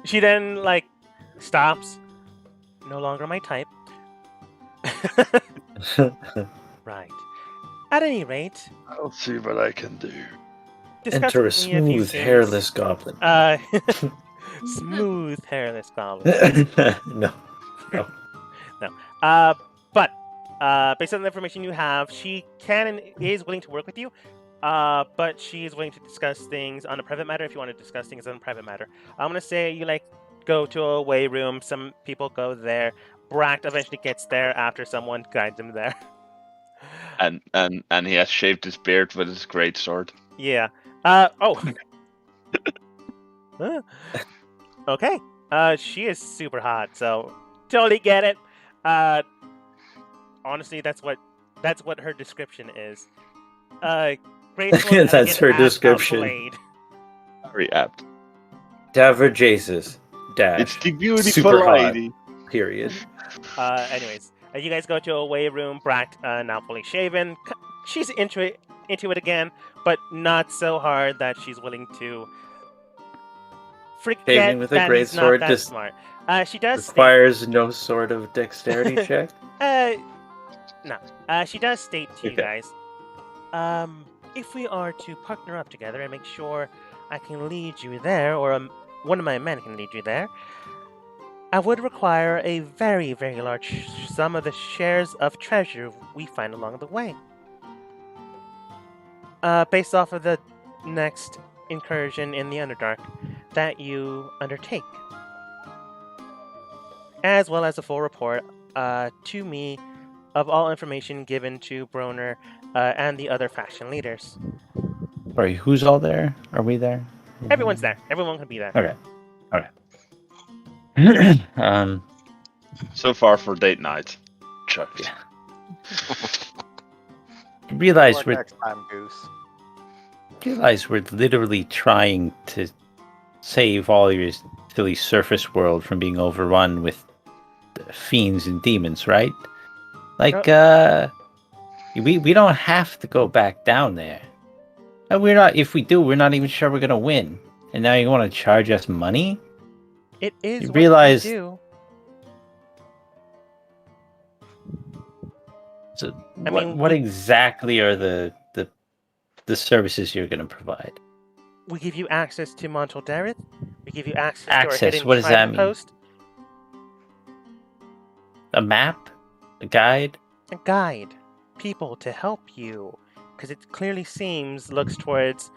Speaker 3: She then, like, stops. No longer my type. Right. At any rate...
Speaker 5: I'll see what I can do.
Speaker 1: Enter a smooth, hairless goblin.
Speaker 3: Smooth, hairless goblin.
Speaker 1: No.
Speaker 3: But based on the information you have, she can and is willing to work with you. But she is willing to discuss things on a private matter if you want to discuss things on a private matter. I'm going to say you, like, go to a way room. Some people go there. Bract eventually gets there after someone guides him there.
Speaker 5: And he has shaved his beard with his greatsword.
Speaker 3: Yeah. Okay. She is super hot, so totally get it. Honestly, that's what her description is. Greatsword.
Speaker 1: That's her description.
Speaker 3: Blade.
Speaker 5: Very apt.
Speaker 1: Davra Jesus. Dash.
Speaker 5: It's the beautiful
Speaker 1: Super hot.
Speaker 5: lady.
Speaker 1: Period.
Speaker 3: Anyways, you guys go to a way room. Bract, now fully shaven. She's into it again, but not so hard that she's willing to forget
Speaker 1: Shaving with a
Speaker 3: that
Speaker 1: great
Speaker 3: he's
Speaker 1: sword
Speaker 3: not that
Speaker 1: just
Speaker 3: smart. She does
Speaker 1: requires no sort of dexterity check.
Speaker 3: No. She does state to you
Speaker 1: Okay.
Speaker 3: guys. if we are to partner up together and make sure I can lead you there, or one of my men can lead you there, I would require a very, very large sum of the shares of treasure we find along the way. Based off of the next incursion in the Underdark that you undertake, as well as a full report to me of all information given to Broner and the other faction leaders.
Speaker 7: Sorry, who's all there? Are we there?
Speaker 3: Everyone's there. Everyone can be there.
Speaker 7: Okay.
Speaker 5: So far for date night. Chuck.
Speaker 7: Yeah. realize
Speaker 2: Or
Speaker 7: we're
Speaker 2: next time, Goose.
Speaker 7: literally trying to save all your silly surface world from being overrun with fiends and demons, right? Like, we don't have to go back down there. And we're not. If we do, we're not even sure we're gonna win. And now you want to charge us money?
Speaker 3: It is
Speaker 7: You
Speaker 3: what
Speaker 7: realize-
Speaker 3: you do.
Speaker 7: So,
Speaker 3: I mean,
Speaker 7: what exactly are the services you're gonna provide?
Speaker 3: We give you access to Montel Dareth. We give you access to
Speaker 7: Access,
Speaker 3: our hidden
Speaker 7: what does that
Speaker 3: private
Speaker 7: mean?
Speaker 3: post.
Speaker 7: A map? A guide?
Speaker 3: A guide. People to help you. Because it clearly looks towards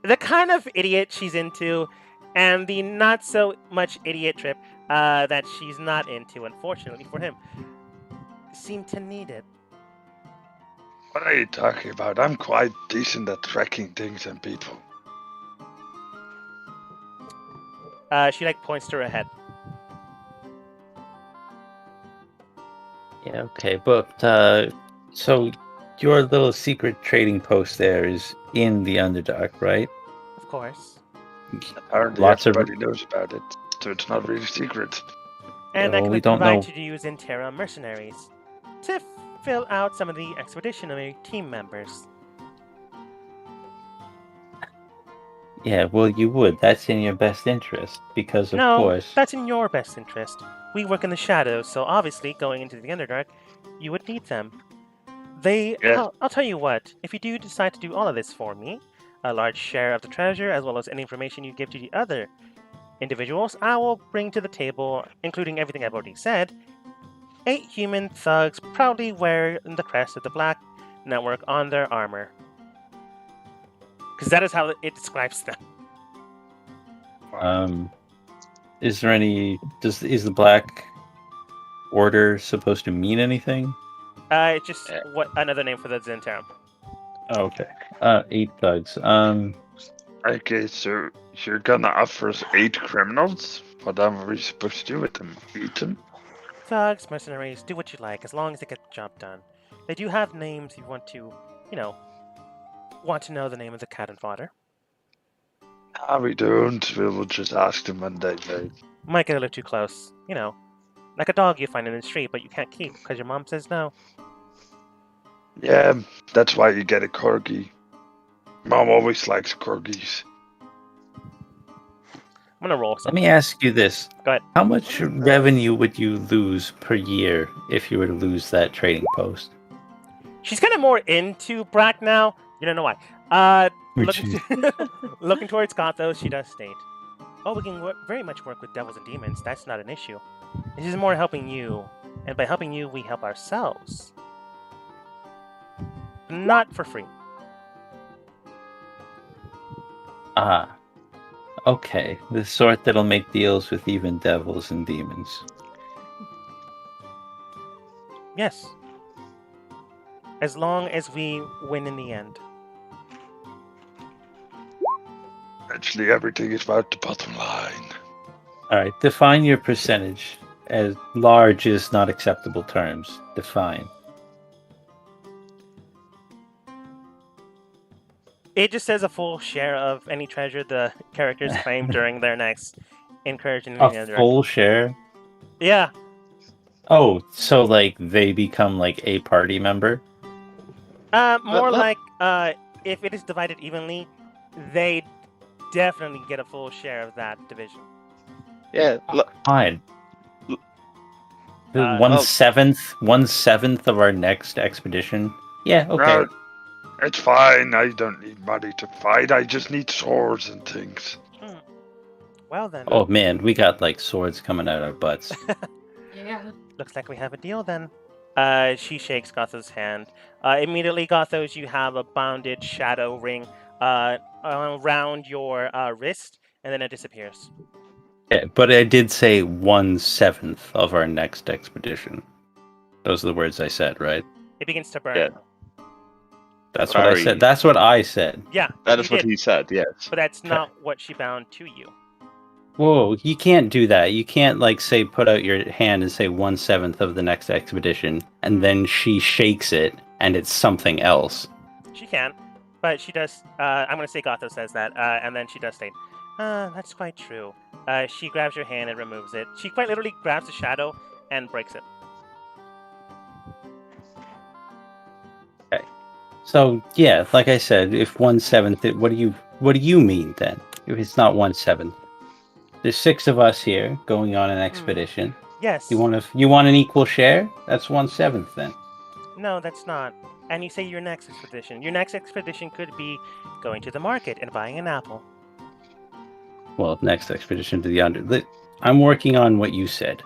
Speaker 3: the kind of idiot she's into and the not so much idiot trip that she's not into, unfortunately for him. Seem to need it.
Speaker 5: What are you talking about? I'm quite decent at tracking things and people.
Speaker 3: She points to her head.
Speaker 7: Yeah, okay, but so your little secret trading post there is in the Underdark, right?
Speaker 3: Of course.
Speaker 5: Apparently
Speaker 7: Lots of-
Speaker 5: everybody knows about it, so it's not really secret.
Speaker 3: And
Speaker 7: Yeah,
Speaker 3: I
Speaker 7: well,
Speaker 3: can
Speaker 7: we don't
Speaker 3: provide
Speaker 7: know-
Speaker 3: to you Zentera mercenaries to fill out some of the expeditionary team members.
Speaker 7: Yeah, well, you would. That's in your best interest, because of
Speaker 3: No,
Speaker 7: course.
Speaker 3: that's in your best interest. We work in the shadows, so obviously, going into the Underdark, you would need them.
Speaker 5: Yeah.
Speaker 3: I'll tell you what, if you do decide to do all of this for me, a large share of the treasure, as well as any information you give to the other individuals, I will bring to the table, including everything I've already said, 8 human thugs proudly wearing the crest of the Black Network on their armor. Because that is how it describes them.
Speaker 7: Is there any? Is the Black Order supposed to mean anything?
Speaker 3: It's just another name for the Zentera.
Speaker 7: Oh, okay. 8 thugs.
Speaker 5: Okay, so you're gonna offer us 8 criminals? What are we supposed to do with them? Eat them?
Speaker 3: Thugs, mercenaries, do what you like, as long as they get the job done. They do have names you want to, want to know the name of the cat and fodder.
Speaker 5: Ah, we don't. We'll just ask them when they leave.
Speaker 3: Might get a little too close, like a dog you find in the street, but you can't keep because your mom says no.
Speaker 5: Yeah, that's why you get a corgi. Mom always likes corgis.
Speaker 3: I'm gonna roll
Speaker 7: Let
Speaker 3: something.
Speaker 7: me ask you this:
Speaker 3: Go ahead.
Speaker 7: how much revenue would you lose per year if you were to lose that trading post?
Speaker 3: She's kind of more into Brack now. You don't know why. Looking towards Gothos, she does state, "Oh, we can very much work with devils and demons. That's not an issue. This is more helping you, and by helping you, we help ourselves. Not for free."
Speaker 7: Ah, okay. The sort that'll make deals with even devils and demons.
Speaker 3: Yes. As long as we win in the end.
Speaker 5: Actually, everything is about the bottom line.
Speaker 7: All right. Define your percentage. As large is not acceptable terms. Define.
Speaker 3: It just says a full share of any treasure the characters claim during their next incursion in the
Speaker 7: A
Speaker 3: Underdark.
Speaker 7: full share?
Speaker 3: Yeah.
Speaker 7: Oh, so they become a party member?
Speaker 3: More
Speaker 5: Well-
Speaker 3: like if it is divided evenly, they definitely get a full share of that division.
Speaker 5: Yeah, look,
Speaker 7: Fine.
Speaker 3: well-
Speaker 7: 1/7 of our next expedition. Yeah, okay.
Speaker 5: It's fine. I don't need money to fight. I just need swords and things.
Speaker 3: Well then,
Speaker 7: Oh man, we got like swords coming out our butts.
Speaker 6: Yeah.
Speaker 3: looks like we have a deal then. She shakes Gotho's hand. Immediately, Gothos, you have a bounded shadow ring around your wrist, and then it disappears.
Speaker 7: Yeah, but I did say 1/7 of our next expedition. Those are the words I said, right?
Speaker 3: It begins to burn.
Speaker 5: Yeah.
Speaker 7: That's what I
Speaker 5: Barry.
Speaker 7: said. That's what I said.
Speaker 3: Yeah,
Speaker 5: That
Speaker 3: you
Speaker 5: is what
Speaker 3: did,
Speaker 5: he said, yes.
Speaker 3: but that's not what she bound to you.
Speaker 7: Whoa, you can't do that. You can't like say put out your hand and say 1/7 of the next expedition, and then she shakes it and it's something else.
Speaker 3: She can, but she does. I'm going to say Gothos says that, and then she does state, that's quite true. She grabs your hand and removes it. She quite literally grabs the shadow and breaks it.
Speaker 7: So yeah, like I said, if 1/7, what do you mean then? If it's not 1/7, there's 6 of us here going on an expedition.
Speaker 3: Yes.
Speaker 7: You want an equal share? That's 1/7 then.
Speaker 3: No, that's not. And you say your next expedition. Your next expedition could be going to the market and buying an apple.
Speaker 7: Well, next expedition to the under. I'm working on what you said.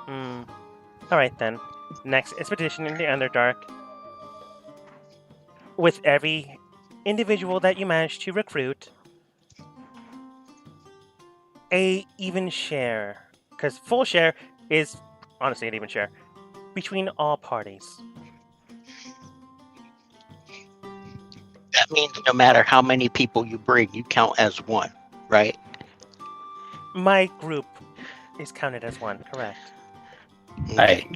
Speaker 3: All right then. Next expedition in the Underdark. With every individual that you manage to recruit, a even share, because full share is honestly an even share between all parties.
Speaker 4: That means no matter how many people you bring, you count as one, right?
Speaker 3: My group is counted as one, correct?
Speaker 7: I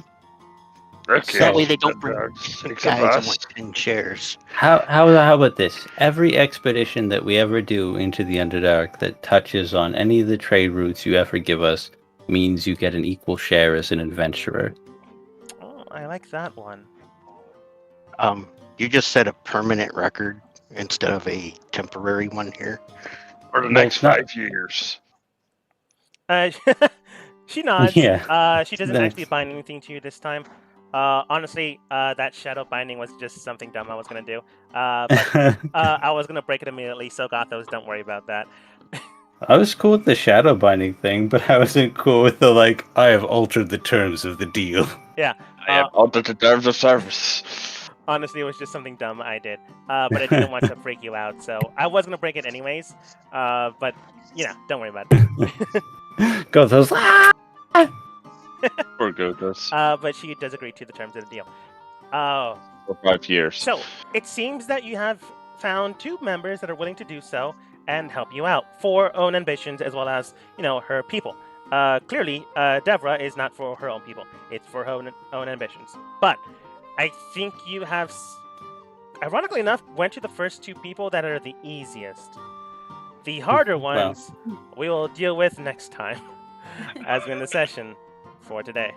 Speaker 5: Okay.
Speaker 4: That way they don't
Speaker 5: There
Speaker 4: bring
Speaker 5: are
Speaker 4: 6
Speaker 5: 6 of
Speaker 4: guys and
Speaker 5: us.
Speaker 4: want 10 shares.
Speaker 7: how about this? Every expedition that we ever do into the Underdark that touches on any of the trade routes you ever give us means you get an equal share as an adventurer.
Speaker 3: Oh, I like that one.
Speaker 4: You just set a permanent record instead of a temporary one here.
Speaker 5: For the
Speaker 7: Well,
Speaker 5: next
Speaker 7: it's not-
Speaker 5: 5 years.
Speaker 3: She nods.
Speaker 7: Yeah.
Speaker 3: She doesn't
Speaker 7: Then
Speaker 3: actually
Speaker 7: it's-
Speaker 3: bind anything to you this time. Honestly, that shadow binding was just something dumb I was gonna do. But I was gonna break it immediately, so Gothos, don't worry about that.
Speaker 7: I was cool with the shadow binding thing, but I wasn't cool with the I have altered the terms of the deal.
Speaker 3: Yeah.
Speaker 5: I have altered the terms of service.
Speaker 3: Honestly, it was just something dumb I did. But I didn't want to freak you out, so I was gonna break it anyways. But don't worry about it.
Speaker 7: Goes those.
Speaker 5: Poor Gothos.
Speaker 3: But she does agree to the terms of the deal. Oh.
Speaker 5: For 5 years.
Speaker 3: So, it seems that you have found 2 members that are willing to do so and help you out for own ambitions as well as, her people. Clearly, Devra is not for her own people. It's for her own ambitions. But I think you have, ironically enough, went to the first 2 people that are the easiest. The harder ones we will deal with next time as we end the session for today.